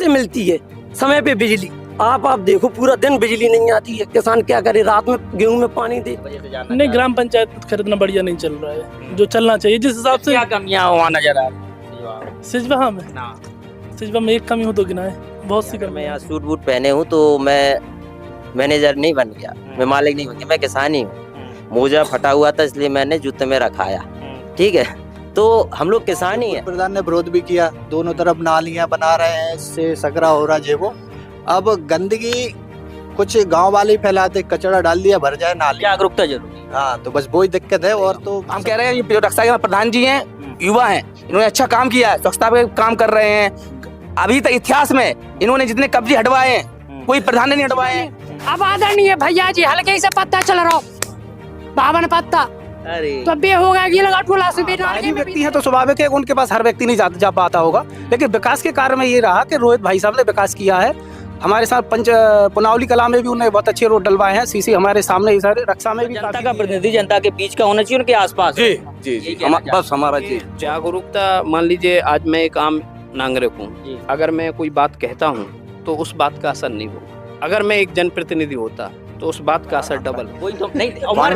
से मिलती है समय पे बिजली। आप देखो पूरा दिन बिजली नहीं आती है, किसान क्या करे, रात में गेहूं में पानी दे। नहीं, ग्राम पंचायत खरीदना बढ़िया नहीं चल रहा है जो चलना चाहिए जिस हिसाब से। क्या कमियां वहाँ नजर आ रही सिजवा में, सिजवा में एक कमी हो तो गिनाए, बहुत सी मैं कमी। यहाँ सूट बूट पहने हूँ तो मैं मैनेजर नहीं बन गया, मैं मालिक नहीं बन गया, मैं किसान ही हूँ। मोजा फटा हुआ था इसलिए मैंने जूते में रखाया, ठीक है। तो हम लोग किसान ही हैं। प्रधान ने विरोध भी किया, दोनों तरफ नालियां बना रहे हैं, इससे सकरा हो रहा है वो। अब गंदगी कुछ गांव वाले ही फैलाते, कचरा डाल दिया भर जाए नाली। जागरूकता जरूरी। हाँ, तो बस वही दिक्कत है। और तो हम कह रहे हैं ये रक्षा के प्रधान जी हैं, युवा हैं, इन्होंने अच्छा काम किया है, स्वच्छता पे काम कर रहे हैं। अभी तक इतिहास में इन्होंने जितने कब्जे हटवाए हैं कोई प्रधान ने नहीं हटवाए हैं। अब आदरणीय भैया जी हल्के से पत्ता चल रहा हो, बावन पत्ता तो बे होगा ये लगा टोला से व्यक्ति है तो स्वाभाविक है उनके पास हर व्यक्ति नहीं जा पाता होगा, लेकिन विकास के कार्य में ये रहा कि रोहित भाई साहब ने विकास किया है। हमारे साथ पुनावली कला में भी उन्होंने बहुत अच्छे रोड डलवाए हैं, सीसी हमारे सामने ही सारे, रक्षा में भी जनता का प्रतिनिधि जनता के बीच का होना चाहिए, उनके आसपास। जी जी जी बस हमारा जी जागरूकता। मान लीजिए आज मैं एक आम नागरिक हूँ, अगर मैं कोई बात कहता हूँ तो उस बात का असर नहीं होगा। अगर मैं एक जनप्रतिनिधि होता तो उस बात का असर डबल। वही तो नहीं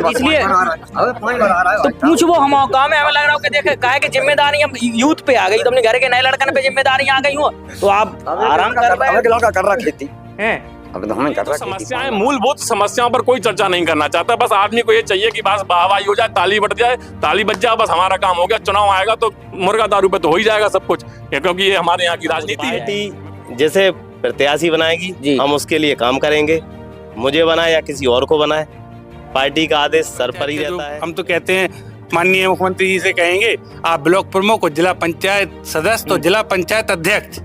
इसलिए तो पूछ वो हम गाँव में हमें लग रहा हो कि देखे काहे की जिम्मेदारी हम यूथ पे आ गई, तो अपने घर के नए लड़कन पे जिम्मेदारी आ गई हो तो आप आराम कर रहा खेती हैं। अब तो हमें कर रहा समस्याएं, मूलभूत समस्याओं पर कोई चर्चा नहीं करना चाहता। बस आदमी को ये चाहिए कि बस वाहवाही हो जाए, ताली बट जाए, ताली बच जाए, बस हमारा काम हो गया। चुनाव आएगा तो मुर्गा दारू पे तो हो ही जाएगा सब कुछ, क्योंकि ये हमारे यहाँ की राजनीति है। पार्टी जैसे प्रत्याशी बनाएगी हम उसके लिए काम करेंगे, मुझे बनाए या किसी और को बनाए, पार्टी का आदेश सर पर ही रहता है। हम तो कहते हैं माननीय मुख्यमंत्री जी से कहेंगे आप ब्लॉक प्रमुख, जिला पंचायत सदस्य तो जिला पंचायत अध्यक्ष,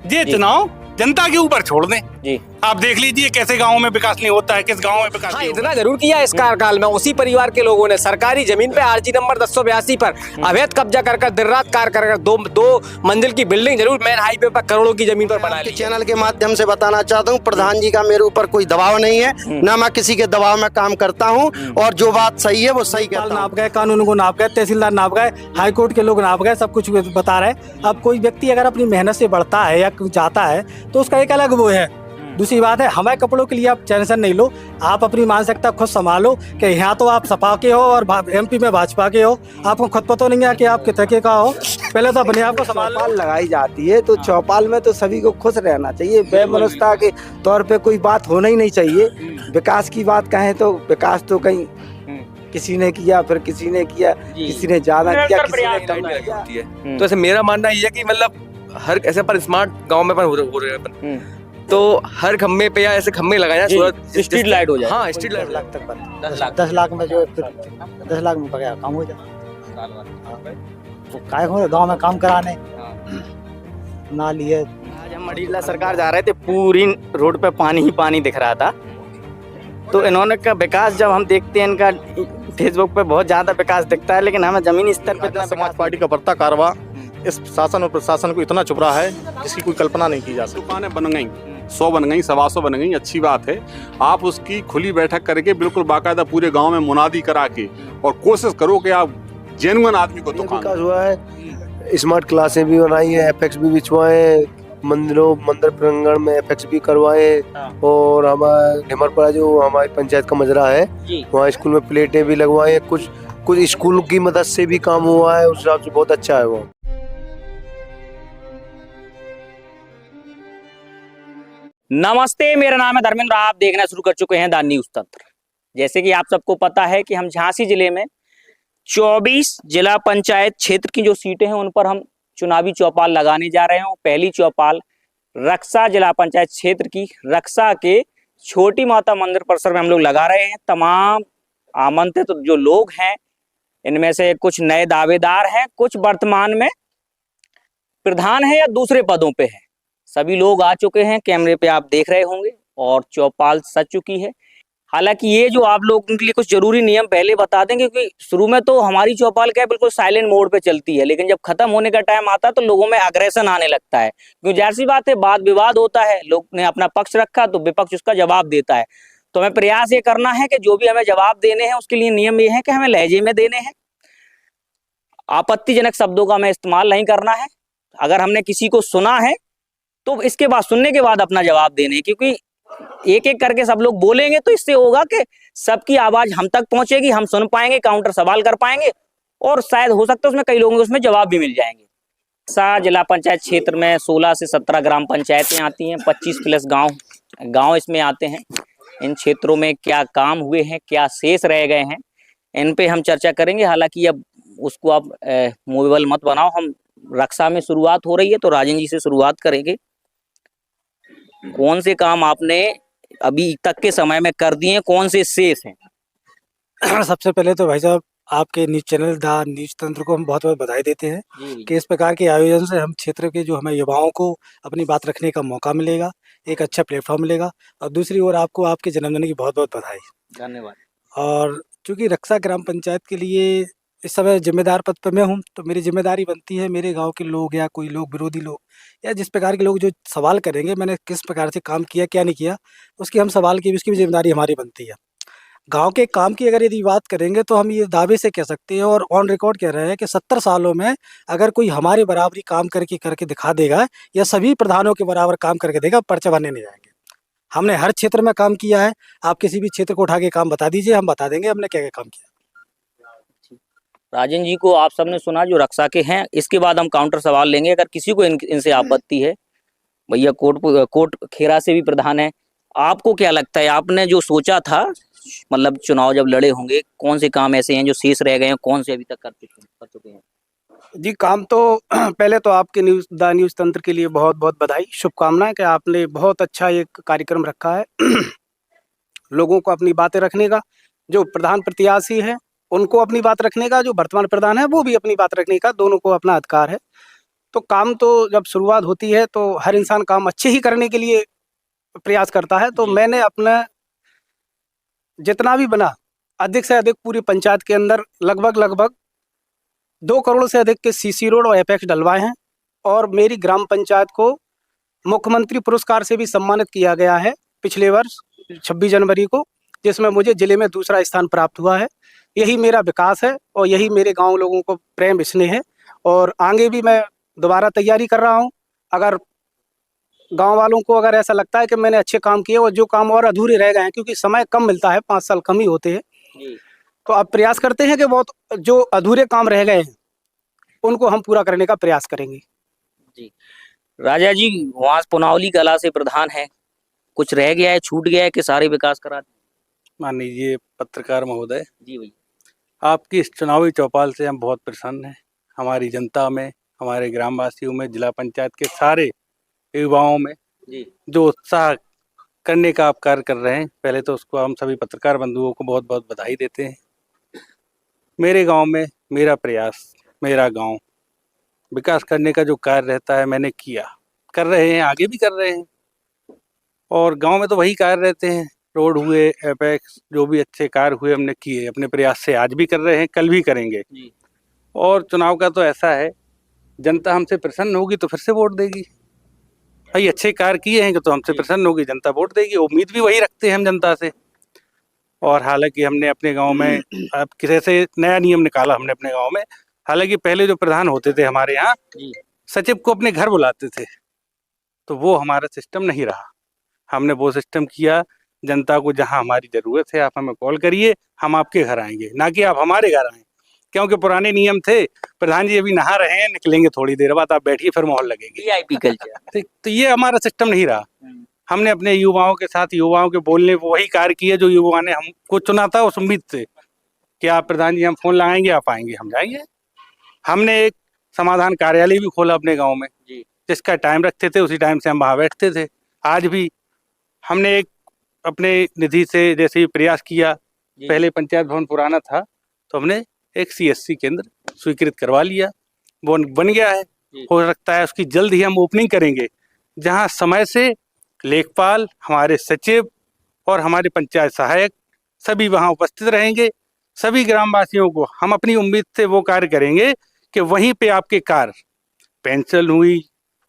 ये चुनाव जनता के ऊपर छोड़ दें जी। आप देख लीजिए कैसे गांव में विकास नहीं होता है, किस गांव में विकास नहीं इतना जरूर किया इस कार्यकाल में। उसी परिवार के लोगों ने सरकारी जमीन पे आरजी नंबर 1082 पर अवैध कब्जा कर दिन रात कार्य कर दो मंजिल की बिल्डिंग जरूर मेन हाईवे पर करोड़ों की जमीन पर बना ली। चैनल के माध्यम से बताना चाहता हूँ, प्रधान जी का मेरे ऊपर कोई दबाव नहीं है, ना मैं किसी के दबाव में काम करता हूँ, और जो बात सही है वो सही कहता हूँ। नाप गए, कानून को नाप गए, तहसीलदार नाप गए, हाईकोर्ट के लोग नाप गए, सब कुछ बता रहे। अब कोई व्यक्ति अगर अपनी मेहनत से बढ़ता है या जाता है तो उसका एक अलग वो है। दूसरी बात है, हमारे कपड़ों के लिए आप टेंशन नहीं लो, आप अपनी मानसिकता खुद संभालो कि यहाँ तो आप सपा के हो और एमपी में भाजपा के हो, आपको खुद पता नहीं है कि आप कितने का हो। पहले तो अपने आप को संभाल। चौपाल लगाई जाती है तो चौपाल में तो सभी को खुश रहना चाहिए, बेमनुष्यता के तौर पे कोई बात होना ही नहीं चाहिए। विकास की बात कहें तो विकास तो कहीं किसी ने किया, फिर किसी ने किया, किसी ने ज्यादा किया, किसी ने कम किया। तो ऐसे मेरा मानना ये है कि मतलब हर ऐसे पर स्मार्ट गांव में हो रहे हैं तो हर खम्बे पे या ऐसे खम्बे लगाए स्ट्रीट लाइट हो जाए। हाँ, स्ट्रीट लाइट 10 लाख तक बनता, 10 लाख में जो 10 लाख में पकड़ा काम हो जाए। तो काय हो गांव में काम कराने नाली है। आज हम मडीला सरकार जा रहे थे, पूरी रोड पे पानी ही पानी दिख रहा था। तो इन्होंने का विकास जब हम देखते हैं, इनका फेसबुक पे बहुत ज्यादा विकास दिखता है, लेकिन हमें जमीनी स्तर पे समाज पार्टी का बढ़ता कारवा इस शासन और प्रशासन को इतना चुभ रहा है जिसकी कोई कल्पना नहीं की जा सकती। दुकानें बन गई, 100 बन गई, 125 बन गई, अच्छी बात है। आप उसकी खुली बैठक करके बिल्कुल बाकायदा पूरे गांव में मुनादी करा के और कोशिश करो कि आप जेन्युइन आदमी को विकास हुआ है, स्मार्ट क्लासें भी बनाई है, एफएक्स भी बिछवाए, मंदिर प्रांगण में एफएक्स भी करवाए, और हमारे ढिमरपुरा जो हमारी पंचायत का मजरा है वहाँ स्कूल में प्लेटें भी लगवाए। कुछ स्कूल की मदद से भी काम हुआ है, उस हिसाब से बहुत अच्छा है वो। नमस्ते, मेरा नाम है धर्मेंद्र, आप देखना शुरू कर चुके हैं द न्यूज तंत्र। जैसे कि आप सबको पता है कि हम झांसी जिले में 24 जिला पंचायत क्षेत्र की जो सीटें हैं उन पर हम चुनावी चौपाल लगाने जा रहे हैं। पहली चौपाल रक्षा जिला पंचायत क्षेत्र की रक्षा के छोटी माता मंदिर परिसर में हम लोग लगा रहे हैं। तमाम आमंत्रित जो लोग हैं, इनमें से कुछ नए दावेदार हैं, कुछ वर्तमान में प्रधान है या दूसरे पदों पे है। सभी लोग आ चुके हैं, कैमरे पे आप देख रहे होंगे, और चौपाल सज चुकी है। हालांकि ये जो आप लोगों के लिए कुछ जरूरी नियम पहले बता दें, क्योंकि शुरू में तो हमारी चौपाल क्या है, बिल्कुल साइलेंट मोड पे चलती है, लेकिन जब खत्म होने का टाइम आता है तो लोगों में अग्रेशन आने लगता है। क्योंकि जाहिर सी बात है, वाद विवाद होता है, लोग ने अपना पक्ष रखा तो विपक्ष उसका जवाब देता है। तो हमें प्रयास ये करना है कि जो भी हमें जवाब देने हैं उसके लिए नियम ये है कि हमें लहजे में देने हैं, आपत्तिजनक शब्दों का हमें इस्तेमाल नहीं करना है। अगर हमने किसी को सुना है तो इसके बाद सुनने के बाद अपना जवाब देने, क्योंकि एक एक करके सब लोग बोलेंगे तो इससे होगा कि सबकी आवाज हम तक पहुंचेगी, हम सुन पाएंगे, काउंटर सवाल कर पाएंगे और शायद हो सकता है उसमें कई लोगों को उसमें जवाब भी मिल जाएंगे। जिला पंचायत क्षेत्र में 16 से 17 ग्राम पंचायतें आती हैं, 25 प्लस गांव इसमें आते हैं। इन क्षेत्रों में क्या काम हुए हैं, क्या शेष रह गए हैं, इन पे हम चर्चा करेंगे। हालांकि अब उसको आप मूवेबल मत बनाओ, हम रक्षा में शुरुआत हो रही है तो राजन जी से शुरुआत करेंगे। कौन से काम आपने अभी तक के समय में कर दिए, कौन से शेष हैं? सबसे पहले तो भाई साहब आपके न्यूज चैनल द न्यूज तंत्र को हम बहुत बहुत बधाई देते हैं कि इस प्रकार के आयोजन से हम क्षेत्र के जो हमें युवाओं को अपनी बात रखने का मौका मिलेगा, एक अच्छा प्लेटफॉर्म मिलेगा। और दूसरी ओर आपको आपके जन्मदिन की बहुत बहुत बधाई। धन्यवाद। और चूंकि रक्षा ग्राम पंचायत के लिए इस समय जिम्मेदार पद पर मैं हूँ, तो मेरी जिम्मेदारी बनती है मेरे गांव के लोग या कोई लोग विरोधी लोग या जिस प्रकार के लोग जो सवाल करेंगे मैंने किस प्रकार से काम किया क्या नहीं किया, उसकी हम सवाल की उसकी भी जिम्मेदारी हमारी बनती है। गांव के काम की अगर यदि बात करेंगे तो हम ये दावे से कह सकते हैं और ऑन रिकॉर्ड कह रहे हैं कि 70 सालों में अगर कोई हमारे बराबरी काम करके दिखा देगा या सभी प्रधानों के बराबर काम करके देगा, पर्चे भरने नहीं जाएंगे। हमने हर क्षेत्र में काम किया है। आप किसी भी क्षेत्र को उठा के काम बता दीजिए, हम बता देंगे हमने क्या क्या काम किया। राजन जी को आप सबने सुना जो रक्षा के हैं। इसके बाद हम काउंटर सवाल लेंगे। अगर किसी को इनसे आपत्ति है, भैया कोट खेरा से भी प्रधान है, आपको क्या लगता है आपने जो सोचा था, मतलब चुनाव जब लड़े होंगे, कौन से काम ऐसे हैं जो शेष रह गए हैं, कौन से अभी तक कर चुके हैं? जी काम तो पहले तो आपके द न्यूज तंत्र के लिए बहुत बहुत बधाई, शुभकामनाएं कि आपने बहुत अच्छा एक कार्यक्रम रखा है लोगों को अपनी बातें रखने का। जो प्रधान प्रत्याशी है उनको अपनी बात रखने का, जो वर्तमान प्रधान है वो भी अपनी बात रखने का, दोनों को अपना अधिकार है। तो काम तो जब शुरुआत होती है तो हर इंसान काम अच्छे ही करने के लिए प्रयास करता है। तो मैंने अपना जितना भी बना अधिक से अधिक पूरी पंचायत के अंदर लगभग 2 करोड़ से अधिक के सीसी रोड और एपेक्स डलवाए हैं। और मेरी ग्राम पंचायत को मुख्यमंत्री पुरस्कार से भी सम्मानित किया गया है पिछले वर्ष 26 जनवरी को, जिसमें मुझे जिले में दूसरा स्थान प्राप्त हुआ है। यही मेरा विकास है और यही मेरे गांव लोगों को प्रेम स्नेह है। और आगे भी मैं दोबारा तैयारी कर रहा हूं। अगर गांव वालों को अगर ऐसा लगता है कि मैंने अच्छे काम किए और जो काम और अधूरे रह गए हैं, क्योंकि समय कम मिलता है, 5 साल कम ही होते हैं, तो अब प्रयास करते हैं कि बहुत जो अधूरे काम रह गए हैं उनको हम पूरा करने का प्रयास करेंगे। जी राजा जी, वहाँ पुनावली कला से प्रधान है, कुछ रह गया है, छूट गया है कि सारे विकास करा? मान लीजिए पत्रकार महोदय जी भैया, आपकी इस चुनावी चौपाल से हम बहुत प्रसन्न हैं। हमारी जनता में, हमारे ग्रामवासियों में, जिला पंचायत के सारे युवाओं में जो उत्साह करने का आप कार्य कर रहे हैं, पहले तो उसको हम सभी पत्रकार बंधुओं को बहुत बहुत बधाई देते हैं। मेरे गांव में मेरा प्रयास, मेरा गांव विकास करने का जो कार्य रहता है मैंने किया, कर रहे हैं, आगे भी कर रहे हैं। और गांव में तो वही कार्य रहते हैं, रोड हुए, एपेक्स, जो भी अच्छे कार्य हुए हमने किए, अपने प्रयास से आज भी कर रहे हैं, कल भी करेंगे। और चुनाव का तो ऐसा है, जनता हमसे प्रसन्न होगी तो फिर से वोट देगी। भाई अच्छे कार्य किए हैं तो हमसे प्रसन्न होगी, जनता वोट देगी। उम्मीद भी वही रखते हैं हम जनता से। और हालांकि हमने अपने गांव में अब किसी से नया नियम निकाला हमने अपने गांव में। हालांकि पहले जो प्रधान होते थे हमारे यहाँ, सचिव को अपने घर बुलाते थे, तो वो हमारा सिस्टम नहीं रहा। हमने वो सिस्टम किया, जनता को जहाँ हमारी जरूरत है आप हमें कॉल करिए, हम आपके घर आएंगे, ना कि आप हमारे घर आएं। क्योंकि पुराने नियम थे, प्रधान जी अभी नहा रहे हैं, निकलेंगे थोड़ी देर बाद, आप बैठिए फिर मोहर लगेगी। VIP culture. तो ये हमारा सिस्टम नहीं रहा। हमने अपने युवाओं के साथ, युवाओं के बोलने वही कार्य किए जो युवाओं ने हमको चुना था उस उम्मीद से कि आप प्रधान जी हम फोन लगाएंगे, आप आएंगे, हम जाएंगे। हमने एक समाधान कार्यालय भी खोला अपने गाँव में, जिसका टाइम रखते थे उसी टाइम से हम वहाँ बैठते थे। आज भी हमने एक अपने निधि से जैसे ही प्रयास किया, पहले पंचायत भवन पुराना था तो हमने एक CSC केंद्र स्वीकृत करवा लिया, वो बन गया है। हो सकता है उसकी जल्द ही हम ओपनिंग करेंगे, जहां समय से लेखपाल, हमारे सचिव और हमारे पंचायत सहायक सभी वहां उपस्थित रहेंगे। सभी ग्रामवासियों को हम अपनी उम्मीद से वो कार्य करेंगे कि वहीं पे आपके कार्य, पेंशन हुई,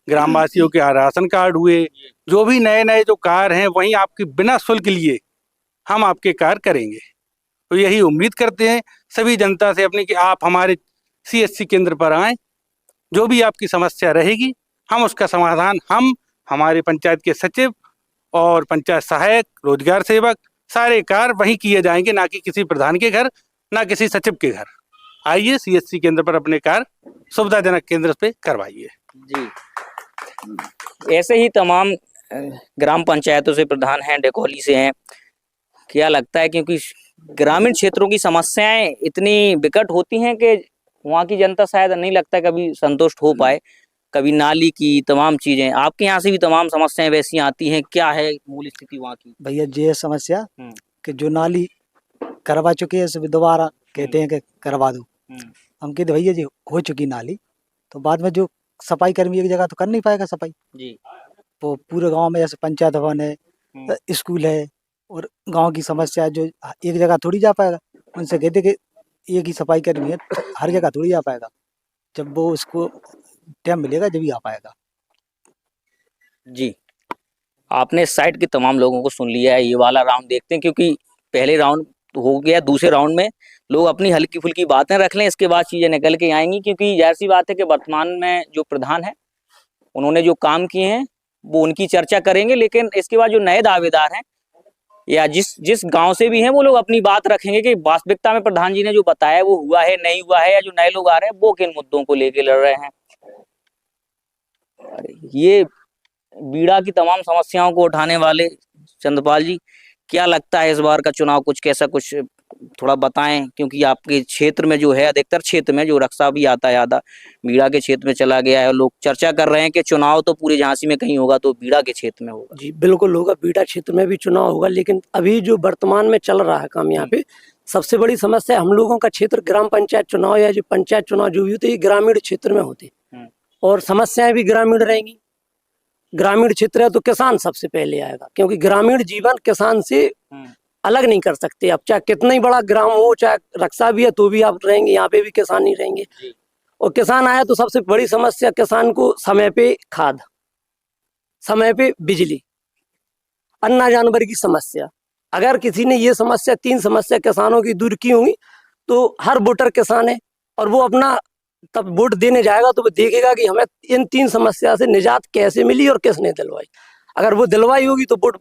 ग्रामवासियों के राशन कार्ड हुए, जो भी नए नए जो कार्य हैं वहीं आपके बिना शुल्क लिए हम आपके कार्य करेंगे। तो यही उम्मीद करते हैं सभी जनता से अपनी कि आप हमारे CSC केंद्र पर आएं, जो भी आपकी समस्या रहेगी हम उसका समाधान हम हमारे पंचायत के सचिव और पंचायत सहायक, रोजगार सेवक, सारे कार्य वहीं किए जाएंगे, ना कि किसी प्रधान के घर, ना किसी सचिव के घर। आइए CSC केंद्र पर अपने कार्य सुविधाजनक केंद्र पे करवाइए। जी, ऐसे ही तमाम ग्राम पंचायतों से प्रधान हैं, डेकोली से हैं। क्या लगता है, क्योंकि ग्रामीण क्षेत्रों की समस्याएं इतनी विकट होती हैं कि वहाँ की जनता शायद नहीं लगता कभी संतुष्ट हो पाए। कभी नाली की तमाम चीजें, आपके यहाँ से भी तमाम समस्याएं वैसी आती हैं, क्या है मूल स्थिति वहाँ की? भैया ये समस्या कि जो नाली करवा चुके हैं सब दोबारा कहते हैं कि करवा दो। हम कहते भैया जी हो चुकी नाली, तो बाद में जो सफाई कर्मी एक जगह तो कर नहीं पाएगा सफाई जी। वो पूरे गांव में जैसे पंचायत भवन है, स्कूल है और गांव की समस्या जो एक जगह थोड़ी जा पाएगा। उनसे कहते कि एक ही सफाई कर्मी है, हर जगह थोड़ी जा पाएगा। जब वो उसको टाइम मिलेगा जब ही आ पाएगा। जी, आपने साइड के तमाम लोगों को सुन लिया है। ये वाला राउंड देखते हैं, क्योंकि पहले राउंड हो गया, दूसरे राउंड में लोग अपनी हल्की फुल्की बातें रख लें, इसके बाद चीजें निकल के आएंगी। क्योंकि जाहिर सी बात है कि वर्तमान में जो प्रधान है उन्होंने जो काम किए हैं वो उनकी चर्चा करेंगे, लेकिन इसके बाद जो नए दावेदार हैं या जिस गांव से भी हैं वो लोग अपनी बात रखेंगे कि वास्तविकता में प्रधान जी ने जो बताया वो हुआ है, नहीं हुआ है, या जो नए लोग आ रहे हैं वो किन मुद्दों को लेके लड़ रहे हैं। ये बीड़ा की तमाम समस्याओं को उठाने वाले चंद्रपाल जी, क्या लगता है इस बार का चुनाव कुछ कैसा, कुछ थोड़ा बताएं, क्योंकि आपके क्षेत्र में जो है, अधिकतर क्षेत्र में जो रक्षा भी आता है आधा बीड़ा के क्षेत्र में चला गया है। लोग चर्चा कर रहे हैं कि चुनाव तो पूरे झांसी में कहीं होगा तो बीड़ा के क्षेत्र में होगा। जी बिल्कुल होगा, बीड़ा क्षेत्र में भी चुनाव होगा। लेकिन अभी जो वर्तमान में चल रहा है काम यहाँ पे, सबसे बड़ी समस्या हम लोगों का क्षेत्र ग्राम पंचायत चुनाव या जो पंचायत चुनाव जो भी होते हैं ग्रामीण क्षेत्र में होते, और समस्याएं भी ग्रामीण रहेंगी। ग्रामीण क्षेत्र है तो किसान सबसे पहले आएगा, क्योंकि ग्रामीण जीवन किसान से अलग नहीं कर सकते। अब चाहे कितना ही बड़ा ग्राम हो, चाहे रक्षा भी है तो भी आप रहेंगे, यहाँ पे भी किसान ही रहेंगे। और किसान आया तो सबसे बड़ी समस्या किसान को समय पे खाद, समय पे बिजली, अन्ना जानवर की समस्या। अगर किसी ने ये समस्या, 3 समस्या किसानों की दूर की होंगी तो हर वोटर किसान है, और वो अपना तब वोट देने जाएगा तो वो देखेगा कि हमें इन 3 समस्या से निजात कैसे मिली और किसने दिलवाई। अगर वो दिलवाई होगी तो वोट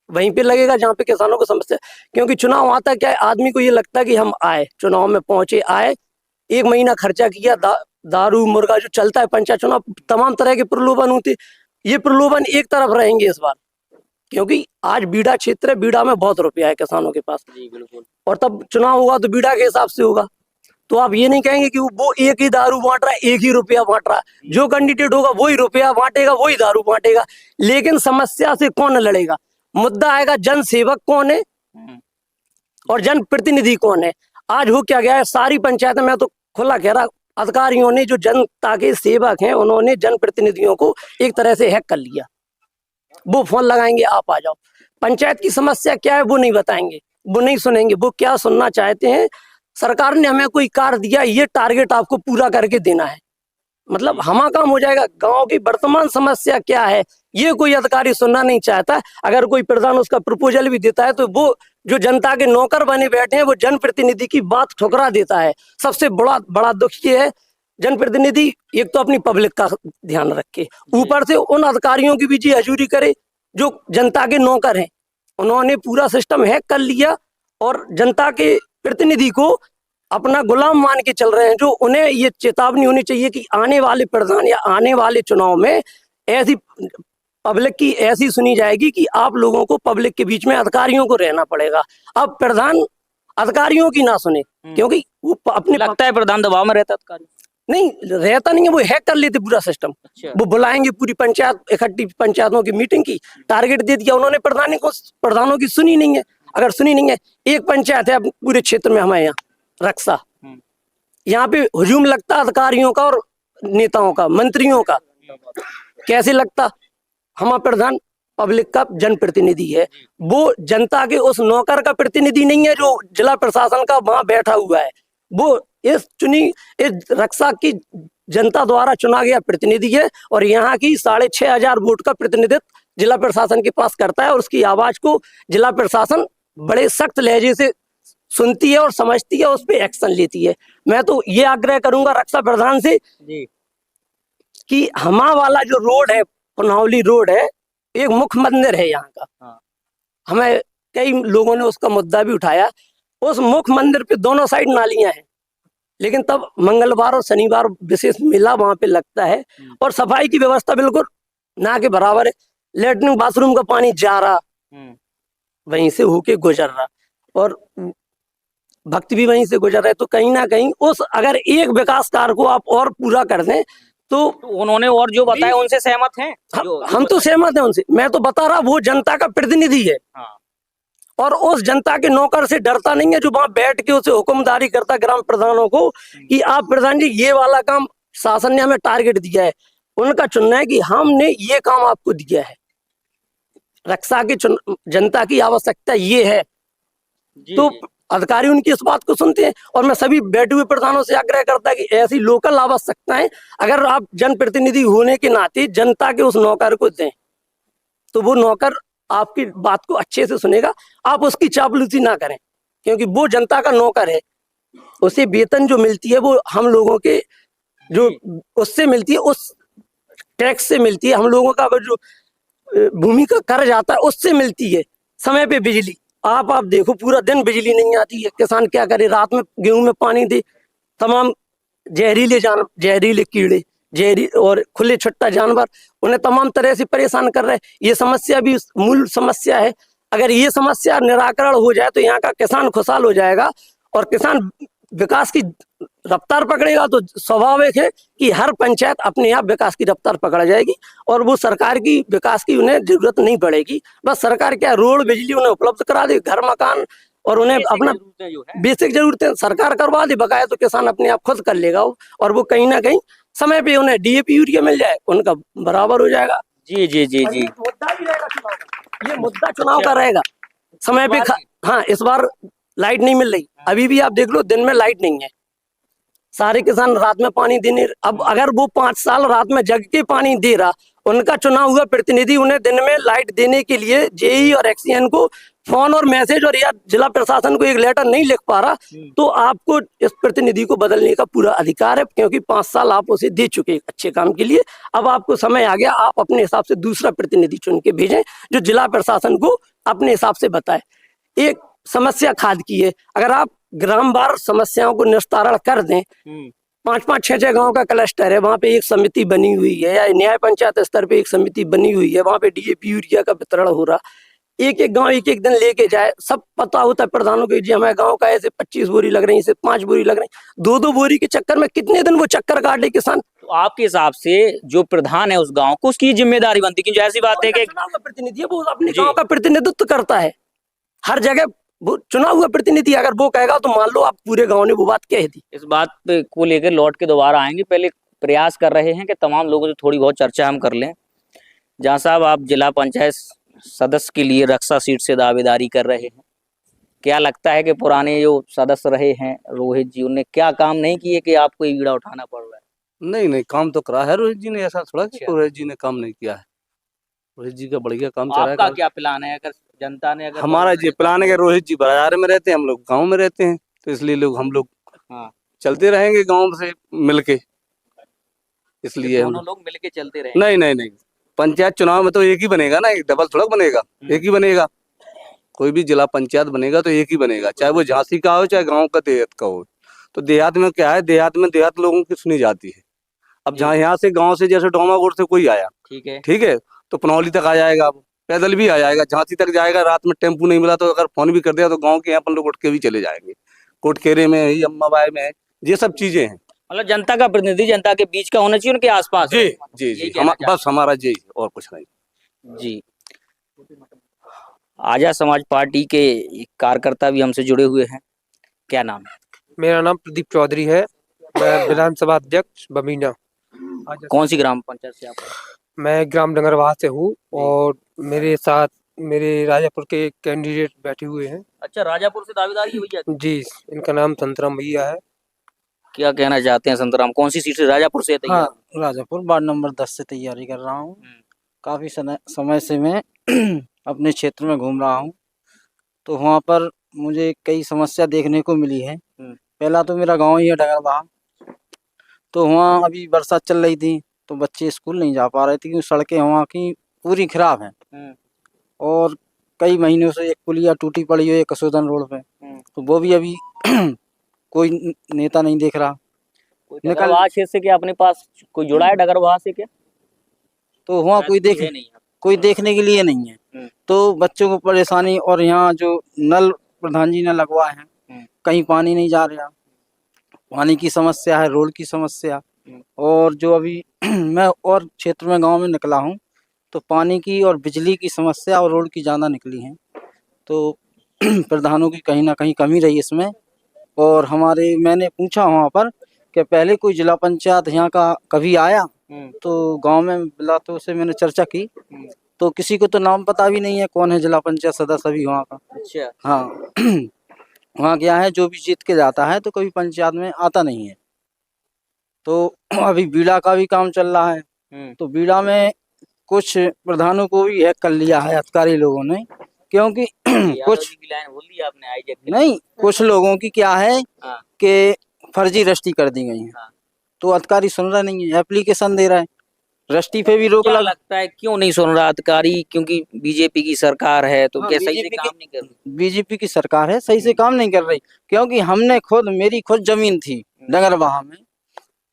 वहीं पे लगेगा जहाँ पे किसानों को समस्या। क्योंकि चुनाव आता क्या है, आदमी को ये लगता है कि हम आए, चुनाव में पहुंचे, आए, 1 महीना खर्चा किया, दारू मुर्गा जो चलता है पंचायत चुनाव, तमाम तरह के प्रलोभन होते, ये प्रलोभन एक तरफ रहेंगे इस बार। क्योंकि आज बीड़ा क्षेत्र है, बीड़ा में बहुत रुपया है किसानों के पास, और तब चुनाव होगा तो बीड़ा के हिसाब से होगा। तो आप ये नहीं कहेंगे कि वो एक ही दारू बांट रहा है, एक ही रुपया बांट रहा है। जो कैंडिडेट होगा वही रुपया बांटेगा, वही दारू बांटेगा। लेकिन समस्या से कौन लड़ेगा? मुद्दा आएगा जन सेवक कौन है और जन प्रतिनिधि कौन है। आज हो क्या गया है, सारी पंचायत में तो खुला कह रहा, अधिकारियों ने जो जनता के सेवक हैं उन्होंने जन प्रतिनिधियों को एक तरह से हैक कर लिया। वो फोन लगाएंगे, आप आ जाओ। पंचायत की समस्या क्या है वो नहीं बताएंगे, वो नहीं सुनेंगे। वो क्या सुनना चाहते हैं, सरकार ने हमें कोई कार्य दिया, ये टारगेट आपको पूरा करके देना है, मतलब हमारा काम हो जाएगा। गांव की वर्तमान समस्या क्या है ये कोई अधिकारी सुनना नहीं चाहता। अगर कोई प्रधान उसका प्रपोजल भी देता है तो वो जो जनता के नौकर बने बैठे हैं वो जनप्रतिनिधि की बात ठुकरा देता है। सबसे बड़ा दुख ये है, जनप्रतिनिधि एक तो अपनी पब्लिक का ध्यान रखे, ऊपर से उन अधिकारियों की भी जी हजूरी करे जो जनता के नौकर हैं। उन्होंने पूरा सिस्टम हैक कर लिया और जनता के प्रतिनिधि को अपना गुलाम मान के चल रहे हैं। जो उन्हें ये चेतावनी होनी चाहिए कि आने वाले प्रधान या आने वाले चुनाव में ऐसी पब्लिक की ऐसी सुनी जाएगी कि आप लोगों को पब्लिक के बीच में अधिकारियों को रहना पड़ेगा। अब प्रधान अधिकारियों की ना सुने, क्योंकि वो अपने लगता है प्रधान दबाव में रहता, अधिकारी नहीं रहता नहीं है, वो हैक कर लेते पूरा सिस्टम। वो बुलाएंगे पूरी पंचायत, इकट्ठी पंचायतों की मीटिंग की, टारगेट दे दिया उन्होंने, प्रधानों की सुनी नहीं है। अगर सुनी नहीं है, एक पंचायत है पूरे क्षेत्र में हमारे यहाँ रक्षा, यहाँ पे हुजूम लगता अधिकारियों का और नेताओं का, मंत्रियों का। कैसे लगता? हमारा प्रधान पब्लिक का जनप्रतिनिधि है, वो जनता के उस नौकर का प्रतिनिधि नहीं है जो जिला प्रशासन का वहां बैठा हुआ है। वो इस रक्षा की जनता द्वारा चुना गया प्रतिनिधि है, और यहाँ की 6500 वोट का प्रतिनिधित्व जिला प्रशासन के पास करता है, और उसकी आवाज को जिला प्रशासन बड़े सख्त लहजे से सुनती है और समझती है, उस पर एक्शन लेती है। मैं तो ये आग्रह करूंगा रक्षा प्रधान से कि हमारा वाला जो रोड है पुनावली रोड है, एक मुख्य मंदिर है यहाँ का। हमें कई लोगों ने उसका मुद्दा भी उठाया। उस मुख्य मंदिर पे दोनों साइड नालियां हैं, लेकिन तब मंगलवार और शनिवार विशेष मेला वहां पे लगता है और सफाई की व्यवस्था बिल्कुल ना के बराबर है। लेटरिन बाथरूम का पानी जा रहा, वहीं से होके गुजर रहा और भक्त भी वहीं से गुजर रहे। तो कहीं ना कहीं उस अगर एक विकास कार्य को आप और पूरा कर दें तो उन्होंने और जो बताया उनसे सहमत हैं? हम तो सहमत हैं उनसे। मैं तो बता रहा, वो जनता का प्रतिनिधि है और उस जनता के नौकर से डरता नहीं है जो वहां बैठ के उसे हुक्मदारी करता ग्राम प्रधानों को कि आप प्रधान जी ये वाला काम शासन ने हमें टारगेट दिया है। उनका चुनना है कि हमने ये काम आपको दिया है, रक्षा की जनता की आवश्यकता ये है। तो अधिकारी उनकी इस बात को सुनते हैं और मैं सभी बैठे हुए प्रधानों से आग्रह करता कि ऐसी लोकल आवश्यकताएं अगर आप जनप्रतिनिधि होने के नाते जनता के उस नौकर को दें तो वो नौकर आपकी बात को अच्छे से सुनेगा। आप उसकी चापलूसी ना करें, क्योंकि वो जनता का नौकर है। उसे वेतन जो मिलती है वो हम लोगों के जो उससे मिलती है, उस टैक्स से मिलती है। हम लोगों का जो भूमि का कर्ज आता है उससे मिलती है। समय पे बिजली आप देखो, पूरा दिन बिजली नहीं आती है। किसान क्या करे, रात में गेहूं में पानी दे, तमाम जहरीले कीड़े, जहरी और खुले छुट्टा जानवर उन्हें तमाम तरह से परेशान कर रहे हैं। ये समस्या भी मूल समस्या है। अगर ये समस्या निराकरण हो जाए तो यहाँ का किसान खुशहाल हो जाएगा और किसान विकास की रफ्तार पकड़ेगा। तो स्वाभाविक है कि हर पंचायत अपने आप विकास की रफ्तार पकड़ जाएगी और वो सरकार की विकास की उन्हें जरूरत नहीं पड़ेगी। बस सरकार क्या रोड बिजली उन्हें उपलब्ध करा दे, घर मकान और उन्हें अपना बेसिक जरूरतें सरकार करवा दे, बकाया तो किसान अपने आप खुद कर लेगा। और वो कहीं ना कहीं समय पे उन्हें डीएपी यूरिया मिल जाए, उनका बराबर हो जाएगा। जी जी जी जी, मुद्दा भी रहेगा चुनाव का, ये मुद्दा चुनाव का रहेगा समय पे। हाँ, इस बार लाइट नहीं मिल रही, अभी भी आप देख लो दिन में लाइट नहीं है। सारे किसान रात में पानी देने, अब अगर वो 5 साल रात में जग के पानी दे रहा, उनका चुनाव हुआ प्रतिनिधि उन्हें दिन में लाइट देने के लिए जेई और एक्सीएन को फोन और मैसेज और या जिला प्रशासन को एक लेटर नहीं लिख पा रहा, तो आपको इस प्रतिनिधि को बदलने का पूरा अधिकार है, क्योंकि 5 साल आप उसे दे चुके अच्छे काम के लिए। अब आपको समय आ गया, आप अपने हिसाब से दूसरा प्रतिनिधि चुन के भेजें जो जिला प्रशासन को अपने हिसाब से बताए। एक समस्या खाद की है, अगर आप ग्रामवार समस्याओं को निस्तारण कर दें, 5-5, 6-6 गांव का क्लस्टर है, वहाँ पे एक समिति बनी हुई है या न्याय पंचायत स्तर पे एक समिति बनी हुई है, वहाँ पे डीएपी यूरिया का वितरण हो रहा। एक एक गांव एक एक दिन लेके जाए, सब पता होता है प्रधानों को जी हमारे गांव का ऐसे 25 बोरी लग रही है, इसे 5 बोरी लग रही, 2-2 बोरी के चक्कर में कितने दिन वो चक्कर काट ले किसान। तो आपके हिसाब से जो प्रधान है उस गांव को उसकी जिम्मेदारी बनती है, क्योंकि ऐसी बात है कि चुनाव का प्रतिनिधि है, वो अपने गाँव का प्रतिनिधित्व करता है। हर जगह वो चुना हुआ प्रतिनिधि अगर वो कहेगा तो मान लो आप पूरे गांव ने वो बात कह दी। इस बात पे को लेकर लौट के दोबारा आएंगे। पहले प्रयास कर रहे हैं कि तमाम लोगों से थोड़ी बहुत चर्चा हम कर लें। जहां साहब आप जिला पंचायत सदस्य के लिए रक्षा सीट से दावेदारी कर रहे हैं, क्या लगता है कि पुराने जो सदस्य रहे हैं रोहित जी, उन्हें क्या काम नहीं किए कि आपको ये बीड़ा उठाना पड़ रहा है? नहीं, काम तो करा है रोहित जी ने, ऐसा थोड़ा कि रोहित जी ने काम नहीं किया है। रोहित जी का बढ़िया काम चल रहा है। आपका क्या प्लान है? अगर जनता ने अगर हमारा ये प्लान है कि रोहित जी बाजार में रहते हैं, हम लोग गांव में रहते हैं, तो इसलिए हम लोग चलते रहेंगे गांव से मिलके, इसलिए हम लोग मिलके चलते रहेंगे। नहीं, पंचायत चुनाव में तो एक ही बनेगा ना, एक डबल थोड़ा बनेगा, एक ही बनेगा। कोई भी जिला पंचायत बनेगा तो एक ही बनेगा, चाहे वो झांसी का हो चाहे गाँव का देहात का हो। तो देहात में क्या है, देहात में देहात लोगों की सुनी जाती है। अब जहाँ यहाँ से गाँव से जैसे डोमागोड़ से कोई आया, ठीक है, तो पनौली तक आ जाएगा, पैदल भी आ जाएगा, झांसी तक जाएगा। रात में टेम्पू नहीं मिला तो अगर फोन भी कर दिया तो गांव के यहाँ अपन लोग उठ के भी चले जाएंगे। कोटकेरे में है, अम्माबाई में है, ये सब चीजें हैं। मतलब जनता का प्रतिनिधि जनता के बीच का होना चाहिए, उनके आसपास। जी जी जी, बस हमारा जी और कुछ नहीं जी। आजा समाज पार्टी के कार्यकर्ता भी हमसे जुड़े हुए हैं, क्या नाम है? मेरा नाम प्रदीप चौधरी है, मैं विधानसभा अध्यक्ष बमीना। कौन सी ग्राम पंचायत से आप? मैं ग्राम डंगरवाह से हूँ और मेरे साथ मेरे राजापुर के कैंडिडेट बैठे हुए हैं। अच्छा, राजापुर से दावेदारी है भैया? जी, इनका नाम संतराम भैया है। क्या कहना चाहते हैं संतराम, कौन सी सीट से? राजापुर से? हाँ, राजापुर वार्ड नंबर 10 से तैयारी कर रहा हूँ। काफी समय से मैं अपने क्षेत्र में घूम रहा हूँ, तो वहाँ पर मुझे कई समस्या देखने को मिली है। पहला तो मेरा गाँव ही है डंगरवाह, तो वहाँ अभी बरसात चल रही थी तो बच्चे स्कूल नहीं जा पा रहे थे क्योंकि सड़कें वहाँ की पूरी खराब हैं। और कई महीनों से एक पुलिया टूटी पड़ी हुई है कसोदन रोड पे, तो वो भी अभी कोई नेता नहीं देख रहा। डगरवाह क्षेत्र से क्या अपने पास कोई जुड़ा है डगरवाह से क्या? तो वहाँ कोई देखने के लिए नहीं है, तो बच्चों को परेशानी। और यहाँ जो नल प्रधान जी ने लगवाए हैं, कहीं पानी नहीं जा रहा, पानी की समस्या है, रोड की समस्या। और जो अभी मैं और क्षेत्र में गांव में निकला हूँ तो पानी की और बिजली की समस्या और रोड की ज़्यादा निकली हैं। तो प्रधानों की कहीं ना कहीं कमी रही इसमें। और मैंने पूछा वहाँ पर कि पहले कोई जिला पंचायत यहाँ का कभी आया, तो गांव में मिला तो उससे मैंने चर्चा की, तो किसी को तो नाम पता भी नहीं है कौन है जिला पंचायत सदस्य अभी वहाँ का। अच्छा। हाँ वहाँ क्या है, जो भी जीत के जाता है तो कभी पंचायत में आता नहीं है। तो अभी बीड़ा का भी काम चल रहा है, तो बीड़ा में कुछ प्रधानों को भी हैक कर लिया है अधिकारी लोगों ने, क्योंकि कुछ बोल दिया आपने नहीं, कुछ लोगों की क्या है कि फर्जी रजिस्ट्री कर दी गई है, तो अधिकारी सुन रहा नहीं है, एप्लीकेशन दे रहा है, रजिस्ट्री पे भी रोक लगता है क्यों नहीं सुन रहा अधिकारी? क्योंकि बीजेपी की सरकार है तो क्या सही से काम नहीं कर रही? बीजेपी की सरकार है, सही से काम नहीं कर रही। क्योंकि मेरी खुद जमीन थी डगरवाह में,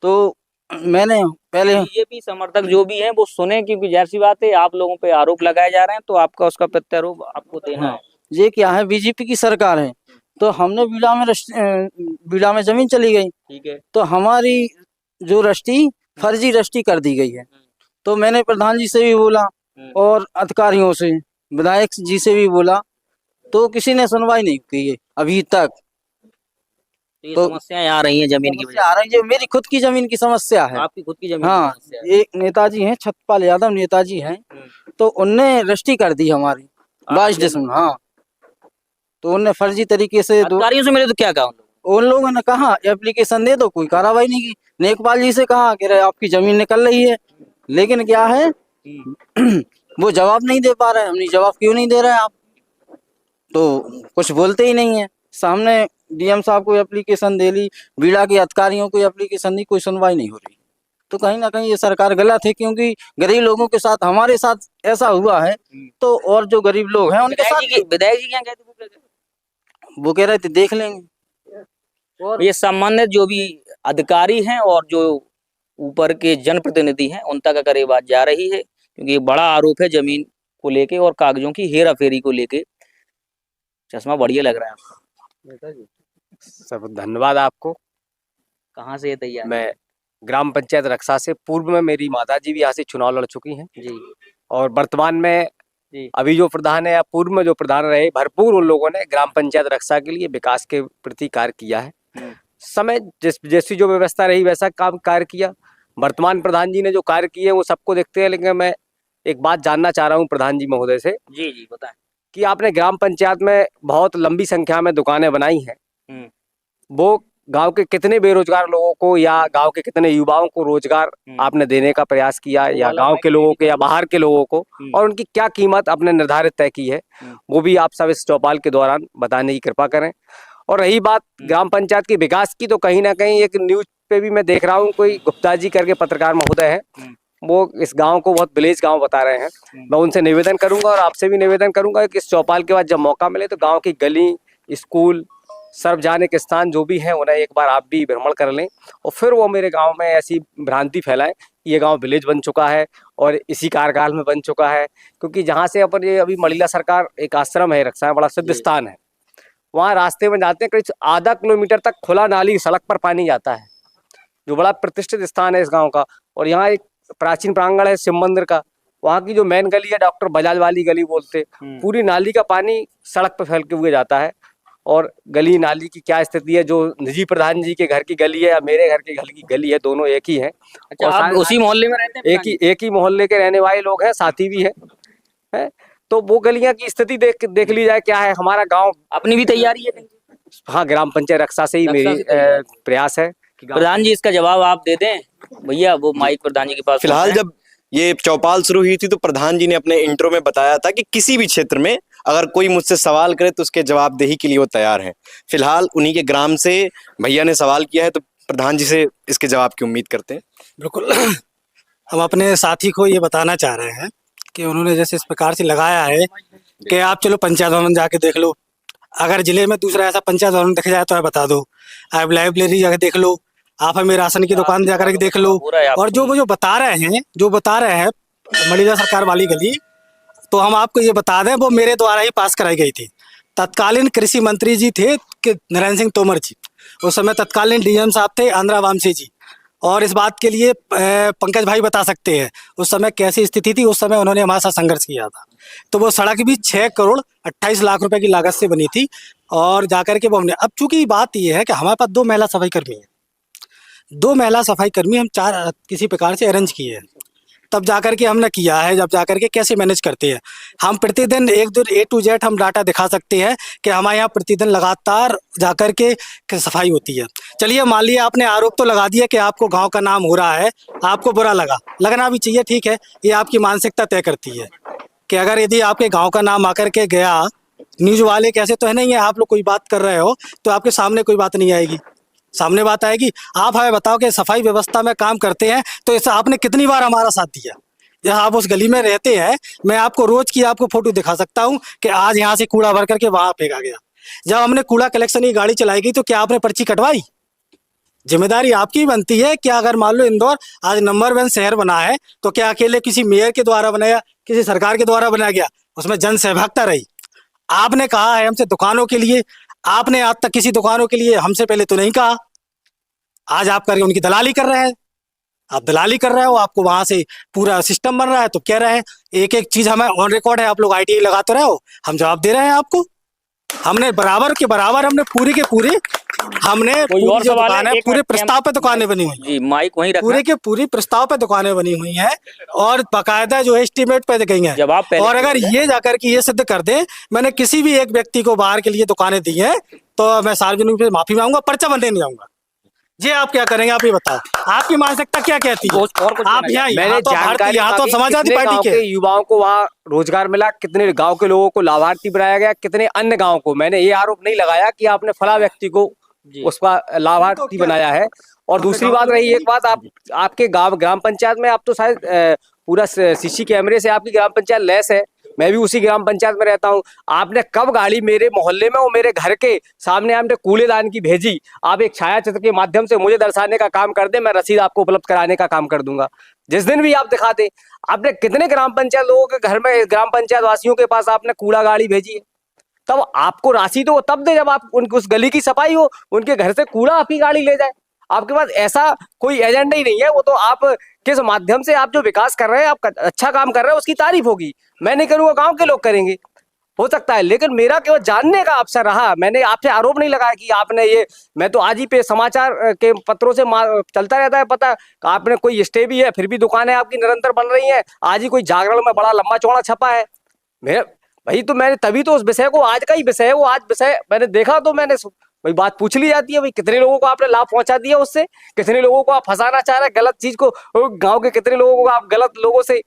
तो मैंने पहले बीजेपी समर्थक जो भी हैं वो सुने, क्योंकि जाहिर सी बात है आप लोगों पे आरोप लगाए जा रहे हैं, तो आपका उसका प्रत्यारोप आपको देना है। ये क्या है, बीजेपी की सरकार है, तो हमने बीड़ा में जमीन चली गई, ठीक है, तो हमारी जो रजिस्ट्री फर्जी रजिस्ट्री कर दी गई है। तो मैंने प्रधान जी से भी बोला और अधिकारियों से, विधायक जी से भी बोला, तो किसी ने सुनवाई नहीं की है अभी तक। तो समस्याएं आ रही हैं जमीन की वजह आ रही है, मेरी खुद की जमीन की समस्या है। आपकी खुद की जमीन? हाँ, एक नेताजी हैं, छतपाल यादव नेताजी हैं, तो उनने रजिस्ट्री कर दी हमारी 22 दिसंबर। हाँ, तो उनने फर्जी तरीके से अधिकारियों से मिले तो क्या कहा उन लोगों ने? कहा एप्लीकेशन दे दो, कोई कार्रवाई नहीं की। नेकपाल जी से कहा कि आपकी जमीन निकल रही है, लेकिन क्या है वो जवाब नहीं दे पा रहे हैं। हमने जवाब क्यों नहीं दे रहे हैं आप, तो कुछ बोलते ही नहीं है। सामने डीएम साहब को एप्लीकेशन दे ली, बीड़ा के अधिकारियों को एप्लीकेशन दी, कोई सुनवाई नहीं हो रही। तो कहीं ना कहीं ये सरकार गलत है, क्योंकि गरीब लोगों के साथ, हमारे साथ ऐसा हुआ है, तो और जो गरीब लोग हैं उनके साथ विधायक जी क्या कहते हैं? वो कह रहे थे देख लेंगे। और ये संबंधित जो भी अधिकारी हैं और जो ऊपर के जनप्रतिनिधि हैं उन तक अगर ये बात जा रही है, क्योंकि ये बड़ा आरोप है जमीन को लेके और कागजों की हेरा फेरी को लेके। चश्मा बढ़िया लग रहा है आपका। सब धन्यवाद आपको। कहाँ से ये तैयार? मैं ग्राम पंचायत रक्षा से। पूर्व में मेरी माता जी भी यहाँ से चुनाव लड़ चुकी हैं जी, और वर्तमान में अभी जो प्रधान है या पूर्व में जो प्रधान रहे, भरपूर उन लोगों ने ग्राम पंचायत रक्षा के लिए विकास के प्रति कार्य किया है। समय जैसी जो व्यवस्था रही वैसा काम कार्य किया। वर्तमान प्रधान जी ने जो कार्य किए वो सबको देखते हैं, लेकिन मैं एक बात जानना चाह रहा हूँ प्रधान जी महोदय से। जी बताएं कि आपने ग्राम पंचायत में बहुत लंबी संख्या में दुकानें बनाई हैं, वो गांव के कितने बेरोजगार लोगों को या गांव के कितने युवाओं को रोजगार आपने देने का प्रयास किया, या गांव के लोगों के या बाहर के लोगों को, और उनकी क्या कीमत आपने निर्धारित तय की है, वो भी आप सब इस चौपाल के दौरान बताने की कृपा करें। और रही बात ग्राम पंचायत के विकास की, तो कहीं ना कहीं एक न्यूज पे भी मैं देख रहा हूँ, कोई गुप्ता जी करके पत्रकार महोदय है, वो इस गांव को बहुत विलेज गांव बता रहे हैं। मैं उनसे निवेदन करूंगा और आपसे भी निवेदन करूंगा कि इस चौपाल के बाद जब मौका मिले तो गांव की गली, स्कूल, सार्वजनिक स्थान जो भी है उन्हें एक बार आप भी भ्रमण कर लें, और फिर वो मेरे गांव में ऐसी भ्रांति फैलाएं कि ये गांव विलेज बन चुका है और इसी कार्यकाल में बन चुका है। क्योंकि जहाँ से अपन ये अभी मड़ीला सरकार एक आश्रम है रक्षा, बड़ा सिद्ध स्थान है, वहाँ रास्ते में जाते हैं करीब आधा किलोमीटर तक खुला नाली सड़क पर पानी जाता है, जो बड़ा प्रतिष्ठित स्थान है इस गाँव का। और यहाँ एक प्राचीन प्रांगण है शिव मंदिर का, वहाँ की जो मेन गली है डॉक्टर बजाज वाली गली बोलते, पूरी नाली का पानी सड़क पर फैल के हुए जाता है। और गली नाली की क्या स्थिति है, जो निजी प्रधान जी के घर की गली है या मेरे घर के घर की गली है, दोनों एक ही है। अच्छा, आप उसी मोहल्ले में रहते हैं? एक ही मोहल्ले के रहने वाले लोग हैं, साथी भी है। तो वो गलियां की स्थिति देख ली जाए क्या है। हमारा गाँव अपनी भी तैयारी है? हाँ, ग्राम पंचायत रक्षा से ही मेरी प्रयास है। प्रधान जी इसका जवाब आप दे दें भैया, वो माइक प्रधान जी के पास। फिलहाल जब ये चौपाल शुरू हुई थी तो प्रधान जी ने अपने इंट्रो में बताया था कि किसी भी क्षेत्र में अगर कोई मुझसे सवाल करे तो उसके जवाबदेही के लिए वो तैयार है। फिलहाल उन्हीं के ग्राम से भैया ने सवाल किया है, तो प्रधान जी से इसके जवाब की उम्मीद करते हैं। बिल्कुल हम अपने साथी को ये बताना चाह रहे हैं कि उन्होंने जैसे इस प्रकार से लगाया है कि आप चलो पंचायत भवन जाके देख लो, अगर जिले में दूसरा ऐसा पंचायत भवन दिख जाए तो आप बता दो, आप लाइब्रेरी जाकर देख लो, आप हमें राशन की दुकान जाकर के देख लो। और जो बता रहे हैं मलिदा सरकार वाली गली, तो हम आपको ये बता दें वो मेरे द्वारा ही पास कराई गई थी। तत्कालीन कृषि मंत्री जी थे कि नरेंद्र सिंह तोमर जी, उस समय तत्कालीन डीएम साहब थे आंध्रा वामसी जी, और इस बात के लिए पंकज भाई बता सकते हैं उस समय कैसी स्थिति थी। उस समय उन्होंने हमारे साथ संघर्ष किया था। तो वो सड़क भी 6 करोड़ 28 लाख रुपए की लागत से बनी थी, और जाकर के वो हमने, अब चूंकि बात ये है कि हमारे पास 2 महिला सफाई कर्मी है, 2 महिला सफाई कर्मी हम 4 किसी प्रकार से अरेंज किए हैं, तब जाकर के हमने किया है। जब जाकर के कैसे मैनेज करते हैं हम, प्रतिदिन A to Z हम डाटा दिखा सकते हैं कि हमारे यहाँ प्रतिदिन लगातार जाकर के सफाई होती है। चलिए मान लिया आपने आरोप तो लगा दिया कि आपको गांव का नाम हो रहा है, आपको बुरा लगा, लगना भी चाहिए, ठीक है, ये आपकी मानसिकता तय करती है कि अगर यदि आपके गाँव का नाम आकर के गया, न्यूज वाले कैसे तो है नहीं है, आप लोग कोई बात कर रहे हो तो आपके सामने कोई बात नहीं आएगी, सामने बात आएगी। आप हमें बताओ कि सफाई व्यवस्था में काम करते हैं तो इस आपने कितनी बार हमारा साथ दिया। जहाँ आप उस गली में रहते हैं, मैं आपको रोज की आपको फोटो दिखा सकता हूँ कि आज यहाँ से कूड़ा भर करके वहां फेंका गया। जब हमने कूड़ा कलेक्शन की गाड़ी चलाई गई तो क्या आपने पर्ची कटवाई? जिम्मेदारी आपकी बनती है। क्या अगर मान लो इंदौर आज नंबर 1 शहर बना है तो क्या अकेले किसी मेयर के द्वारा बनाया, किसी सरकार के द्वारा बनाया गया? उसमें जन सहभागिता रही। आपने कहा है हमसे दुकानों के लिए, आपने आज तक किसी दुकानों के लिए हमसे पहले तो नहीं कहा, आज आप करके उनकी दलाली कर रहे हैं। आप दलाली कर रहे हो, आपको वहां से पूरा सिस्टम बन रहा है, तो कह रहे हैं एक एक चीज हमें ऑन रिकॉर्ड है, आप लोग ITA लगाते रहे हो, हम जवाब दे रहे हैं आपको। हमने बराबर के बराबर हमने पूरी के पूरी हमने पूरी जो दुकान है पूरे प्रस्ताव पे दुकानें बनी हुई जी, माइक वहीं रखना, पूरे के पूरी प्रस्ताव पे दुकानें बनी हुई हैं और बाकायदा जो है एस्टीमेट पे गई हैं। और अगर ये जाकर के ये सिद्ध कर दे मैंने किसी भी एक व्यक्ति को बाहर के लिए दुकानें दी हैं तो मैं सार्वजनिक पे माफी मांगूंगा, पर्चा बनने नहीं जाऊंगा। जी आप क्या करेंगे, आप ये बताओ, आपकी मानसिकता क्या कहती है? आप यहाँ तो समाजवादी पार्टी के युवाओं को वहाँ रोजगार मिला, कितने गांव के लोगों को लाभार्थी बनाया गया, कितने अन्य गांव को, मैंने ये आरोप नहीं लगाया कि आपने फला व्यक्ति को उसका लाभार्थी बनाया है। और दूसरी बात रही एक बात, आपके गांव ग्राम पंचायत में आप तो शायद पूरा CC कैमरे से आपकी ग्राम पंचायत लैस है, मैं भी उसी ग्राम पंचायत में रहता हूँ। आपने कब गाड़ी मेरे मोहल्ले में और मेरे घर के सामने आपने कूड़ेदान की भेजी? आप एक छाया चित्र के माध्यम से मुझे दर्शाने का काम कर दे, मैं रसीद आपको उपलब्ध कराने का काम कर दूंगा जिस दिन भी आप दिखा दे। आपने कितने ग्राम पंचायत लोगों के घर में, ग्राम पंचायत वासियों के पास आपने कूड़ा गाड़ी भेजी है? तब आपको राशि तो तब दे जब आप उनकी उस गली की सफाई हो, उनके घर से कूड़ा आपकी गाड़ी ले जाए। आपके पास ऐसा कोई एजेंडा ही नहीं है। वो तो आप किस माध्यम से आप जो विकास कर रहे हैं, आप अच्छा काम कर रहे हैं, उसकी तारीफ होगी, मैं नहीं करूंगा, गांव के लोग करेंगे, हो सकता है। लेकिन मेरा केवल जानने का अवसर रहा, मैंने आपसे आरोप नहीं लगाया कि आपने ये, मैं तो आज ही पे समाचार के पत्रों से चलता रहता है पता, आपने कोई स्टे भी है, फिर भी दुकानें आपकी निरंतर बन रही हैं। आज ही कोई जागरण में बड़ा लंबा चौड़ा छपा है मेरा भाई, तो मैंने तभी तो उस विषय को, आज का ही विषय है वो, आज विषय मैंने देखा तो मैंने भाई बात पूछ ली जाती है, भाई कितने लोगों को आपने लाभ पहुंचा दिया उससे, कितने लोगों को आप फंसाना चाह रहे हैं गलत चीज को, गांव के कितने लोगों को आप गलत लोगों से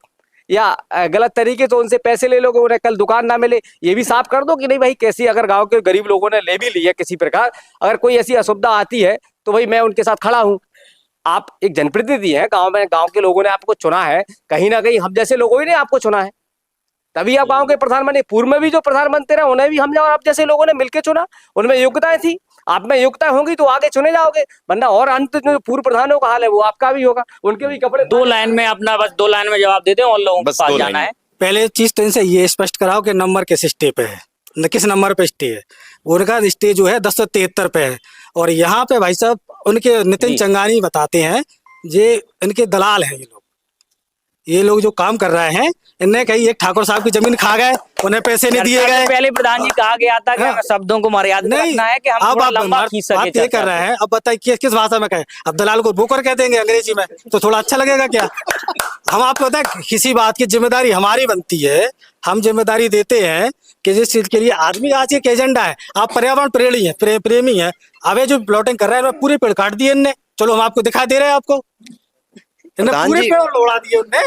या गलत तरीके से उनसे पैसे ले लोगे, उन्हें कल दुकान ना मिले, ये भी साफ कर दो कि नहीं भाई कैसी, अगर गांव के गरीब लोगों ने ले भी ली है किसी प्रकार, अगर कोई ऐसी असुविधा आती है तो भाई मैं उनके साथ खड़ा हूँ। आप एक जनप्रतिनिधि हैं, गांव में गांव के लोगों ने आपको चुना है, कहीं ना कहीं हम जैसे लोगों ही ने आपको चुना है, तभी आप गांव के प्रधानमंत्री, पूर्व में भी जो प्रधानमंत्री रहे उन्हें भी हम और आप जैसे लोगों ने मिलकर चुना, उनमें योग्यताएं थी, आप में योग्यताएं होंगी तो आगे चुने जाओगे, वरना और अंत जो पूर्व प्रधानों का हाल है वो आपका भी होगा, उनके भी कपड़े। 2 लाइन में अपना, बस 2 लाइन में जवाब दे दें और लोगों को पास जाना है। पहले चीज तो इनसे ये स्पष्ट कराओ कि नंबर किस स्टे पे है, न किस नंबर पे स्टे है। उनका स्टे जो है 1073 पे है, और यहाँ पे भाई साहब उनके नितिन चंगानी बताते हैं, ये इनके दलाल हैं, ये लोग जो काम कर रहे हैं, इनने कहीं एक ठाकुर साहब की जमीन खा गए, उन्हें पैसे नहीं दिए गए। पहले प्रधान जी कहा गया था कि हमें शब्दों को मर्यादित रखना है कि हम थोड़ा लंबा खींच सके। बात ये कर रहे हैं, अब बताइए किस भाषा में कहें? अब दलाल को ब्रोकर कह देंगे अंग्रेजी में तो थोड़ा अच्छा लगेगा क्या? हम आपको पता है किसी बात की जिम्मेदारी हमारी बनती है, हम जिम्मेदारी देते हैं कि जिस चीज के लिए आदमी आज एक एजेंडा है, आप पर्यावरण प्रेमी है, प्रेमी है, अब जो प्लॉटिंग कर रहे हैं पूरे पेड़ काट दिए इनने, चलो हम आपको दिखा दे रहे हैं, आपको पूरे पेड़ उड़ा दिए उनने,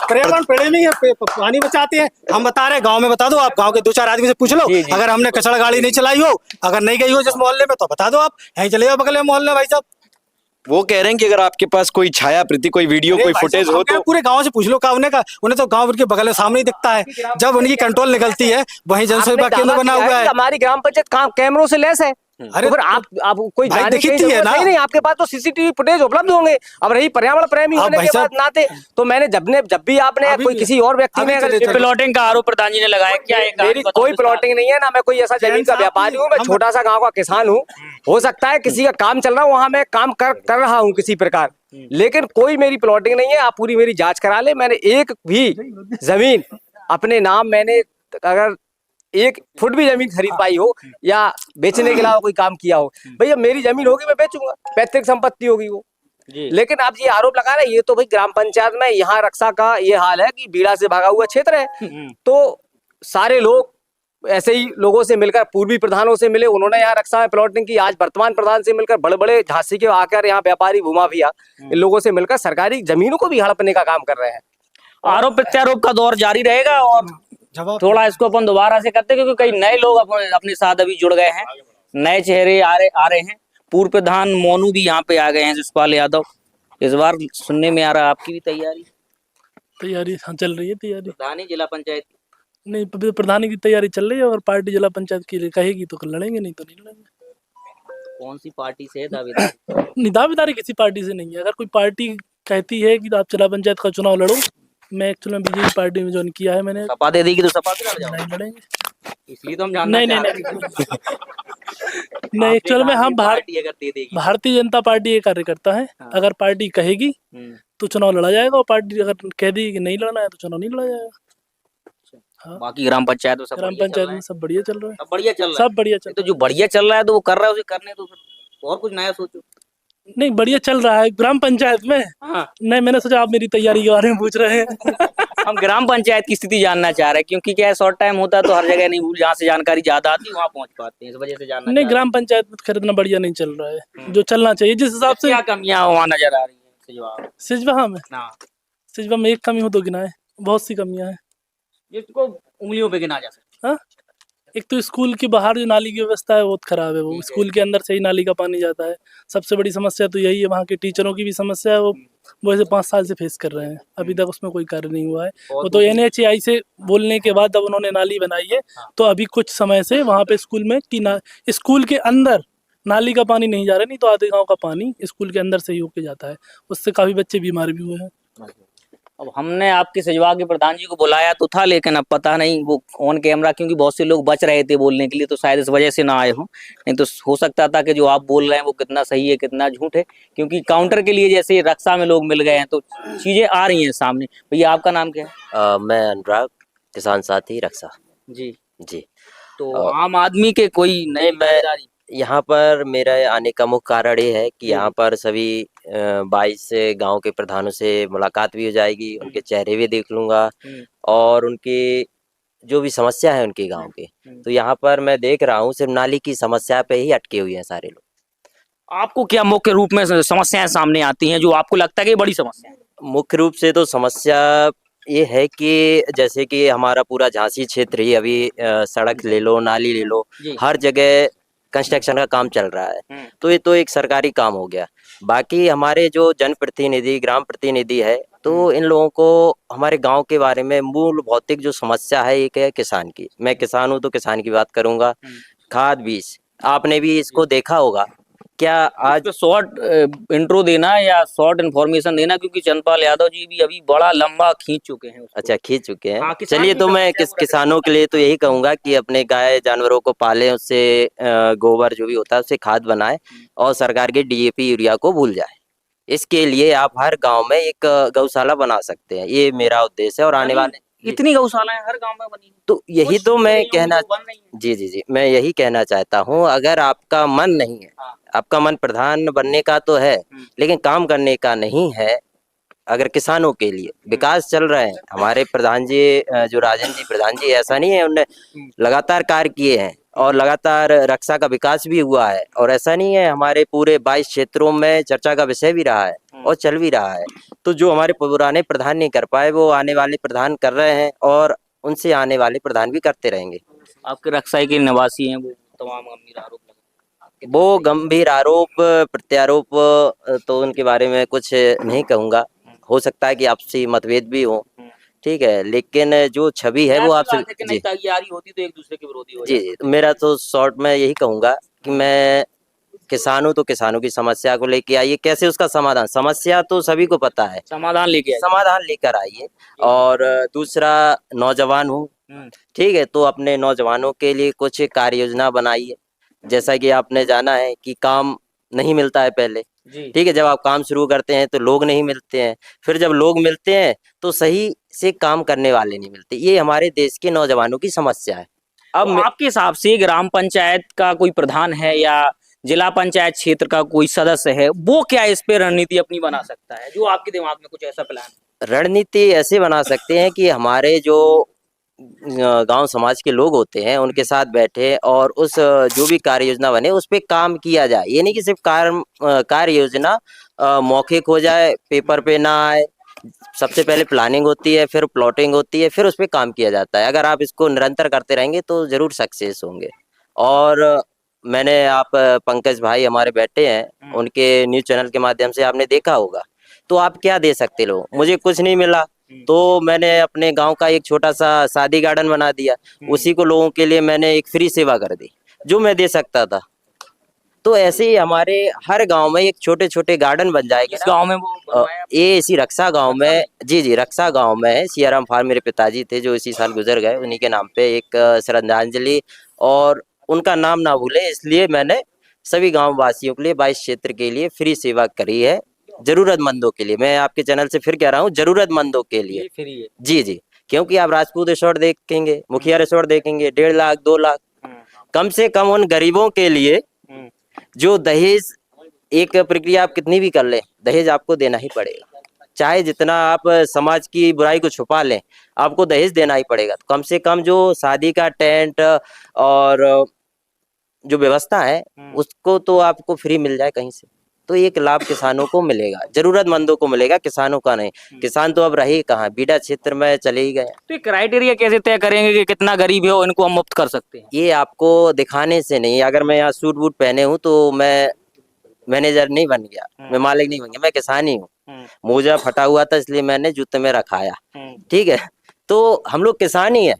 पर्यावरण प्रेमी है, पानी बचाते हैं। हम बता रहे गांव में बता दो, आप गांव के 2-4 आदमी से पूछ लो, अगर हमने कचरा गाड़ी नहीं चलाई हो, अगर नहीं गई हो जिस मोहल्ले में, तो बता दो, आप यहीं चले जाओ बगल में मोहल्ले भाई साहब, वो कह रहे हैं कि अगर आपके पास कोई छाया प्रति, कोई वीडियो, अरे कोई भाई फुटेज साहब, हो हम क्या तो पूरे गांव से पूछ लो, उन्हें तो गांव के बगल में सामने ही दिखता है। जब उनकी कंट्रोल निकलती है वहीं जनसेवा केंद्र बना हुआ है। हमारी ग्राम पंचायत कैमरों से लैस है। अरे तो फिर आप कोई भाई जाने की दिखती है जरूरत ना। नहीं, आपके पास तो सीसीटीवी फुटेज उपलब्ध होंगे। अब रही पर्यावरण प्रेमी अब होने भाई के बाद नाते, तो मैंने जब भी आपने कोई किसी और व्यक्ति ने अगर प्लॉटिंग का आरोप प्रधान जी ने लगाया, क्या है? मेरी कोई प्लॉटिंग नहीं है ना, मैं कोई ऐसा जमीन का व्यापारी हूँ, मैं छोटा सा गांव का किसान हूँ। हो सकता है किसी का काम चल रहा है वहां मैं काम कर रहा हूँ किसी प्रकार, लेकिन कोई मेरी प्लॉटिंग नहीं है। आप पूरी मेरी जांच करा ले, मैंने एक भी जमीन अपने नाम, मैंने अगर 1 फुट भी जमीन खरीद पाई हो या बेचने के अलावा कोई काम किया हो, भैया मेरी जमीन होगी मैं बेचूंगा, पैतृक संपत्ति होगी वो। लेकिन आप ये आरोप लगा रहे हैं, ये तो भाई ग्राम पंचायत में यहाँ रक्षा का ये हाल है कि बीड़ा से भागा हुआ क्षेत्र है। तो सारे लोग ऐसे ही लोगों से मिलकर, पूर्वी प्रधानों से मिले, उन्होंने यहाँ रक्षा में प्लॉटिंग की। आज वर्तमान प्रधान से मिलकर बड़े बड़े झांसी के आकर यहाँ व्यापारी भूमाफिया इन लोगों से मिलकर सरकारी जमीनों को भी हड़पने का काम कर रहे हैं। आरोप प्रत्यारोप का दौर जारी रहेगा और थोड़ा इसको अपन दोबारा से करते हैं, क्योंकि कई नए लोग अपने साथ अभी जुड़ गए हैं, नए चेहरे आ रहे हैं। पूर्व प्रधान मोनू भी यहाँ पे आ गए हैं, जसपाल यादव। इस बार सुनने में आ रहा है आपकी भी तैयारी हाँ चल रही है तैयारी। प्रधानी जिला पंचायत नहीं, प्रधानी की तैयारी चल रही है, और पार्टी जिला पंचायत के लिए कहेगी तो लड़ेंगे, नहीं तो नहीं लड़ेंगे। कौन सी पार्टी से है दावेदारी? नहीं, दावेदारी किसी पार्टी से नहीं है। अगर कोई पार्टी कहती है कि आप जिला पंचायत का चुनाव लड़ो, मैं एक्चुअली बीजेपी पार्टी में ज्वाइन किया है मैंने। सपा दे देगी तो सपा से लड़ जाओगे? नहीं लड़ेंगे, इसलिए तो हम जानना नहीं नहीं एक्चुअल में हम भारतीय जनता पार्टी एक कार्यकर्ता है। अगर पार्टी कहेगी तो चुनाव लड़ा जाएगा, और पार्टी अगर कह देगी कि नहीं लड़ना है तो चुनाव नहीं लड़ा जाएगा। बाकी ग्राम पंचायत में सब बढ़िया चल रहा है। सब बढ़िया चल रहा है। सब बढ़िया चल तो जो बढ़िया चल रहा है तो वो कर रहा है, उसे करने तो फिर और कुछ नया सोचो। नहीं, बढ़िया चल रहा है ग्राम पंचायत में। नहीं, मैंने सोचा आप मेरी तैयारी के बारे में पूछ रहे हैं। हम ग्राम पंचायत की स्थिति जानना चाह रहे हैं, क्योंकि क्या है, शॉर्ट टाइम होता है तो हर जगह नहीं, जहाँ से जानकारी ज्यादा आती है वहाँ पहुँच पाते हैं, इस वजह से जानना। नहीं, ग्राम पंचायत में खरीदना बढ़िया नहीं चल रहा है जो चलना चाहिए जिस हिसाब से। क्या कमियां वहाँ नजर आ रही है सिजवा में? सिजवा में एक कमी हो तो गिनाए, बहुत सी कमियां हैं जिसको उंगलियों पे गिना जा सकता। हाँ, एक तो स्कूल के बाहर जो नाली की व्यवस्था है बहुत खराब है। वो स्कूल के अंदर से ही नाली का पानी जाता है। सबसे बड़ी समस्या तो यही है। वहाँ के टीचरों की भी समस्या है, वो ऐसे 5 साल से फेस कर रहे हैं, अभी तक उसमें कोई कार्य नहीं हुआ है। वो तो NHAI से बोलने के बाद अब उन्होंने नाली बनाई है, तो अभी कुछ समय से वहाँ पे स्कूल में स्कूल के अंदर नाली का पानी नहीं जा रहा है, नहीं तो आधे गाँव का पानी स्कूल के अंदर से ही होके जाता है। उससे काफी बच्चे बीमार भी हुए हैं। अब हमने आपके सचिवा के प्रधान जी को बुलाया तो था, लेकिन अब पता नहीं वो ऑन कैमरा, क्योंकि बहुत से लोग बच रहे थे बोलने के लिए, तो शायद इस वजह से ना आए हों। नहीं तो हो सकता था कि जो आप बोल रहे हैं वो कितना सही है कितना झूठ है, क्योंकि काउंटर के लिए जैसे रक्षा में लोग मिल गए हैं तो चीजें आ रही हैं सामने। भैया आपका नाम क्या है? मैं अनुराग, किसान साथी रक्षा। जी जी। तो आम आदमी के कोई नए यहाँ पर मेरा आने का मुख्य कारण ये है कि यहाँ पर सभी 22 गांव के प्रधानों से मुलाकात भी हो जाएगी, उनके चेहरे भी देख लूंगा और उनकी जो भी समस्या है उनके गांव के, तो यहाँ पर मैं देख रहा हूँ सिर्फ नाली की समस्या पे ही अटके हुए हैं सारे लोग। आपको क्या मुख्य रूप में समस्याएं सामने आती हैं जो आपको लगता है कि बड़ी समस्या है? मुख्य रूप से तो समस्या ये है कि जैसे कि हमारा पूरा झांसी क्षेत्र ही अभी सड़क ले लो, नाली ले लो, हर जगह कंस्ट्रक्शन का काम चल रहा है। तो ये तो एक सरकारी काम हो गया। बाकी हमारे जो जनप्रतिनिधि, ग्राम प्रतिनिधि है, तो इन लोगों को हमारे गांव के बारे में मूल भौतिक जो समस्या है एक है किसान की। मैं किसान हूं तो किसान की बात करूंगा। खाद बीज आपने भी इसको देखा होगा। क्या आज शॉर्ट इंट्रो देना या शॉर्ट इन्फॉर्मेशन देना, क्योंकि चंद्रपाल यादव जी भी अभी बड़ा लंबा खींच चुके हैं। अच्छा, खींच चुके हैं। चलिए, तो मैं किसानों के लिए तो यही कहूंगा कि अपने गाय जानवरों को पालें, उससे गोबर जो भी होता है उससे खाद बनाएं और सरकार के DAP यूरिया को भूल जाए। इसके लिए आप हर गांव में एक गौशाला बना सकते हैं, ये मेरा उद्देश्य है। और आने वाले इतनी गौशालाएं हर गांव में बनी, तो यही तो मैं कहना, जी, मैं यही कहना चाहता हूँ। अगर आपका मन नहीं है, आपका मन प्रधान बनने का तो है लेकिन काम करने का नहीं है, अगर किसानों के लिए विकास चल रहा है, हमारे प्रधान जी जो राजन जी प्रधान जी, ऐसा नहीं है, उन्होंने लगातार कार्य किए हैं और लगातार रक्षा का विकास भी हुआ है। और ऐसा नहीं है, हमारे पूरे 22 क्षेत्रों में चर्चा का विषय भी रहा है और चल भी रहा है। तो जो हमारे पुराने प्रधान नहीं कर पाए वो आने वाले प्रधान कर रहे हैं और उनसे आने वाले प्रधान भी करते रहेंगे। आपके रक्षा के निवासी हैं वो तमाम गंभीर आरोप लगे। वो गंभीर आरोप प्रत्यारोप तो उनके बारे में कुछ नहीं कहूंगा। हो सकता है कि आपसी मतभेद भी हो, ठीक है, लेकिन जो छवि है वो आपसे जी तैयारी होती तो एक दूसरे के विरोधी हो जी जी तो मेरा तो शॉर्ट में यही कहूंगा कि मैं किसान हूं तो किसानों की समस्या को लेके आइए, कैसे उसका समाधान, समस्या तो सभी को पता है, समाधान लेके आइए। समाधान लेकर आइए। और दूसरा, नौजवान हूँ, ठीक है, तो अपने नौजवानों के लिए कुछ कार्य योजना बनाइए। जैसा कि आपने जाना है कि काम नहीं मिलता है पहले, ठीक है, जब आप काम शुरू करते हैं तो लोग नहीं मिलते हैं, फिर जब लोग मिलते हैं तो सही से काम करने वाले नहीं मिलते। ये हमारे देश के नौजवानों की समस्या है। अब आपके हिसाब से ग्राम पंचायत का कोई प्रधान है या जिला पंचायत क्षेत्र का कोई सदस्य है, वो क्या इस पे रणनीति अपनी बना सकता है? जो आपके दिमाग में कुछ ऐसा प्लान? रणनीति ऐसे बना सकते हैं कि हमारे जो गांव समाज के लोग होते हैं उनके साथ बैठे और उस जो भी कार्य योजना बने उस पे काम किया जाए। ये नहीं कि सिर्फ कार्य योजना मौखिक हो जाए, पेपर पे ना आए। सबसे पहले प्लानिंग होती है, फिर प्लॉटिंग होती है, फिर उस पे काम किया जाता है। अगर आप इसको निरंतर करते रहेंगे तो जरूर सक्सेस होंगे। और मैंने, आप पंकज भाई हमारे बैठे हैं, उनके न्यूज चैनल के माध्यम से आपने देखा होगा, तो आप क्या दे सकते लोग, मुझे कुछ नहीं मिला तो मैंने अपने गांव का एक छोटा सा शादी गार्डन बना दिया, उसी को लोगों के लिए मैंने एक फ्री सेवा कर दी जो मैं दे सकता था। तो ऐसे ही हमारे हर गांव में एक छोटे छोटे गार्डन बन जाएंगे। इस गांव में वो ये इसी रक्षा गांव में, जी रक्षा गांव में है। सियाराम फार्म मेरे पिताजी थे जो इसी साल गुजर गए, उन्हीं के नाम पे एक श्रद्धांजलि और उनका नाम ना भूले इसलिए मैंने सभी गांव वासियों के लिए 22 क्षेत्र के लिए फ्री सेवा करी है, जरूरतमंदों के लिए। मैं आपके चैनल से फिर कह रहा हूँ, जरूरतमंदों के लिए फ्री है। जी, क्योंकि आप राजपूत रिसोर्ट देखेंगे, मुखिया रिसोर्ट देखेंगे, 1.5 लाख 2 लाख, कम से कम उन गरीबों के लिए जो दहेज, एक प्रक्रिया आप कितनी भी कर लें, दहेज आपको देना ही पड़ेगा। चाहे जितना आप समाज की बुराई को छुपा लें, आपको दहेज देना ही पड़ेगा। तो कम से कम जो शादी का टेंट और जो व्यवस्था है उसको तो आपको फ्री मिल जाए कहीं से, तो एक लाभ किसानों को मिलेगा, जरूरतमंदों को मिलेगा, किसानों का नहीं। किसान तो अब रहे कहाँ, बीडा क्षेत्र में चले ही गए। तो ये क्राइटेरिया कैसे तय करेंगे कि कितना गरीब है इनको हम मुक्त कर सकते हैं? ये आपको दिखाने से नहीं, अगर मैं यहाँ सूट बूट पहने हूँ तो मैं मैनेजर नहीं बन गया, मैं मालिक नहीं बन गया, मैं किसान ही हूँ। मोजा फटा हुआ था इसलिए मैंने जूते में रखाया, ठीक है, तो हम लोग किसान ही है।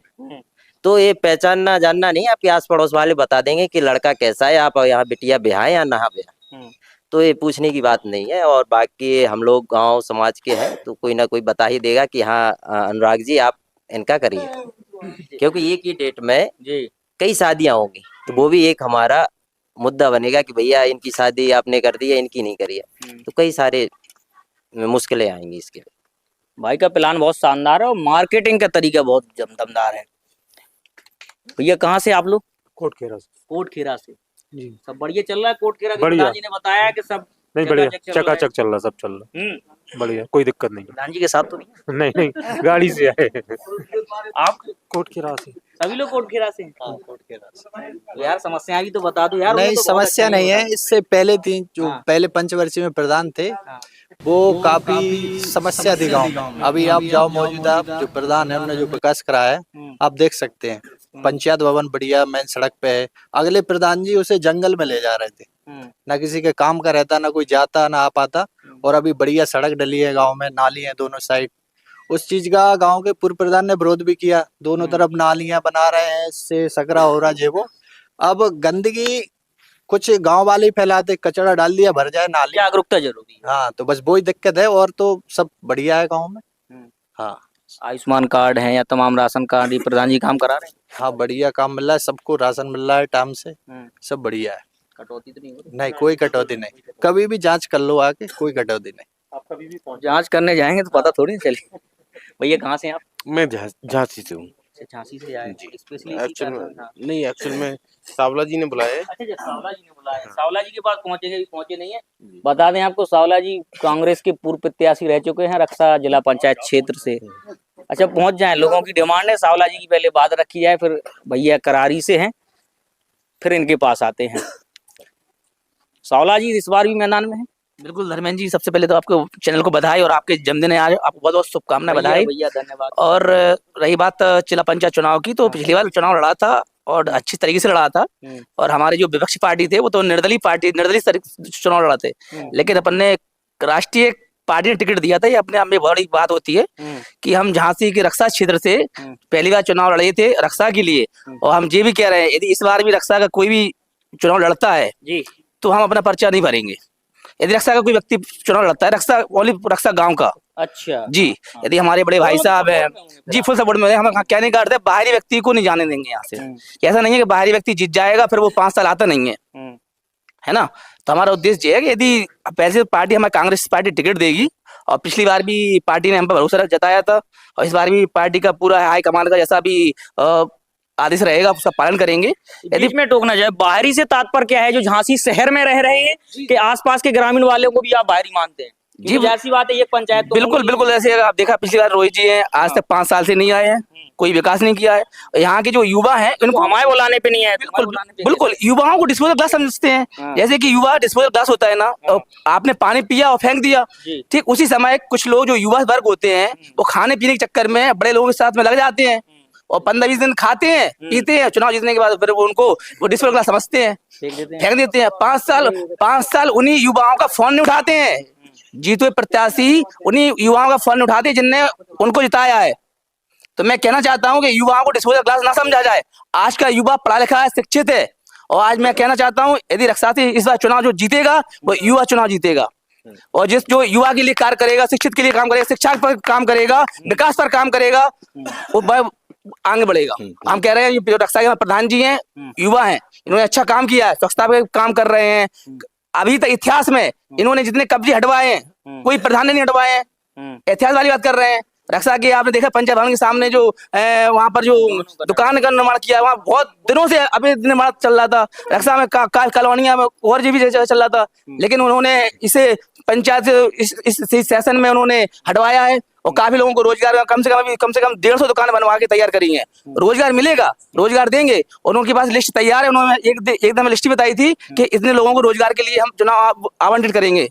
तो ये पहचानना जानना नहीं, आपके आस पड़ोस वाले बता देंगे कि लड़का कैसा है, आप यहाँ बिटिया ब्याह या नहा ब्याह, तो ये पूछने की बात नहीं है। और बाकी हम लोग गांव समाज के हैं तो कोई ना कोई बता ही देगा कि हाँ अनुराग जी आप इनका करिए, क्योंकि एक ही डेट में कई शादियां होंगी, तो वो भी एक हमारा मुद्दा बनेगा कि भैया इनकी शादी आपने कर दी है, इनकी नहीं करी है, तो कई सारे मुश्किलें आएंगी इसके। भाई का प्लान बहुत शानदार है और मार्केटिंग का तरीका बहुत दमदार है। भैया कहाँ से आप लोग? कोटखेरा से। कोटखेरा से जी। सब बढ़िया चल रहा है? कोटखेरा के बढ़िया। प्रधान जी ने बताया कि सब नहीं बढ़िया, चकाचक चल रहा, सब चल रहा, बढ़िया, कोई दिक्कत नहीं। प्रधान जी के साथ तो नहीं? नहीं, गाड़ी से आए। आप? कोटखेरा से। सभी लोग कोटखेरा से? कोटखेरा से। तो यार समस्याएं भी तो बता दो यार। नहीं, समस्या नहीं है, इससे पहले जो पहले पंचवर्षीय में प्रधान थे वो काफी समस्या थी गाँव में। अभी आप जाओ, मौजूदा जो प्रधान है उन्होंने जो विकास कराया है आप देख सकते हैं, पंचायत भवन बढ़िया मेन सड़क पे है। अगले प्रधान जी उसे जंगल में ले जा रहे थे, ना किसी के काम का रहता, ना कोई जाता ना आ पाता, और अभी बढ़िया सड़क डली है गांव में, नाली है दोनों साइड। उस चीज का गांव के पूर्व प्रधान ने विरोध भी किया, दोनों तरफ नालियां बना रहे हैं, इससे सकरा हो रहा है वो। अब गंदगी कुछ गांव वाले ही फैलाते, कचरा डाल दिया भर जाए नाली। जागरूकता जरूरी है। हाँ, तो बस वही दिक्कत है, और तो सब बढ़िया है गाँव में। हाँ, आयुष्मान कार्ड है या तमाम राशन कार्ड ये प्रधान जी काम करा रहे हैं? हाँ, बढ़िया काम मिल रहा है, सबको राशन मिल रहा है टाइम से, सब बढ़िया है। कटौती तो नहीं हो रही? नहीं, कोई कटौती नहीं, कभी भी जांच कर लो आके, कोई कटौती नहीं। आप कभी भी जांच करने जाएंगे तो पता थोड़ी ना चले। भैया कहाँ से आप? मैं झांसी से हूँ। झांसी से आए स्पेशली? नहीं, एक्चुअल में सावला जी ने बुलाया है। अच्छा, सावला जी ने बुलाया है। सावला जी के पास पहुंचेंगे, पहुंचे नहीं है। बता दें आपको, सावला जी कांग्रेस के पूर्व प्रत्याशी रह चुके हैं रक्षा जिला पंचायत क्षेत्र से। अच्छा, पहुंच जाए, लोगों की डिमांड है सावला जी की पहले बात रखी जाए, फिर भैया करारी से हैं, फिर इनके पास आते हैं। सावला जी इस बार भी मैदान में है? बिल्कुल धर्मेंद्र जी, सबसे पहले तो आपको चैनल को बधाई और आपके जन्मदिन है आज, आपको बहुत बहुत शुभकामनाएं, बधाई। भैया धन्यवाद। और रही बात जिला पंचायत चुनाव की, तो पिछली बार चुनाव लड़ा था और अच्छी तरीके से लड़ा था। और हमारे जो विपक्षी पार्टी थे वो तो निर्दलीय चुनाव लड़ा थे, लेकिन अपन ने राष्ट्रीय पार्टी ने टिकट दिया था। ये अपने आप में बड़ी बात होती है कि हम झांसी के रक्षा क्षेत्र से पहली बार चुनाव लड़े थे रक्षा के लिए, और हम ये भी कह रहे हैं यदि इस बार भी रक्षा का कोई भी चुनाव लड़ता है तो हम अपना पर्चा नहीं भरेंगे। यदि रक्षा का कोई व्यक्ति चुनाव लड़ता है, रक्षा ओनली रक्षा गांव का, अच्छा जी, यदि हमारे बड़े भाई साहब हैं जी फुल सपोर्ट में, हम कहने का अर्थ है बाहरी व्यक्ति को नहीं जाने देंगे यहाँ से। ऐसा नहीं है कि बाहरी व्यक्ति जीत जाएगा फिर वो 5 साल आता नहीं है, है ना। तो हमारा उद्देश्य ये है कि यदि पैसे पार्टी हमें कांग्रेस पार्टी टिकट देगी, और पिछली बार भी पार्टी ने हम पर भरोसा जताया था, और इस बार भी पार्टी का पूरा हाईकमान का जैसा भी आदेश रहेगा उसका पालन करेंगे। यदि में टोकना जाए, बाहरी से तात्पर्य क्या है? जो झांसी शहर में रह रहे हैं कि आसपास के ग्रामीण वालों को भी आप बाहरी मानते हैं? जी जैसी बात है, ये पंचायत तो बिल्कुल बिल्कुल ऐसे आप देखा पिछली बार रोहित जी हैं, आज तक 5 साल से नहीं आए हैं, कोई विकास नहीं किया है। यहाँ के जो युवा हैं उनको हमारे बुलाने पे नहीं आए। बिल्कुल युवाओं को डिस्पोजल ग्लास समझते हैं, जैसे कि युवा डिस्पोजल ग्लास होता है ना, आपने पानी पिया और फेंक दिया, ठीक उसी समय कुछ लोग जो युवा वर्ग होते हैं वो खाने पीने के चक्कर में बड़े लोगों के साथ में लग जाते हैं और 15-20 दिन खाते हैं पीते हैं, चुनाव जीतने के बाद फिर वो डिस्पोजल ग्लास समझते हैं, फेंक देते हैं। 5 साल उन्हीं युवाओं का फोन नहीं उठाते हैं, जीते हुए प्रत्याशी उन्हीं युवाओं का फोन उठाते हैं जिनने उनको जिताया है। तो मैं कहना चाहता हूं कि युवाओं को डिस्पोजल ग्लास ना समझा जाए। आज का युवा पढ़ा लिखा है, शिक्षित है, और आज मैं कहना चाहता हूं यदि रक्षा से इस बार चुनाव जो जीतेगा वो युवा चुनाव जीतेगा, और जो युवा के लिए कार्य करेगा, शिक्षित के लिए काम करेगा, शिक्षा पर काम करेगा, विकास पर काम करेगा, वो आगे बढ़ेगा। हम कह रहे हैं जो रक्षा के प्रधान जी हैं युवा हैं, इन्होंने अच्छा काम किया है, स्वच्छता पे काम कर रहे हैं। अभी तक इतिहास में इन्होंने जितने कब्जे हटवाए हैं कोई प्रधान ने नहीं हटवाए हैं, इतिहास वाली बात कर रहे हैं। रक्षा के आपने देखा पंचायत भवन के सामने जो वहां पर जो दुकान का निर्माण किया, वहाँ बहुत दिनों से अभी निर्माण चल रहा था। रक्षा में कॉलोनिया में और भी चल रहा था, लेकिन उन्होंने इसे पंचायत इस सेशन में उन्होंने हटवाया है, और काफी लोगों को रोजगार कम से कम 150 दुकानें बनवा के तैयार करी हैं। रोजगार मिलेगा, रोजगार देंगे, और उनके पास लिस्ट तैयार है। उन्होंने एकदम लिस्ट बताई थी कि इतने लोगों को रोजगार के लिए हम चुनाव आवंटित करेंगे,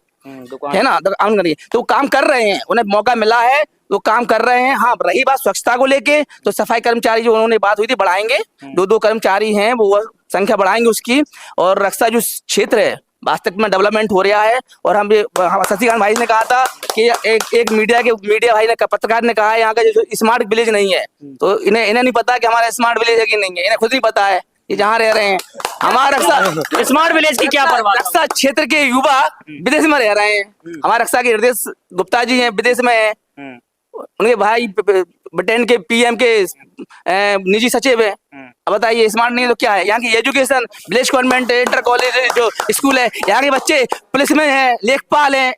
है ना, तो काम कर रहे हैं, उन्हें मौका मिला है वो काम कर रहे हैं। हाँ, रही बात स्वच्छता को लेके तो सफाई कर्मचारी जो उन्होंने बात हुई थी बढ़ाएंगे, 2 कर्मचारी हैं वो संख्या बढ़ाएंगे उसकी। और रक्षा जो क्षेत्र है वास्तविक में डेवलपमेंट हो रहा है। और हम शशिकांत भाई ने कहा था कि एक मीडिया भाई ने पत्रकार ने कहा है यहाँ का जो स्मार्ट विलेज नहीं है, तो इन्हें नहीं पता कि हमारा स्मार्ट विलेज है कि नहीं है, इन्हें खुद नहीं पता है ये जहाँ रह रहे हैं। हमारा रक्षा स्मार्ट विलेज की क्या परवाह? रक्षा क्षेत्र के युवा विदेश में रह रहे हैं। हमारे रक्षा के हृदय गुप्ता जी हैं, विदेश में है, उनके भाई ब्रिटेन के PM के निजी सचिव है। अब बताइए स्मार्ट नहीं है तो क्या है? यहाँ की education, village convent, inter college जो स्कूल है, यहाँ के बच्चे पुलिस में है, लेखपाल है,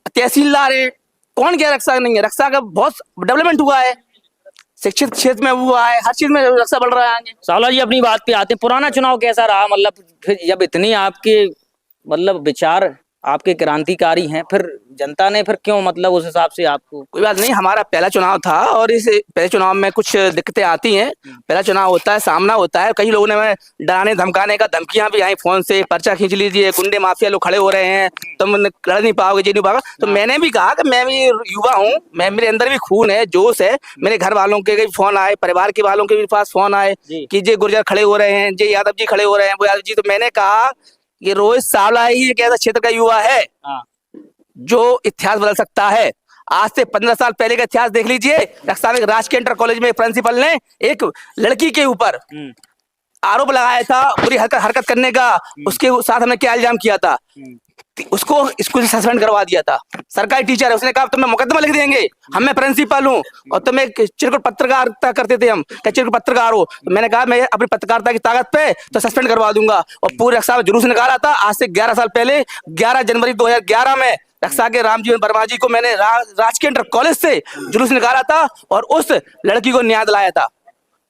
तहसीलदार है। कौन क्या रक्षा नहीं है? रक्षा का बहुत डेवलपमेंट हुआ है, शिक्षित क्षेत्र में हुआ है, हर चीज में रक्षा बढ़ रहा है आगे। सावला जी अपनी बात पे आते हैं, पुराना चुनाव कैसा रहा? मतलब फिर जब इतनी आपके विचार आपके क्रांतिकारी हैं, फिर जनता ने फिर क्यों उस हिसाब से आपको? कोई बात नहीं, हमारा पहला चुनाव था और इस पहले चुनाव में कुछ दिक्कतें आती हैं। पहला चुनाव होता है, सामना होता है, कई लोगों ने डराने धमकाने का धमकियां भी आई, फोन से पर्चा खींच लीजिए, गुंडे माफिया लोग खड़े हो रहे हैं, तुम लड़ नहीं पाओगे, जी नहीं पाओगे। तो मैंने भी कहा कि मैं भी युवा हूँ, मेरे अंदर भी खून है, जोश है। मेरे घर वालों के भी फोन आए, परिवार के वालों के भी पास फोन आए कि जे गुर्जर खड़े हो रहे हैं, जे यादव जी खड़े हो रहे हैं, वो यादव जी। तो मैंने कहा ये रोहित सावला ही एक ऐसा क्षेत्र का युवा है जो इतिहास बदल सकता है। आज से 15 साल पहले का इतिहास देख लीजिए। रक्षा में राजकीय इंटर कॉलेज में प्रिंसिपल ने एक लड़की के ऊपर आरोप लगाया था बुरी हरकत करने का, उसके साथ हमने क्या इल्जाम किया था, उसको स्कूल से सस्पेंड करवा दिया था। सरकारी टीचर है, उसने कहा तुम्हें मुकदमा लिख देंगे, मैं प्रिंसिपल हूँ और तुम्हें चिरकुट पत्रकारिता करते थे, हम क्या चिरकुट पत्रकार हो? तो मैंने कहा मैं अपनी पत्रकारिता की ताकत पे तो सस्पेंड करवा दूंगा। और पूरे रक्षा में जुलूस निकाला था आज से 11 साल पहले, 11 जनवरी 2011 में रक्षा के रामजीवन वर्मा जी को मैंने राजकीय इंटर कॉलेज से जुलूस निकाला था और उस लड़की को न्याय दिलाया था।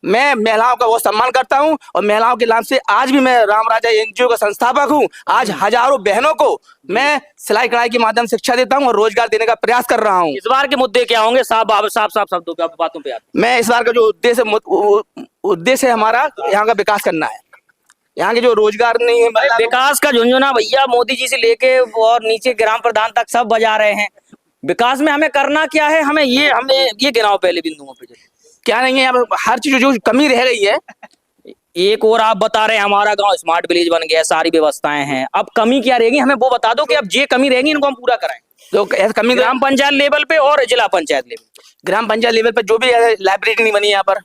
मैं महिलाओं का बहुत सम्मान करता हूं और महिलाओं के नाम से आज भी मैं राम राजा NGO का संस्थापक हूं। आज हजारों बहनों को मैं सिलाई कढ़ाई के माध्यम से शिक्षा देता हूं और रोजगार देने का प्रयास कर रहा हूं। इस बार के मुद्दे क्या होंगे? साफ शब्दों पे बातों पे आते। मैं इस बार का जो उद्देश्य है हमारा, यहाँ का विकास करना है। यहाँ के जो रोजगार नहीं है, विकास का झुंझुना भैया मोदी जी से लेके और नीचे ग्राम प्रधान तक सब बजा रहे हैं। विकास में हमें करना क्या है? हमें ये गिनाओ पहले बिंदुओं पे क्या नहीं है। अब हर चीज जो कमी रह गई है, एक और आप बता रहे हैं हमारा गांव स्मार्ट विलेज बन गया, सारी व्यवस्थाएं हैं, अब कमी क्या रहेगी हमें वो बता दो कि अब ये कमी रहेगी इनको हम पूरा कराएं। तो ऐसा कमी ग्राम पंचायत लेवल पे और जिला पंचायत लेवल, ग्राम पंचायत लेवल पर जो भी लाइब्रेरी नहीं बनी यहाँ पर,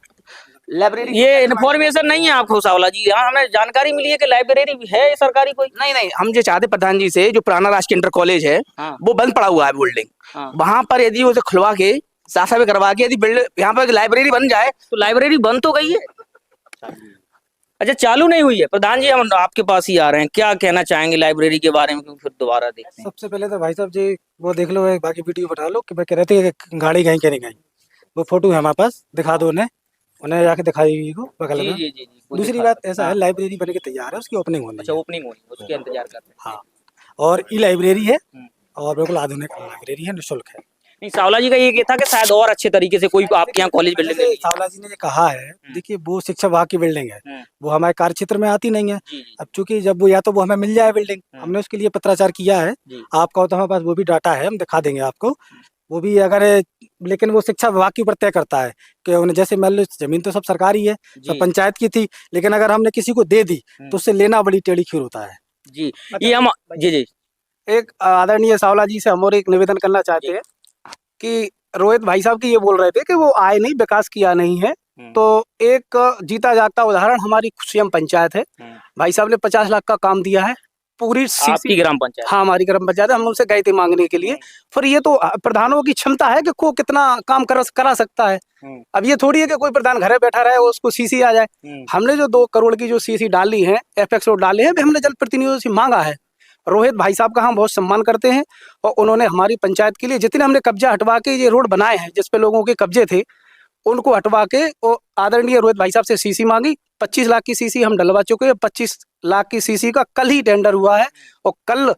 लाइब्रेरी ये इन्फॉर्मेशन नहीं है आपको सावला जी? यहाँ हमें जानकारी मिली है कि लाइब्रेरी है सरकारी कोई? नहीं, हम जो चाहते प्रधान जी से, जो पुराना राजकीय इंटर कॉलेज है वो बंद पड़ा हुआ है बिल्डिंग, वहां पर यदि उसे खुलवा के साफ सफाई करवा के यदि बिल्डिंग यहाँ पर लाइब्रेरी बन जाए। तो लाइब्रेरी बंद तो गई है, अच्छा चालू नहीं हुई है। प्रधान जी हम आपके पास ही आ रहे हैं, क्या कहना चाहेंगे लाइब्रेरी के बारे में? फिर दोबारा देखते हैं। सबसे पहले तो भाई साहब जी वो देख लो, बाकी वीडियो बता लो कि मैं कह रहे थे कि गाड़ी कहीं के नहीं गई, वो फोटो है हमारे पास, दिखा दो उन्हें जाके दिखाई को बगल में। जी, दूसरी बात ऐसा है, लाइब्रेरी बन के तैयार है, उसकी ओपनिंग होनी है। अच्छा ओपनिंग होनी है, उसके इंतजार करते हैं। हाँ, और ई लाइब्रेरी है और बिल्कुल आधुनिक लाइब्रेरी है, निःशुल्क है। नहीं सावला जी का ये था कि शायद और अच्छे तरीके से कोई आपके यहाँ कॉलेज बिल्डिंग है। सावला जी ने ये कहा है, देखिए वो शिक्षा विभाग की बिल्डिंग है, वो हमारे कार्य क्षेत्र में आती नहीं है। अब चूंकि जब वो या तो वो हमें मिल जाए बिल्डिंग, हमने उसके लिए पत्राचार किया है, आपका तो हमारे पास वो भी डाटा है, हम दिखा देंगे आपको वो भी अगर, लेकिन वो शिक्षा विभाग के ऊपर तय करता है कि उन्हें, जैसे मान लो जमीन तो सब सरकारी है, सब पंचायत की थी, लेकिन अगर हमने किसी को दे दी तो उससे लेना बड़ी टेढ़ी खीर होता है। जी ये हम जी एक आदरणीय सावला जी से हम और एक निवेदन करना चाहते हैं कि रोहित भाई साहब की ये बोल रहे थे कि वो आए नहीं, विकास किया नहीं है, तो एक जीता जागता उदाहरण हमारी खुशियम पंचायत है। भाई साहब ने 50 लाख का काम दिया है, पूरी आपकी ग्राम पंचायत? हाँ हमारी ग्राम पंचायत है, हम उनसे गए थे मांगने के लिए। फिर ये तो प्रधानों की क्षमता है कि को कितना काम करा सकता है। अब ये थोड़ी है कि कोई प्रधान घर बैठा रहे उसको सीसी आ जाए। हमने जो 2 करोड़ की जो सीसी डाली है, एपेक्स रोड डाले हैं, हमने जल प्रतिनिधियों से मांगा है। रोहित भाई साहब का हम बहुत सम्मान करते हैं और उन्होंने हमारी पंचायत के लिए जितने हमने कब्जा हटवा के ये रोड बनाए हैं, जिसपे लोगों के कब्जे थे, उनको हटवा के और आदरणीय रोहित भाई साहब से सीसी मांगी। 25 लाख की सीसी हम डलवा चुके हैं। 25 लाख की सीसी का कल ही टेंडर हुआ है और कल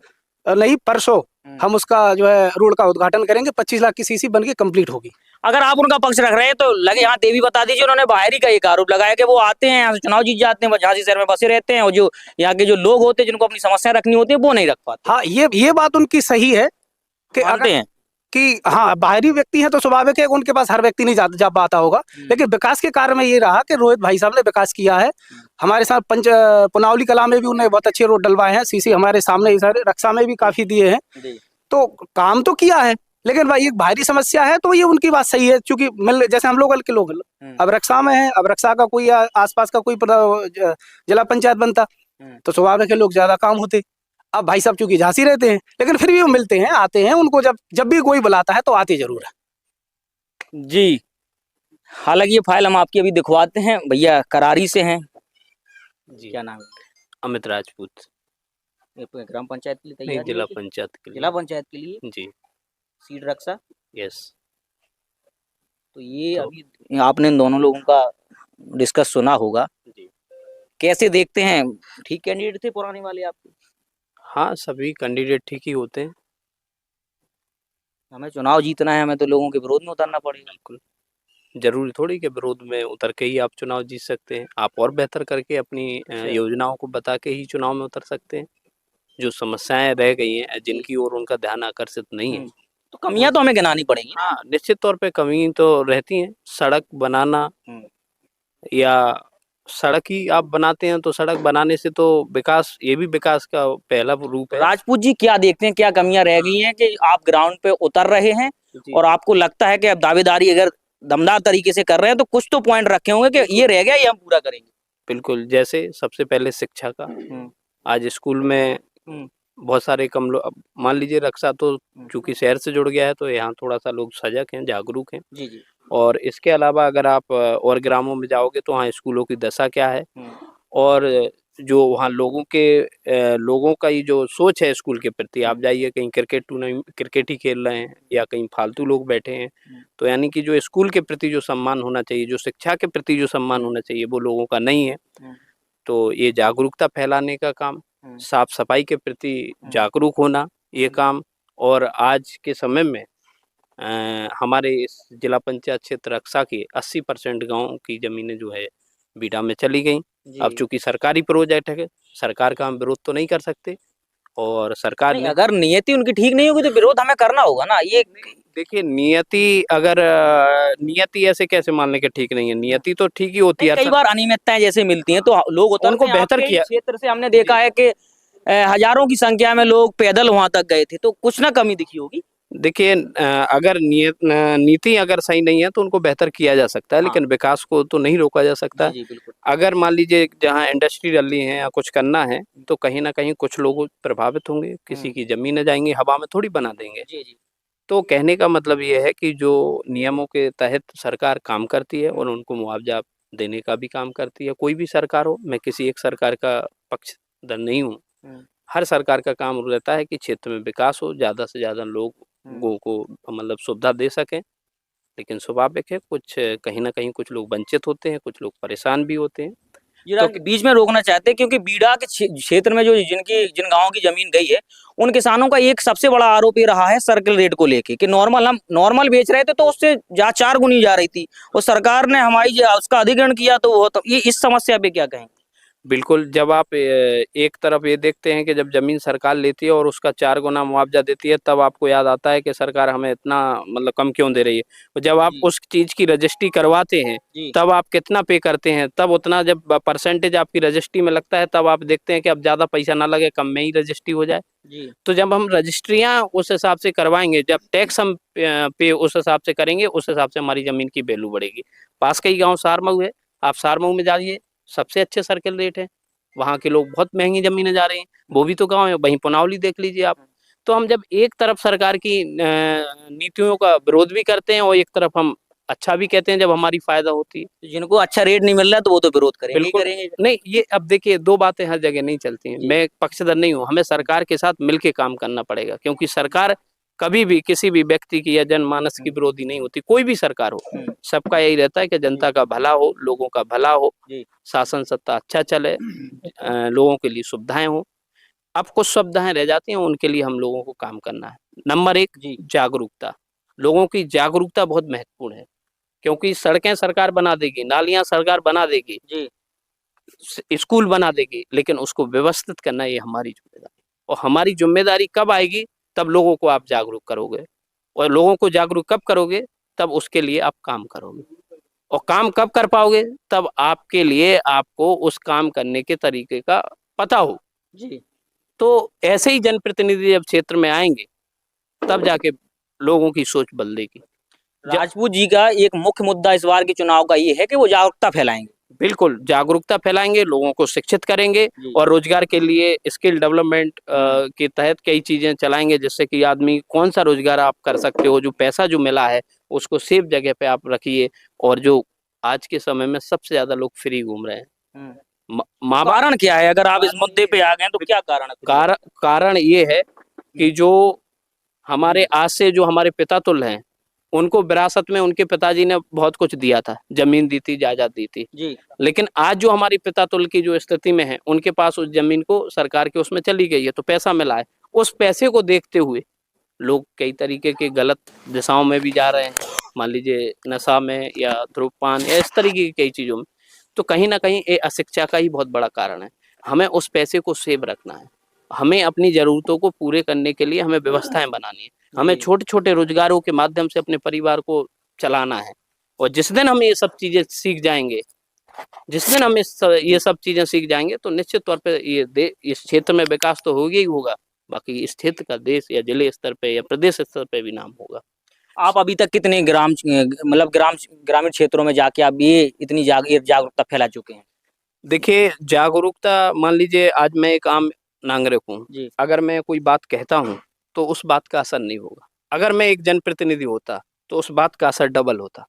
नहीं परसों हम उसका जो है रोड का उद्घाटन करेंगे। 25 लाख की सीसी बन के कंप्लीट होगी। अगर आप उनका पक्ष रख रहे हैं तो लगे यहाँ देवी बता दीजिए, उन्होंने बाहरी का एक आरोप लगाया कि वो आते हैं यहाँ से चुनाव जीत जाते हैं, झांसी शहर में बसे रहते हैं और जो यहाँ के जो लोग होते हैं जिनको अपनी समस्याएं रखनी होती है वो नहीं रख पाते। हाँ ये बात उनकी सही है कि अगर कि हाँ बाहरी व्यक्ति है तो स्वाभाविक है उनके पास हर व्यक्ति नहीं जा पाता होगा, लेकिन विकास के कार्य में ये रहा कि रोहित भाई साहब ने विकास किया है। हमारे साथ पुनावली कला में भी उन्होंने बहुत अच्छे रोड डलवाए हैं, सीसी हमारे सामने सारे रक्षा में भी काफी दिए हैं, तो काम तो किया है। लेकिन भाई एक बाहरी समस्या है तो ये उनकी बात सही है, क्योंकि जैसे हम लोग के लोग अब रक्षा में है, अब रक्षा का कोई आसपास का कोई जिला पंचायत बनता तो स्वाभाविक है लोग ज्यादा काम होते। अब भाई साहब चूंकि झांसी रहते हैं, लेकिन फिर भी वो मिलते हैं, आते हैं, उनको जब भी कोई बुलाता है तो आते जरूर है। जी हालांकि ये फाइल हम आपकी अभी दिखवाते हैं। भैया करारी से हैं जी, क्या नाम है? अमित राजपूत। ग्राम पंचायत के लिए नहीं, तैयार? जिला पंचायत के लिए। जिला पंचायत के लिए जी। सीट रक्षा? यस। तो ये अभी आपने इन दोनों लोगों का डिस्कस सुना होगा, कैसे देखते हैं? ठीक कैंडिडेट थे पुराने वाले आपके? हाँ, सभी कैंडिडेट ठीक ही होते हैं। हमें चुनाव जीतना है, हमें तो लोगों के विरोध में उतरना पड़ेगा। बिल्कुल, जरूरी थोड़ी कि विरोध में उतर के ही आप चुनाव जीत सकते हैं। आप और बेहतर करके अपनी योजनाओं को बता के ही चुनाव में उतर सकते हैं। जो समस्याएं रह गई हैं जिनकी ओर उनका ध्यान आकर्षित नहीं है, तो कमियां तो हमें गिनानी पड़ेंगी। हाँ, निश्चित तौर पे कमी तो रहती हैं। सड़क बनाना या सड़क ही आप बनाते हैं तो सड़क बनाने से तो विकास, ये भी विकास का पहला रूप है। राजपूत जी क्या देखते हैं, क्या कमियां रह गई हैं कि आप ग्राउंड पे उतर रहे हैं और आपको लगता है कि अब दावेदारी अगर दमदार तरीके से कर रहे हैं तो कुछ तो पॉइंट रखे होंगे कि ये रह गया, ये हम पूरा करेंगे? बिल्कुल, जैसे सबसे पहले शिक्षा का। आज स्कूल में बहुत सारे कम लोग, मान लीजिए रक्षा तो चूंकि शहर से जुड़ गया है तो यहाँ थोड़ा सा लोग सजग हैं, जागरूक हैं। जी जी। और इसके अलावा अगर आप और ग्रामों में जाओगे तो वहाँ स्कूलों की दशा क्या है और जो वहाँ लोगों का ये जो सोच है स्कूल के प्रति, आप जाइए कहीं क्रिकेट ही खेल रहे हैं या कहीं फालतू लोग बैठे हैं, तो यानी कि जो स्कूल के प्रति जो सम्मान होना चाहिए, जो शिक्षा के प्रति जो सम्मान होना चाहिए, वो लोगों का नहीं है। तो ये जागरूकता फैलाने का काम, साफ सफाई के प्रति जागरूक होना, ये काम। और आज के समय में हमारे इस जिला पंचायत क्षेत्र रक्षा की 80% गाँव की जमीनें जो है बीडा में चली गई। अब चूंकि सरकारी प्रोजेक्ट है, सरकार का हम विरोध तो नहीं कर सकते, और सरकार नहीं, अगर नियति उनकी ठीक नहीं होगी तो विरोध हमें करना होगा ना। ये देखिए नियति अगर नियति ऐसे कैसे मान लें कि ठीक नहीं है, नियति तो ठीक ही होती है। कई बार अनियमितताएं जैसे मिलती हैं तो लोग उनको उनको बेहतर आपके किया। क्षेत्र से हमने देखा है कि हजारों की संख्या में लोग पैदल वहां तक गए थे, तो कुछ ना कमी दिखी होगी। देखिए अगर नीति अगर सही नहीं है तो उनको बेहतर किया जा सकता है, लेकिन विकास को तो नहीं रोका जा सकता। जी बिल्कुल। अगर मान लीजिए जहाँ इंडस्ट्री डली है या कुछ करना है तो कहीं ना कहीं कुछ लोग प्रभावित होंगे, किसी की जमीनें जाएंगी, हवा में थोड़ी बना देंगे। जी जी। तो कहने का मतलब ये है कि जो नियमों के तहत सरकार काम करती है और उनको मुआवजा देने का भी काम करती है। कोई भी सरकार हो, मैं किसी एक सरकार का पक्षधर नहीं हूँ। हर सरकार का काम रहता है कि क्षेत्र में विकास हो, ज़्यादा से ज़्यादा लोगों को मतलब सुविधा दे सकें। लेकिन स्वाभाविक है कुछ कहीं ना कहीं कुछ लोग वंचित होते हैं, कुछ लोग परेशान भी होते हैं। तो बीच में रोकना चाहते हैं क्योंकि बीड़ा के क्षेत्र में जो जिन गांवों की जमीन गई है उन किसानों का एक सबसे बड़ा आरोप ये रहा है सर्कल रेट को लेके कि हम नॉर्मल बेच रहे थे तो उससे 4 गुनी जा रही थी और सरकार ने हमारी उसका अधिग्रहण किया तो वो ये इस समस्या पे क्या कहेंगे? बिल्कुल, जब आप एक तरफ ये देखते हैं कि जब जमीन सरकार लेती है और उसका 4 गुना मुआवजा देती है, तब आपको याद आता है कि सरकार हमें इतना मतलब कम क्यों दे रही है। और जब आप उस चीज की रजिस्ट्री करवाते हैं तब आप कितना पे करते हैं, तब उतना जब परसेंटेज आपकी रजिस्ट्री में लगता है तब आप देखते हैं कि अब ज्यादा पैसा ना लगे, कम में ही रजिस्ट्री हो जाए। तो जब हम रजिस्ट्रियां उस हिसाब से करवाएंगे, जब टैक्स हम पे उस हिसाब से करेंगे, उस हिसाब से हमारी जमीन की वैल्यू बढ़ेगी। पास का ही गाँव सारमऊ है, आप सारमऊ में जाइए, सबसे अच्छे सर्किल रेट है, वहाँ के लोग बहुत महंगी जमीनें जा रहे हैं, वो भी तो गांव है। वहीं पुनावली देख लीजिए आप। तो हम जब एक तरफ सरकार की नीतियों का विरोध भी करते हैं और एक तरफ हम अच्छा भी कहते हैं जब हमारी फायदा होती है। जिनको अच्छा रेट नहीं मिल रहा है तो वो तो विरोध करेंगे। बिल्कुल नहीं, ये अब देखिए दो बातें हर जगह नहीं चलती हैं। मैं पक्षधर नहीं हूँ, हमें सरकार के साथ मिलकर काम करना पड़ेगा, क्योंकि सरकार कभी भी किसी भी व्यक्ति की या जनमानस की विरोधी नहीं होती। कोई भी सरकार हो, सबका यही रहता है कि जनता का भला हो, लोगों का भला हो, शासन सत्ता अच्छा चले, लोगों के लिए सुविधाएं हो। अब कुछ सुविधाएं रह जाती हैं, उनके लिए हम लोगों को काम करना है। नंबर 1 जागरूकता, लोगों की जागरूकता बहुत महत्वपूर्ण है, क्योंकि सड़कें सरकार बना देगी, नालियां सरकार बना देगी, स्कूल बना देगी, लेकिन उसको व्यवस्थित करना ये हमारी जिम्मेदारी। और हमारी जिम्मेदारी कब आएगी? तब लोगों को आप जागरूक करोगे, और लोगों को जागरूक कब करोगे? तब उसके लिए आप काम करोगे। और काम कब कर पाओगे? तब आपके लिए आपको उस काम करने के तरीके का पता हो। तो ऐसे ही जनप्रतिनिधि जब क्षेत्र में आएंगे तब जाके लोगों की सोच बदलेगी। राजपूत जी का एक मुख्य मुद्दा इस बार के चुनाव का ये है कि वो जागरूकता फैलाएंगे। बिल्कुल, जागरूकता फैलाएंगे, लोगों को शिक्षित करेंगे और रोजगार के लिए स्किल डेवलपमेंट के तहत कई चीजें चलाएंगे, जिससे कि आदमी कौन सा रोजगार आप कर सकते हो, जो पैसा जो मिला है उसको सेफ जगह पे आप रखिए। और जो आज के समय में सबसे ज्यादा लोग फ्री घूम रहे हैं, माँ बाप कारण क्या है? अगर आप इस मुद्दे पे आ गए तो क्या कारण है? कारण ये है कि जो हमारे आज से जो हमारे पिता तुल्य हैं, उनको विरासत में उनके पिताजी ने बहुत कुछ दिया था, जमीन दी थी, जायदाद दी थी। लेकिन आज जो हमारी पिता तुल्य की जो स्थिति में है, उनके पास उस जमीन को सरकार के उसमें चली गई है, तो पैसा मिला है। उस पैसे को देखते हुए लोग कई तरीके के गलत दिशाओं में भी जा रहे हैं, मान लीजिए नशा में या धूम्रपान या इस तरीके की कई चीजों में। तो कहीं ना कहीं ये अशिक्षा का ही बहुत बड़ा कारण है। हमें उस पैसे को सेव रखना है, हमें अपनी जरूरतों को पूरे करने के लिए हमें व्यवस्थाएं बनानी है, हमें छोटे छोटे रोजगारों के माध्यम से अपने परिवार को चलाना है। और जिस दिन हम ये सब चीजें सीख जाएंगे, जिस दिन हम ये सब चीजें सीख जाएंगे, तो निश्चित तौर पे इस क्षेत्र में विकास तो होगा ही होगा, बाकी इस क्षेत्र का देश या जिले स्तर पे या प्रदेश स्तर पे भी नाम होगा। आप अभी तक कितने ग्रामीण क्षेत्रों में जाके आप ये इतनी जागरूकता फैला चुके हैं? देखिए जागरूकता, मान लीजिए आज मैं एक आम नागरिक हूँ, अगर मैं कोई बात कहता हूँ तो उस बात का असर नहीं होगा। अगर मैं एक जनप्रतिनिधि होता तो उस बात का असर डबल होता।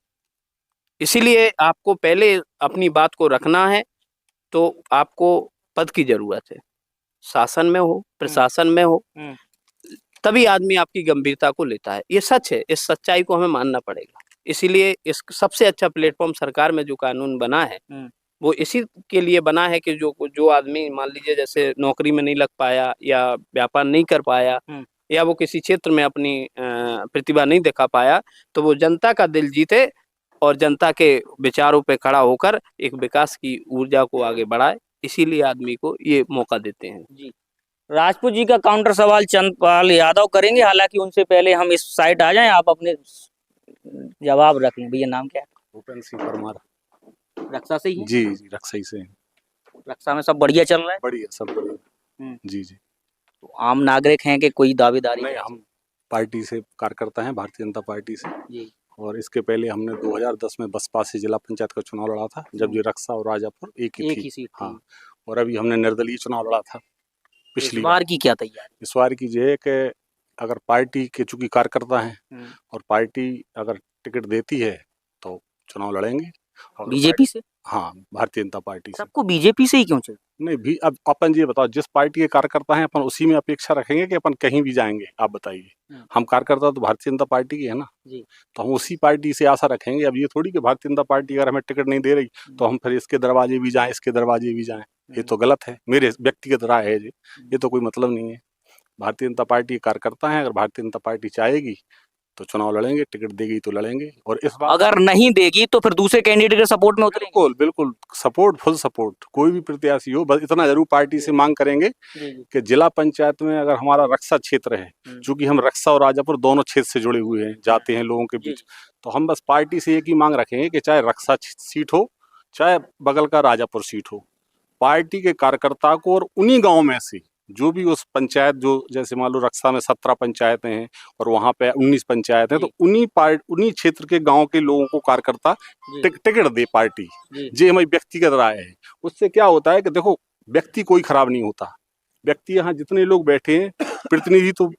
इसीलिए आपको पहले अपनी बात को रखना है, तो आपको पद की जरूरत है, शासन में हो, प्रशासन में हो, तभी आदमी आपकी गंभीरता को लेता है। ये सच है, इस सच्चाई को हमें मानना पड़ेगा। इसीलिए इस सबसे अच्छा प्लेटफॉर्म सरकार में जो कानून बना है वो इसी के लिए बना है कि जो आदमी मान लीजिए जैसे नौकरी में नहीं लग पाया या व्यापार नहीं कर पाया या वो किसी क्षेत्र में अपनी प्रतिभा नहीं दिखा पाया, तो वो जनता का दिल जीते और जनता के विचारों पे खड़ा होकर एक विकास की ऊर्जा को आगे बढ़ाए। इसीलिए आदमी को ये मौका देते हैं। राजपूत जी का काउंटर सवाल चंद्रपाल यादव करेंगे, हालांकि उनसे पहले हम इस साइड आ जाएं, आप अपने जवाब रख लें। भैया नाम क्या है? भूपेंद्र सिंह परमार। रक्षा से ही हैं? जी जी रक्षा से हैं। रक्षा में सब बढ़िया चल रहा है? बढ़िया सब बढ़िया। जी जी। तो आम नागरिक हैं कि कोई दावेदारी? नहीं, हम पार्टी से कार्यकर्ता हैं, भारतीय जनता पार्टी से जी। और इसके पहले हमने 2010 में बसपा से जिला पंचायत का चुनाव लड़ा था, जब ये रक्षा और राजापुर एक ही सीट थी। हाँ, और अभी हमने निर्दलीय चुनाव लड़ा था पिछली इस बार की क्या तैयारी? इस बार की ये है कि अगर पार्टी के चूंकि कार्यकर्ता हैं और पार्टी अगर टिकट देती है तो चुनाव लड़ेंगे। और बीजेपी से? हाँ, भारतीय जनता पार्टी से। सबको बीजेपी से ही क्यों चाहिए? नहीं भी, अब अपन ये बताओ, जिस पार्टी के कार्यकर्ता हैं अपन उसी में अपेक्षा रखेंगे कि अपन कहीं भी जाएंगे? आप बताइए। हम कार्यकर्ता तो भारतीय जनता पार्टी के है ना, जी। तो हम उसी पार्टी से आशा रखेंगे। अब ये थोड़ी कि भारतीय जनता पार्टी अगर हमें टिकट नहीं दे रही तो हम फिर इसके दरवाजे भी जाएं, इसके दरवाजे भी जाएं, ये तो गलत है। मेरे व्यक्तिगत राय है ये तो कोई मतलब नहीं है। भारतीय जनता पार्टी के कार्यकर्ता हैं, अगर भारतीय जनता पार्टी चाहेगी तो चुनाव लड़ेंगे, टिकट देगी तो लड़ेंगे। और इस बार अगर नहीं देगी तो फिर दूसरे कैंडिडेट के सपोर्ट में उतरेंगे? बिल्कुल बिल्कुल सपोर्ट, फुल सपोर्ट, कोई भी प्रत्याशी हो, बस इतना जरूर पार्टी से मांग करेंगे कि जिला पंचायत में अगर हमारा रक्षा क्षेत्र है, चूंकि हम रक्षा और राजापुर दोनों क्षेत्र से जुड़े हुए हैं, जाते हैं लोगों के बीच, तो हम बस पार्टी से एक ही मांग रखेंगे कि चाहे रक्षा सीट हो चाहे बगल का राजापुर सीट हो, पार्टी के कार्यकर्ता को और उन्हीं गाँव में से जो भी उस पंचायत, जो जैसे मान लो रक्षा में 17 पंचायतें हैं और वहाँ पे 19 पंचायत हैं, तो उन्हीं क्षेत्र के गांव के लोगों को कार्यकर्ता टिकट दे पार्टी। ये हमारी व्यक्तिगत राय है। उससे क्या होता है कि देखो, व्यक्ति कोई खराब नहीं होता। व्यक्ति यहाँ जितने लोग बैठे हैं, प्रतिनिधि तो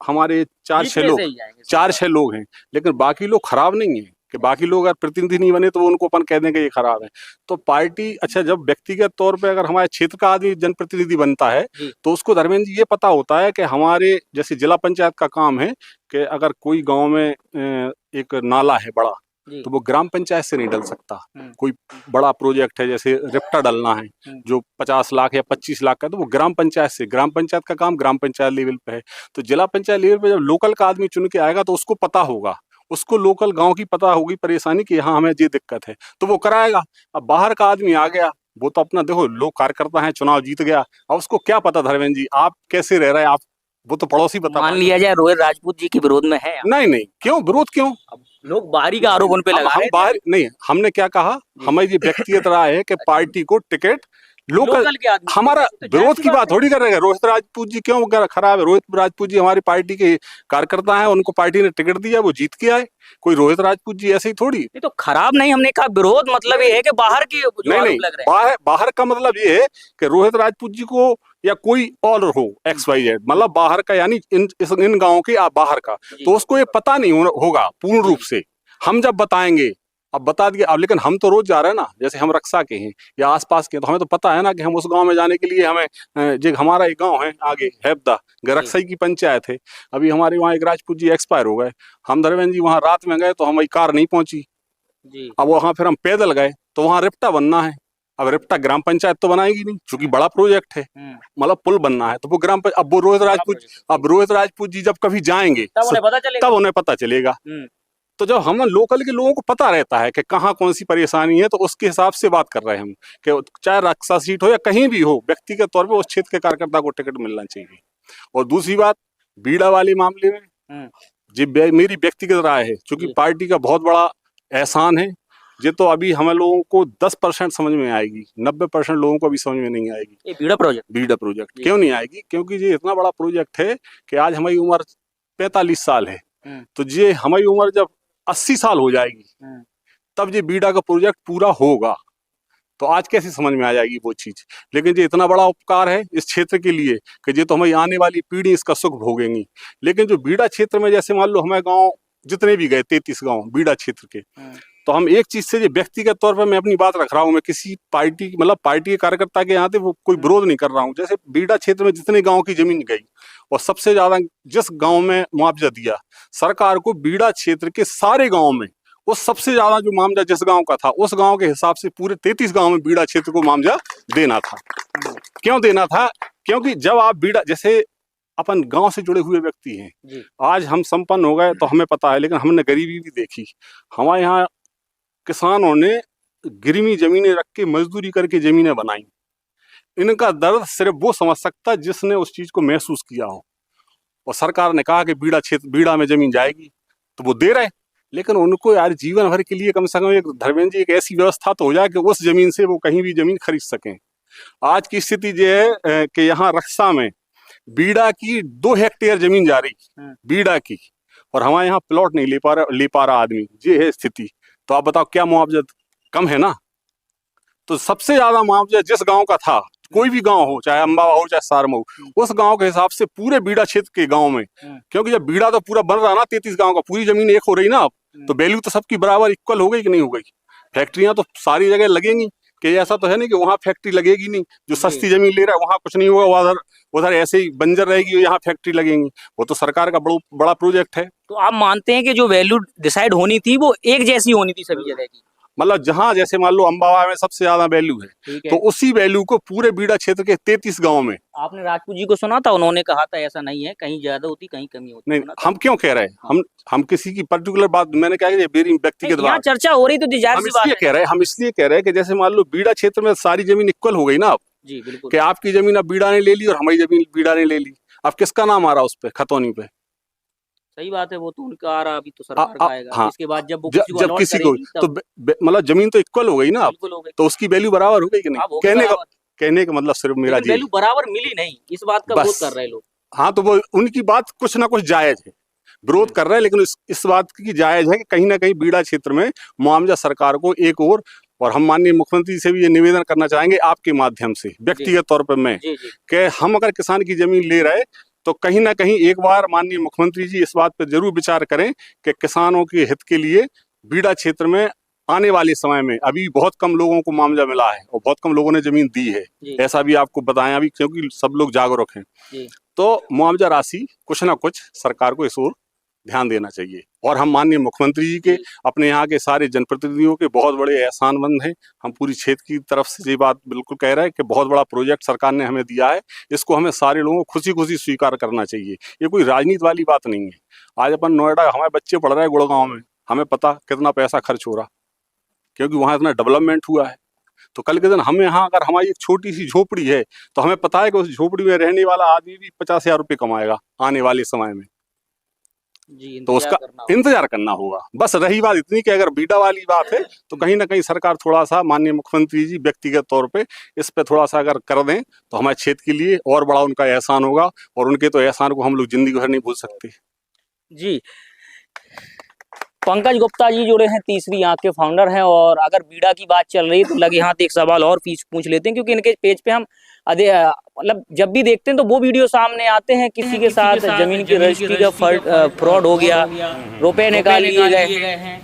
हमारे 4-6 लोग हैं, लेकिन बाकी लोग खराब नहीं है कि बाकी लोग अगर प्रतिनिधि नहीं बने तो उनको अपन कह देंगे ये खराब है। तो पार्टी, अच्छा, जब व्यक्तिगत तौर पे अगर हमारे क्षेत्र का आदमी जनप्रतिनिधि बनता है तो उसको धर्मेंद्र जी ये पता होता है कि हमारे जैसे जिला पंचायत का काम है कि अगर कोई गांव में एक नाला है बड़ा, तो वो ग्राम पंचायत से नहीं डल सकता। कोई बड़ा प्रोजेक्ट है, जैसे रिप्टा डलना है जो 50 लाख या 25 लाख का, तो वो ग्राम पंचायत से, ग्राम पंचायत का काम ग्राम पंचायत लेवल पे है। तो जिला पंचायत लेवल पे जब लोकल का आदमी चुन के आएगा तो उसको पता होगा, उसको लोकल गांव की पता होगी परेशानी कि यहाँ हमें ये दिक्कत है, तो वो कराएगा। अब बाहर का आदमी आ गया, वो तो अपना देखो, लोग कार्यकर्ता हैं, चुनाव जीत गया, अब उसको क्या पता धर्मेंद्र जी आप कैसे रह रहे हैं, आप वो तो पड़ोसी बता। मान लिया जाए रोहित राजपूत जी के विरोध में है? नहीं नहीं, क्यों विरोध, क्यों? लोग बाहरी का आरोप उन पे लगा रहे हैं। बाहर नहीं, हमने क्या कहा, हमें ये व्यक्तिगत राय है कि पार्टी को टिकट लोकल के आदमी, हमारा विरोध की बात थोड़ी कर रहे हैं। रोहित राजपूत जी क्यों खराब है? रोहित राजपूत जी हमारी पार्टी के कार्यकर्ता हैं, उनको पार्टी ने टिकट दिया, वो जीत के आए। कोई रोहित राजपूत जी ऐसे ही थोड़ी। नहीं तो खराब नहीं, हमने कहा विरोध मतलब ये है कि बाहर की जो आरोप लग रहे हैं। बाहर का मतलब ये है कि रोहित राजपूत जी को या कोई और हो XYZ, मतलब बाहर का, यानी इन गाँव के बाहर का, तो उसको ये पता नहीं होगा पूर्ण रूप से। हम जब बताएंगे, अब बता दिया, अब लेकिन हम तो रोज जा रहे हैं ना, जैसे हम रक्षा के हैं या आसपास के, तो हमें तो पता है ना कि हम उस गांव में जाने के लिए हमें, जो हमारा एक गांव है आगे हैबदा, रक्षाई की पंचायत है, अभी हमारे वहाँ एक राजपूत जी एक्सपायर हो गए, हम धर्मेंद्र जी वहाँ रात में गए तो हमारी कार नहीं पहुंची। अब वहाँ फिर हम पैदल गए तो वहाँ रिप्टा बनना है। अब रिप्टा ग्राम पंचायत तो बनाएगी नहीं, क्योंकि बड़ा प्रोजेक्ट है, मतलब पुल बनना है, तो वो ग्राम पंचायत, अब वो रोहित राजपूत जी जब कभी जाएंगे तब उन्हें पता चलेगा। तो जब हम लोकल के लोगों को पता रहता है कि कहाँ कौन सी परेशानी है, तो उसके हिसाब से बात कर रहे हैं हम कि चाहे रक्षा सीट हो या कहीं भी हो, व्यक्तिगत तौर पे उस क्षेत्र के कार्यकर्ता को टिकट मिलना चाहिए। और दूसरी बात, बीड़ा वाले मामले में जी मेरी व्यक्तिगत राय है, क्योंकि पार्टी का बहुत बड़ा एहसान है, ये तो अभी हम लोगों को 10% समझ में आएगी, 90% लोगों को अभी समझ में नहीं आएगी। ये बीड़ा प्रोजेक्ट क्यों नहीं आएगी? क्योंकि ये इतना बड़ा प्रोजेक्ट है कि आज हमारी उम्र 45 साल है, तो ये हमारी उम्र जब 80 साल हो जाएगी तब ये बीड़ा का प्रोजेक्ट पूरा होगा, तो आज कैसे समझ में आ जाएगी वो चीज। लेकिन ये इतना बड़ा उपकार है इस क्षेत्र के लिए कि ये तो हमारी आने वाली पीढ़ी इसका सुख भोगेंगी। लेकिन जो बीड़ा क्षेत्र में, जैसे मान लो हमारे गांव जितने भी गए 33 गांव बीड़ा क्षेत्र के, तो हम एक चीज से, जो व्यक्तिगत तौर पर मैं अपनी बात रख रहा हूँ, मैं किसी पार्टी, मतलब पार्टी के कार्यकर्ता के यहाँ से वो कोई विरोध नहीं कर रहा हूँ। जैसे बीड़ा क्षेत्र में जितने गांव की जमीन गई और सबसे ज्यादा जिस गांव में मुआवजा दिया सरकार को, बीड़ा क्षेत्र के सारे गांव में वो सबसे ज्यादा जो मुआवजा जिस गांव का था, उस गांव के हिसाब से पूरे 33 गांव में बीड़ा क्षेत्र को मुआवजा देना था। क्यों देना था? क्योंकि जब आप बीड़ा, जैसे अपन गांव से जुड़े हुए व्यक्ति हैं, आज हम संपन्न हो गए तो हमें पता है, लेकिन हमने गरीबी भी देखी। हमारे यहाँ किसानों ने गिरवी जमीनें रख के मजदूरी करके जमीनें बनाई, इनका दर्द सिर्फ वो समझ सकता है जिसने उस चीज को महसूस किया हो। और सरकार ने कहा कि बीड़ा में जमीन जाएगी तो वो दे रहे, लेकिन उनको यार जीवन भर के लिए कम से कम एक धर्मेंद्र जी एक ऐसी व्यवस्था तो हो जाए कि उस जमीन से वो कहीं भी जमीन खरीद सकें। आज की स्थिति ये है कि यहाँ रक्षा में बीड़ा की 2 हेक्टेयर जमीन जा रही बीड़ा की, और हमारे यहाँ प्लॉट नहीं ले पा रहा आदमी। ये है स्थिति। तो आप बताओ क्या मुआवजा कम है ना? तो सबसे ज्यादा मुआवजा जिस गांव का था, कोई भी गांव हो, चाहे अम्बावा हो चाहे सारमा हो, उस गांव के हिसाब से पूरे बीड़ा क्षेत्र के गांव में, क्योंकि जब बीड़ा तो पूरा बन रहा ना 33 गांव का, पूरी जमीन एक हो रही ना अब, तो वैल्यू तो सबकी बराबर इक्वल हो गई कि नहीं हो गई? फैक्ट्रियां तो सारी जगह लगेंगी, कि ऐसा तो है नहीं कि वहाँ फैक्ट्री लगेगी नहीं, जो सस्ती जमीन ले रहा है वहाँ कुछ नहीं होगा, उधर ऐसे ही बंजर रहेगी, यहाँ फैक्ट्री लगेंगी। वो तो सरकार का बड़ा प्रोजेक्ट है। तो आप मानते हैं कि जो वैल्यू डिसाइड होनी थी वो एक जैसी होनी थी सभी जगह की? मतलब जहाँ जैसे मान लो अम्बावा में सबसे ज्यादा वैल्यू है, तो उसी वैल्यू को पूरे बीड़ा क्षेत्र के 33 गांव में। आपने राजपूत जी को सुना था, उन्होंने कहा था ऐसा नहीं है, कहीं ज्यादा होती कहीं कमी होती। नहीं, हम क्यों कह रहे हैं? हम किसी की पर्टिकुलर बात, मैंने कहा मेरी व्यक्तिगत बात चर्चा हो रही तो हम इसलिए कह रहे हैं कि जैसे मान लो बीड़ा क्षेत्र में सारी जमीन इक्वल हो गई ना अब, जी बिल्कुल, कि आपकी जमीन अब बीड़ा ने ले ली और हमारी जमीन बीड़ा ने ले ली, अब किसका नाम आ रहा उस पे खतौनी पे? सही बात है, वो तो उनका आ रहा, अभी तो सरकार का आएगा। हाँ, इसके बाद जब किसी को तो मतलब जमीन तो इक्वल हो गई ना अब, तो उसकी वैल्यू बराबर हो गई कि नहीं? कहने का मतलब सिर्फ मेरा जी वैल्यू बराबर मिली नहीं, इस बात का विरोध कर रहे लोग। हाँ, तो वो उनकी बात कुछ ना कुछ जायज है, विरोध कर रहे हैं, लेकिन इस बात की जायज है कि कहीं ना कहीं बीड़ा क्षेत्र में मुआवजा सरकार को एक और हम माननीय मुख्यमंत्री से भी ये निवेदन करना चाहेंगे आपके माध्यम से, व्यक्तिगत तौर पर मैं, कि हम अगर किसान की जमीन ले रहे तो कहीं ना कहीं एक बार माननीय मुख्यमंत्री जी इस बात पर जरूर विचार करें कि किसानों के हित के लिए बीड़ा क्षेत्र में आने वाले समय में, अभी बहुत कम लोगों को मुआवजा मिला है और बहुत कम लोगों ने जमीन दी है, ऐसा भी आपको बताएं अभी, क्योंकि सब लोग जागरूक हैं, तो मुआवजा राशि कुछ ना कुछ सरकार को इस ओर ध्यान देना चाहिए। और हम माननीय मुख्यमंत्री जी के, अपने यहाँ के सारे जनप्रतिनिधियों के बहुत बड़े एहसानमंद हैं। हम पूरी क्षेत्र की तरफ से ये बात बिल्कुल कह रहे हैं कि बहुत बड़ा प्रोजेक्ट सरकार ने हमें दिया है, इसको हमें सारे लोगों को खुशी खुशी स्वीकार करना चाहिए। ये कोई राजनीति वाली बात नहीं है। आज अपन नोएडा, हमारे बच्चे पढ़ रहे हैं गुड़गांव में, हमें पता कितना पैसा खर्च हो रहा, क्योंकि वहाँ इतना डेवलपमेंट हुआ है। तो कल के दिन हम यहाँ अगर हमारी एक छोटी सी झोपड़ी है, तो हमें पता है कि उस झोपड़ी में रहने वाला आदमी भी 50,000 रुपये कमाएगा आने वाले समय में, तो उसका इंतजार करना होगा। बस रही बात इतनी कि अगर बीड़ा वाली बात है तो कहीं ना कहीं सरकार थोड़ा सा, माननीय मुख्यमंत्री जी व्यक्तिगत तौर पे इस पे थोड़ा सा अगर कर दें तो हमारे क्षेत्र के लिए और बड़ा उनका एहसान होगा, और उनके तो एहसान को हम लोग जिंदगी भर नहीं भूल सकते। जी, पंकज गुप्ता जी जुड़े हैं तीसरी आंख के फाउंडर हैं, और अगर बीड़ा की बात चल रही है तो लगे हाथ एक सवाल और पूछ लेते हैं, क्योंकि इनके पेज पे हम मतलब जब भी देखते हैं तो वो वीडियो सामने आते हैं, किसी के साथ जमीन की रजिस्ट्री का फ्रॉड हो गया, रुपए निकाल लिए गए,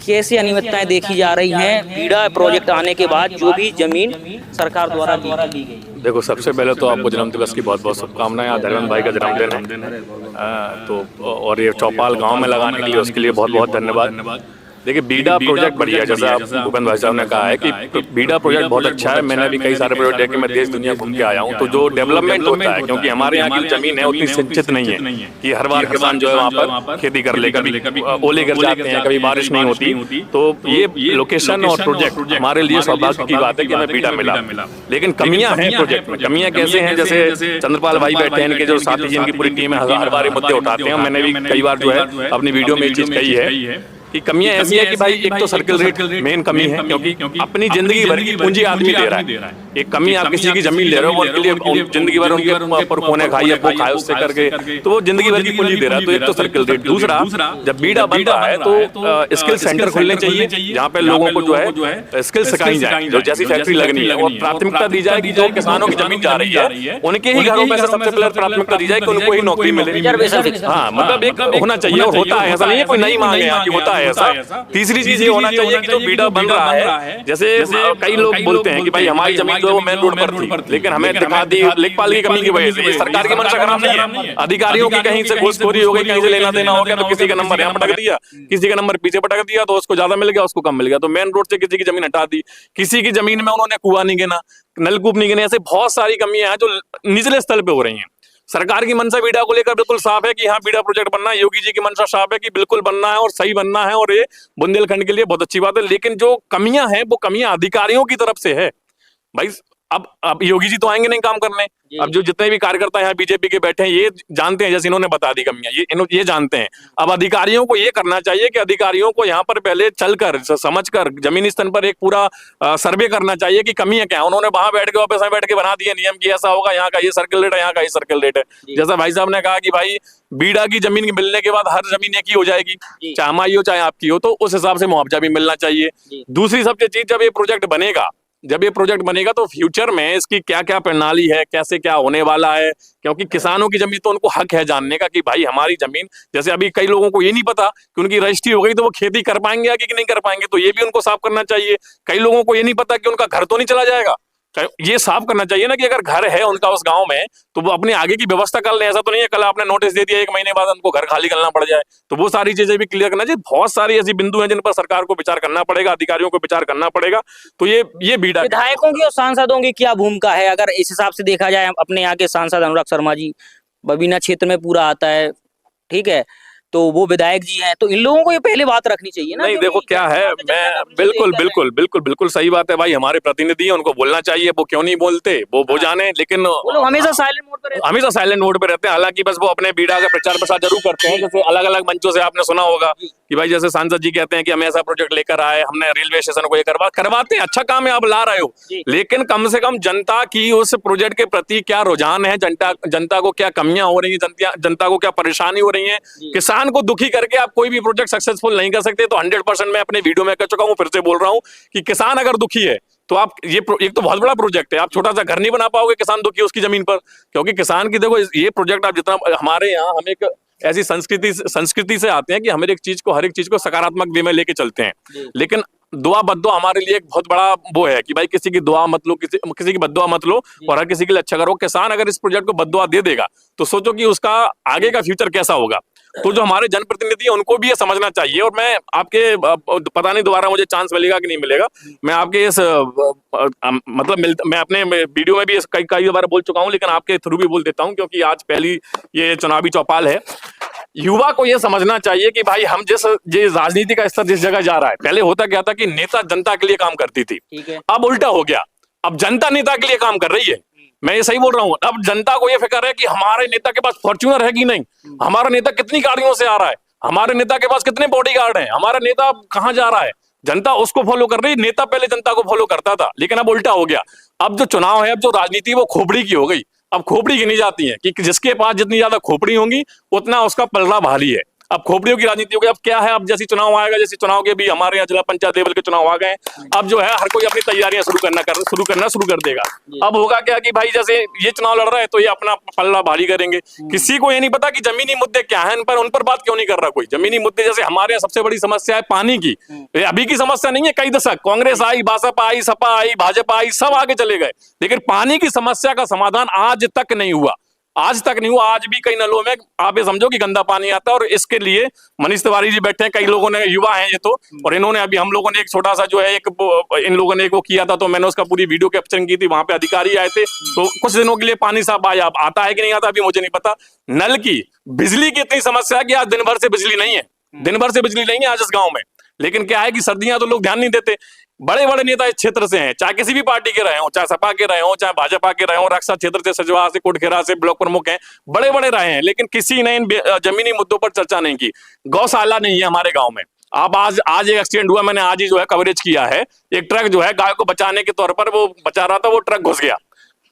कैसी अनियमितताएं देखी जा रही हैं बीड़ा प्रोजेक्ट आने के बाद, जो भी जमीन सरकार द्वारा दी गई। देखो, सबसे पहले तो आपको जन्मदिवस की बहुत बहुत शुभकामनाएं। आज धर्मेंद्र भाई का जन्मदिन है, तो और ये चौपाल गांव में लगाने के लिए उसके लिए बहुत बहुत धन्यवाद। देखिए, बीड़ा प्रोजेक्ट बढ़िया, जैसा आप भूपेंद्र भाई साहब ने कहा है कि बीड़ा प्रोजेक्ट बहुत अच्छा है। मैंने भी कई सारे प्रोजेक्ट देखे, मैं देश दुनिया घूम के आया हूँ। तो जो डेवलपमेंट होता है, क्योंकि हमारे यहाँ की जमीन है उतनी सिंचित नहीं है कि हर बार किसान जो है वहाँ पर खेती कर ले, कभी ओले गिर जाते हैं, कभी बारिश नहीं होती। तो ये लोकेशन और प्रोजेक्ट हमारे लिए सौभाग्य की बात है कि हमें बीड़ा मिला। लेकिन कमियां हैं प्रोजेक्ट में। कमियां कैसे हैं? जैसे चंद्रपाल भाई बैठे हैं, इनके जो साथी जी, इनकी पूरी टीम है, हर बार मुद्दे उठाते हैं। मैंने भी कई बार जो है अपनी वीडियो में ये चीज कही है कि कमियां ऐसी है कि भाई एक तो सर्किल रेट मेन कमी है, क्योंकि अपनी जिंदगी भर की पूंजी आदमी दे रहा है। एक कमी, आप किसी की जमीन ले रहे हो, उनके लिए जिंदगी भर उनके ऊपर कोने खाई, वो खाए उससे करके, तो वो जिंदगी भर की पूंजी दे रहा है। तो एक तो सर्किल रेट। दूसरा, जब बीड़ा बन रहा है तो स्किल सेंटर खुलने चाहिए, जहाँ पे लोगों को जो है स्किल सिखाई जाए, जो जैसी फैक्ट्री लगनी है, और प्राथमिकता दी जाए कि जो किसानों की जमीन जा रही है उनके ही घरों में से सबसे पहले प्राथमिकता दी जाए कि उनको ही नौकरी मिले। हाँ, मतलब एक होना चाहिए, और होता है, ऐसा नहीं है कोई नई मांग है कि होता है ऐसा। तीसरी चीज ये होना चाहिए कि जो बीड़ा बन रहा है, जैसे कई लोग बोलते हैं कि भाई हमारी जमीन जो है वो मेन रोड पर थी, लेकिन हमें दिखा दी लेखपाल की कमी की वजह से। सरकार की मंशा खराब नहीं है, अधिकारियों की कहीं से घूसखोरी हो गई, कहीं से लेना देना हो गया, तो किसी का नंबर यहाँ पटक दिया, किसी का नंबर पीछे पटक दिया, तो उसको ज्यादा मिल गया, उसको कम मिल गया, तो मेन रोड से किसी की जमीन हटा दी, किसी की जमीन में उन्होंने कुआं नहीं गिना, नलकूप नहीं गिने। ऐसे बहुत सारी कमियां हैं जो निचले स्तर पे हो रही हैं। सरकार की मंशा बीड़ा को लेकर बिल्कुल साफ है कि यहाँ बीड़ा प्रोजेक्ट बनना है। योगी जी की मंशा साफ है कि बिल्कुल बनना है और सही बनना है, और ये बुंदेलखंड के लिए बहुत अच्छी बात है। लेकिन जो कमियां हैं वो कमियां अधिकारियों की तरफ से है। भाई अब योगी जी तो आएंगे नहीं काम करने। अब जो जितने भी कार्यकर्ता यहाँ बीजेपी के बैठे हैं ये जानते हैं, जैसे इन्होंने बता दी कमियां, ये जानते हैं। अब अधिकारियों को ये करना चाहिए कि अधिकारियों को यहाँ पर पहले चलकर समझकर जमीनी स्तर पर एक पूरा सर्वे करना चाहिए कि कमियां क्या है। उन्होंने वहां बैठ के ऑफिस में बैठ के बना दिए नियम की ऐसा होगा, यहाँ का ये सर्किल रेट है, यहाँ का ये सर्किल रेट है। जैसा भाई साहब ने कहा कि भाई बीड़ा की जमीन मिलने के बाद हर जमीन एक ही हो जाएगी, चाहे हमारी हो चाहे आपकी हो, तो उस हिसाब से मुआवजा भी मिलना चाहिए। दूसरी सबसे चीज, जब ये प्रोजेक्ट बनेगा तो फ्यूचर में इसकी क्या क्या प्रणाली है, कैसे क्या होने वाला है, क्योंकि किसानों की जमीन तो उनको हक है जानने का कि भाई हमारी जमीन, जैसे अभी कई लोगों को ये नहीं पता कि उनकी रजिस्ट्री हो गई तो वो खेती कर पाएंगे आगे कि नहीं कर पाएंगे, तो ये भी उनको साफ करना चाहिए। कई लोगों को ये नहीं पता कि उनका घर तो नहीं चला जाएगा, ये साफ करना चाहिए ना कि अगर घर है उनका उस गांव में तो वो अपने आगे की व्यवस्था कर ले। ऐसा तो नहीं है कल आपने नोटिस दे दिया 1 महीने बाद उनको घर खाली करना पड़ जाए, तो वो सारी चीजें भी क्लियर करना चाहिए। बहुत सारी ऐसी बिंदु हैं जिन पर सरकार को विचार करना पड़ेगा, अधिकारियों को विचार करना पड़ेगा। तो ये बीड़ा विधायकों की और सांसदों की क्या भूमिका है अगर इस हिसाब से देखा जाए? अपने यहाँ के सांसद अनुराग शर्मा जी बबीना क्षेत्र में पूरा आता है, ठीक है, तो वो विधायक जी हैं, तो इन लोगों को ये पहले बात रखनी चाहिए ना। नहीं देखो क्या है, मैं बिल्कुल सही बात है भाई, हमारे प्रतिनिधि हैं उनको बोलना चाहिए, वो क्यों नहीं बोलते वो जाने, लेकिन वो लोग हमेशा साइलेंट मोड पे रहते हैं। हालांकि बस वो अपने बीड़ा का प्रचार प्रसार जरूर करते हैं, जैसे अलग अलग मंचों से आपने सुना होगा कि भाई जैसे सांसद जी कहते हैं कि हम ऐसा प्रोजेक्ट लेकर आए, हमने रेलवे स्टेशन को ये करवाते हैं, अच्छा काम है आप ला रहे हो, लेकिन कम से कम जनता की उस प्रोजेक्ट के प्रति क्या रुझान है, जनता को क्या कमियां हो रही है, जनता को क्या परेशानी हो रही है, किसान को दुखी करके आप कोई भी प्रोजेक्ट सक्सेसफुल नहीं कर सकते। तो 100% मैं अपने वीडियो में कह चुका हूं, फिर से बोल रहा हूं कि किसान अगर दुखी है तो आप एक तो बहुत बड़ा प्रोजेक्ट है, आप छोटा सा घर नहीं बना पाओगे किसान दुखी उसकी जमीन पर, क्योंकि किसान की देखो ये प्रोजेक्ट आप जितना, हमारे यहाँ हम एक ऐसी संस्कृति से आते हैं कि हम हर एक चीज को सकारात्मक वे में लेके चलते हैं, लेकिन दुआ बद्दुआ हमारे लिए एक बहुत बड़ा वो है कि भाई किसी की दुआ मत लो, किसी की बद्दुआ मत लो और हर किसी के लिए अच्छा करो। किसान अगर इस प्रोजेक्ट को बद्दुआ दे देगा तो सोचो कि उसका आगे का फ्यूचर कैसा होगा। तो जो हमारे जनप्रतिनिधि हैं उनको भी ये समझना चाहिए, और मैं आपके पता नहीं दोबारा मुझे चांस मिलेगा कि नहीं मिलेगा, मैं आपके इस मैं अपने वीडियो में भी कई बार बोल चुका हूं, लेकिन आपके थ्रू भी बोल देता हूं क्योंकि आज पहली ये चुनावी चौपाल है। युवा को ये समझना चाहिए कि भाई हम जिस राजनीति का स्तर जिस जगह जा रहा है, पहले होता क्या था कि नेता जनता के लिए काम करती थी, अब उल्टा हो गया, अब जनता नेता के लिए काम कर रही है। मैं ये सही बोल रहा हूँ, अब जनता को ये फिक्र है कि हमारे नेता के पास फॉर्च्यूनर है कि नहीं, हमारा नेता कितनी गाड़ियों से आ रहा है, हमारे नेता के पास कितने बॉडीगार्ड हैं, हमारा नेता कहाँ जा रहा है, जनता उसको फॉलो कर रही है। नेता पहले जनता को फॉलो करता था, लेकिन अब उल्टा हो गया। अब जो चुनाव है, अब जो राजनीति वो खोपड़ी की हो गई, अब खोपड़ी गिनी जाती है कि जिसके पास जितनी ज्यादा खोपड़ी होंगी उतना उसका पलड़ा भारी है। अब खोपड़ियों की राजनीति हो गई। अब क्या है, अब जैसे चुनाव आएगा, जैसे चुनाव के भी हमारे यहाँ जिला पंचायत लेवल के चुनाव आ गए, अब जो है हर कोई अपनी तैयारियां शुरू कर देगा। अब होगा क्या कि भाई जैसे ये चुनाव लड़ रहा है तो ये अपना पल्ला भारी करेंगे, किसी को ये नहीं पता कि जमीनी मुद्दे क्या है, उन पर बात क्यों नहीं कर रहा कोई। जमीनी मुद्दे जैसे हमारे यहाँ सबसे बड़ी समस्या है पानी की, अभी की समस्या नहीं है, कई दशक कांग्रेस आई, बसपा आई, सपा आई, भाजपा आई, सब आगे चले गए, लेकिन पानी की समस्या का समाधान आज तक नहीं हुआ। आज भी कई नलों में आप ये समझो कि गंदा पानी आता है, और इसके लिए मनीष तिवारी जी बैठे हैं, कई लोगों ने, युवा हैं ये तो, और इन्होंने अभी हम लोगों ने एक छोटा सा जो है इन लोगों ने एक वो किया था, तो मैंने उसका पूरी वीडियो कैप्चरिंग की थी, वहां पे अधिकारी आए थे, तो कुछ दिनों के लिए पानी साफ आया, अब आता है कि नहीं आता अभी मुझे नहीं पता। नल की, बिजली की इतनी समस्या है कि आज दिन भर से बिजली नहीं है आज इस गाँव में, लेकिन क्या है कि सर्दियां तो लोग ध्यान नहीं देते। बड़े बड़े नेता इस क्षेत्र से हैं, चाहे किसी भी पार्टी के रहे हो, चाहे सपा के रहे हो, चाहे भाजपा के रहे हो, रक्षा क्षेत्र से, सजवा से, कोटखेरा से ब्लॉक प्रमुख हैं, बड़े बड़े रहे हैं, लेकिन किसी ने इन जमीनी मुद्दों पर चर्चा नहीं की। गौशाला नहीं है हमारे गांव में। आप आज एक एक्सीडेंट हुआ, मैंने आज ही जो है कवरेज किया है, एक ट्रक जो है गाय को बचाने के तौर पर वो बचा रहा था, वो ट्रक घुस गया,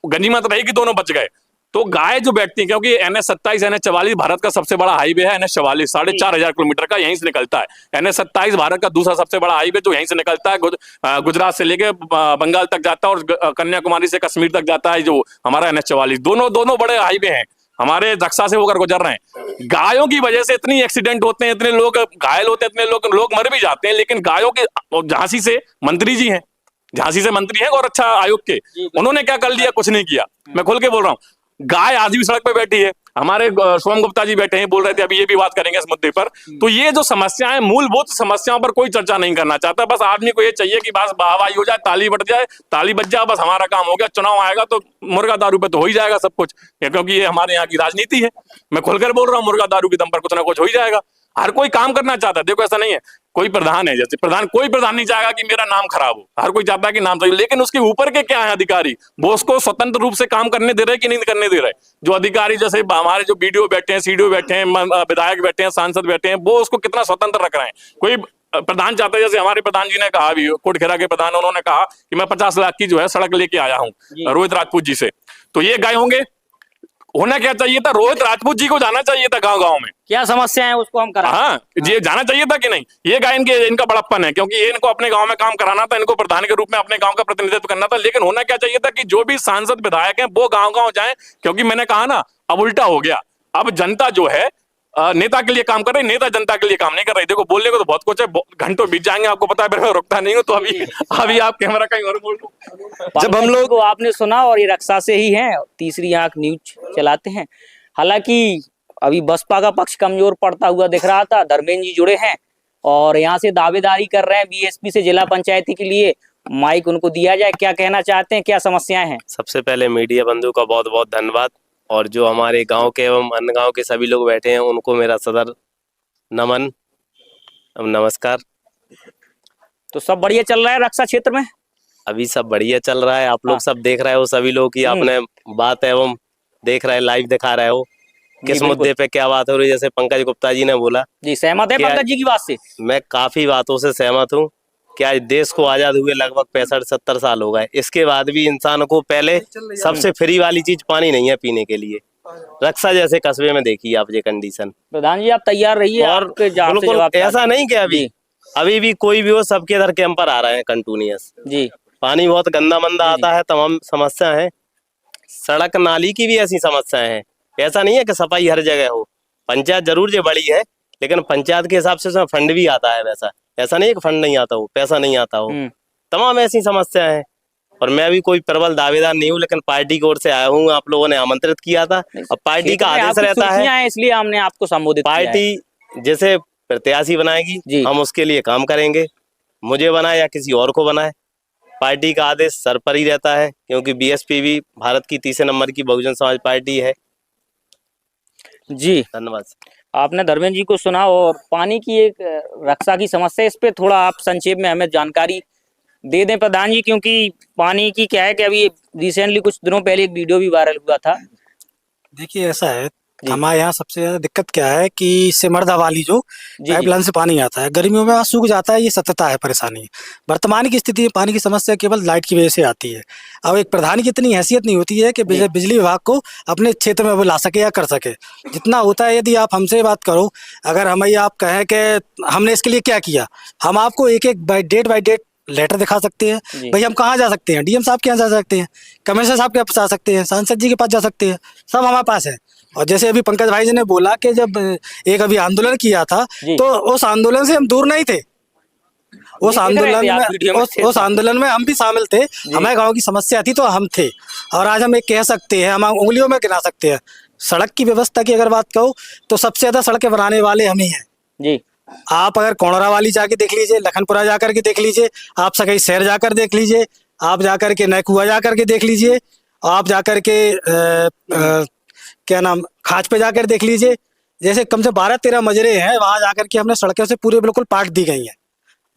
गनीमत रही कि दोनों बच गए। तो गाय जो बैठती है, क्योंकि NH27 NH44 भारत का सबसे बड़ा हाईवे है, NH44 4,500 किलोमीटर का यहीं से निकलता है। NH27 भारत का दूसरा सबसे बड़ा हाईवे जो यहीं से निकलता है, गुजरात से लेके बंगाल तक जाता है और कन्याकुमारी से कश्मीर तक जाता है, जो हमारा NH44, दोनों बड़े हाईवे हैं, हमारे रक्षा से होकर गुजर रहे हैं। गायों की वजह से इतनी एक्सीडेंट होते हैं, इतने लोग घायल होते हैं, इतने लोग मर भी जाते हैं, लेकिन गायों के झांसी से मंत्री जी हैं, और अच्छा आयोग के, उन्होंने क्या कर लिया? कुछ नहीं किया। मैं खुल के बोल रहा हूँ, गाय आज भी सड़क पे बैठी है। हमारे सोम गुप्ता जी बैठे हैं, बोल रहे थे, अभी ये भी बात करेंगे इस मुद्दे पर। तो ये जो समस्याएं, मूलभूत समस्याओं पर कोई चर्चा नहीं करना चाहता, बस आदमी को ये चाहिए कि बस वाहवाही हो जाए, ताली बज जाए, बस हमारा काम हो गया। चुनाव आएगा तो मुर्गा दारू पे तो हो ही जाएगा सब कुछ, क्योंकि ये हमारे यहाँ की राजनीति है। मैं खुलकर बोल रहा हूँ, मुर्गा दारू के दम पर कुछ ना कुछ हो ही जाएगा। हर कोई काम करना चाहता है, देखो ऐसा नहीं है। कोई प्रधान है, जैसे प्रधान, कोई प्रधान नहीं चाहेगा कि मेरा नाम खराब हो, हर कोई चाहता है कि नाम सही, लेकिन उसके ऊपर के क्या है अधिकारी, वो उसको स्वतंत्र रूप से काम करने दे रहे कि नहीं करने दे रहे। जो अधिकारी जैसे हमारे जो बीडीओ बैठे हैं, सीडीओ बैठे हैं, विधायक बैठे हैं, सांसद बैठे हैं, वो उसको कितना स्वतंत्र रख रहे हैं। कोई प्रधान चाहता है, जैसे हमारे प्रधान जी ने कहा भी, कोटखेरा के प्रधान, उन्होंने कहा कि मैं 50 लाख की जो है सड़क लेके आया हूँ रोहित राजपूत जी से, तो ये गए होंगे, होना क्या चाहिए था, रोहित राजपूत जी को जाना चाहिए था गांव गांव में, क्या समस्या है उसको हम करा। हाँ, ये जाना चाहिए था कि नहीं। ये गाय इनका बड़प्पन है, क्योंकि ये इनको अपने गांव में काम कराना था, इनको प्रधान के रूप में अपने गांव का प्रतिनिधित्व करना था। लेकिन होना क्या चाहिए था कि जो भी सांसद विधायक हैं वो गांव गांव जाएं, क्योंकि मैंने कहा ना, अब उल्टा हो गया। अब जनता जो है नेता के लिए काम कर रही, नेता जनता के लिए काम नहीं कर रही। देखो, बोलने को तो बहुत कुछ है, घंटों बीत जाएंगे, आपको पता है, फिर मैं रुकता नहीं हूँ, तो अभी आप कैमरा कहीं और बोल लो। जब हम लोग को आपने सुना, और ये रक्षा से ही है, तीसरी आंख न्यूज चलाते हैं। हालांकि अभी बसपा का पक्ष कमजोर पड़ता हुआ दिख रहा था। धर्मेंद्र जी जुड़े हैं और यहाँ से दावेदारी कर रहे हैं बीएसपी से जिला पंचायती के लिए, माइक उनको दिया जाए। क्या कहना चाहते हैं, क्या समस्याएं हैं? सबसे पहले मीडिया बंधु का बहुत बहुत धन्यवाद, और जो हमारे गांव के एवं अन्य गांव के सभी लोग बैठे हैं उनको मेरा सदर नमन, नमस्कार। तो सब बढ़िया चल रहा है रक्षा क्षेत्र में? अभी सब बढ़िया चल रहा है। आप लोग सब देख रहे हो, सभी लोग की आपने बात एवं देख रहे, लाइव दिखा रहे हो किस मुद्दे पे क्या बात हो रही है। जैसे पंकज गुप्ता जी ने बोला, जी सहमत है पंकज जी की बात से? मैं काफी बातों से सहमत हूँ। क्या देश को आजाद हुए लगभग 65-70 साल हो गए, इसके बाद भी इंसान को पहले सबसे फ्री वाली चीज पानी नहीं है पीने के लिए। रक्षा जैसे कस्बे में देखिए आप ये कंडीशन। प्रधान जी आप तैयार रहिए, और बिल्कुल ऐसा नहीं कि अभी भी कोई भी हो, सबके इधर कैंपर आ रहे हैं कंटिन्यूअस जी। पानी बहुत गंदा मंदा आता है, तमाम समस्या है। सड़क नाली की भी ऐसी समस्याएं हैं। ऐसा नहीं है कि सफाई हर जगह हो, पंचायत जरूर जो बड़ी है, लेकिन पंचायत के हिसाब से उसमें फंड भी आता है। वैसा ऐसा नहीं है कि फंड नहीं आता हो, पैसा नहीं आता हो, तमाम ऐसी समस्या है। और मैं भी कोई प्रबल दावेदार नहीं हूँ, लेकिन पार्टी की ओर से आया हूँ, आप लोगों ने आमंत्रित किया था, अब पार्टी का आदेश रहता है, इसलिए हमने आपको संबोधित किया है। पार्टी जैसे प्रत्याशी बनाएगी हम उसके लिए काम करेंगे, मुझे बनाए या किसी और को बनाए, पार्टी का आदेश सर पर ही रहता है, क्योंकि बीएसपी भी भारत की तीसरे नंबर की बहुजन समाज पार्टी है। जी धन्यवाद। आपने धर्मेंद्र जी को सुना, और पानी की एक रक्षा की समस्या, इस पे थोड़ा आप संक्षेप में हमें जानकारी दे दें प्रधान जी, क्योंकि पानी की क्या है कि अभी रिसेंटली कुछ दिनों पहले एक वीडियो भी वायरल हुआ था। देखिए ऐसा है, हमारे यहाँ सबसे ज्यादा दिक्कत क्या है कि सिमरदा वाली जो पाइपलाइन से पानी आता है, गर्मियों में सूख जाता है, ये सत्यता है, परेशानी। वर्तमान की स्थिति में पानी की समस्या केवल लाइट की वजह से आती है। अब एक प्रधान की इतनी हैसियत नहीं होती है कि बिजली विभाग को अपने क्षेत्र में वो ला सके या कर सके। जितना होता है, यदि आप हमसे बात करो, अगर हमें आप कहें कि हमने इसके लिए क्या किया, हम आपको एक एक बाई डेट लेटर दिखा सकते हैं। भाई हम कहाँ जा सकते हैं, डीएम साहब के यहाँ जा सकते हैं, कमिश्नर साहब के पास जा सकते हैं, सांसद जी के पास जा सकते हैं, सब हमारे पास है। और जैसे अभी पंकज भाई जी ने बोला कि जब एक अभी आंदोलन किया था, तो उस आंदोलन से हम दूर नहीं थे। उस आंदोलन में हम भी शामिल थे, हमारे गांव की समस्या थी तो हम थे। और आज हम एक कह सकते हैं, हम उंगलियों में गिना सकते हैं। सड़क की व्यवस्था की अगर बात करो तो सबसे ज्यादा सड़कें बनाने वाले हम ही हैं जी। आप अगर कोणरा वाली जाके देख लीजिए, लखनपुरा जाकर के देख लीजिए, आप सगाई शहर जाकर देख लीजिए, आप जाकर के नैकुआ जाकर के देख लीजिए, आप जाकर के क्या नाम खाच पे जाकर देख लीजिए। जैसे कम से 12-13 मजरे हैं, वहां जाकर के हमने सड़कों से पूरे बिल्कुल पाट दी गई हैं।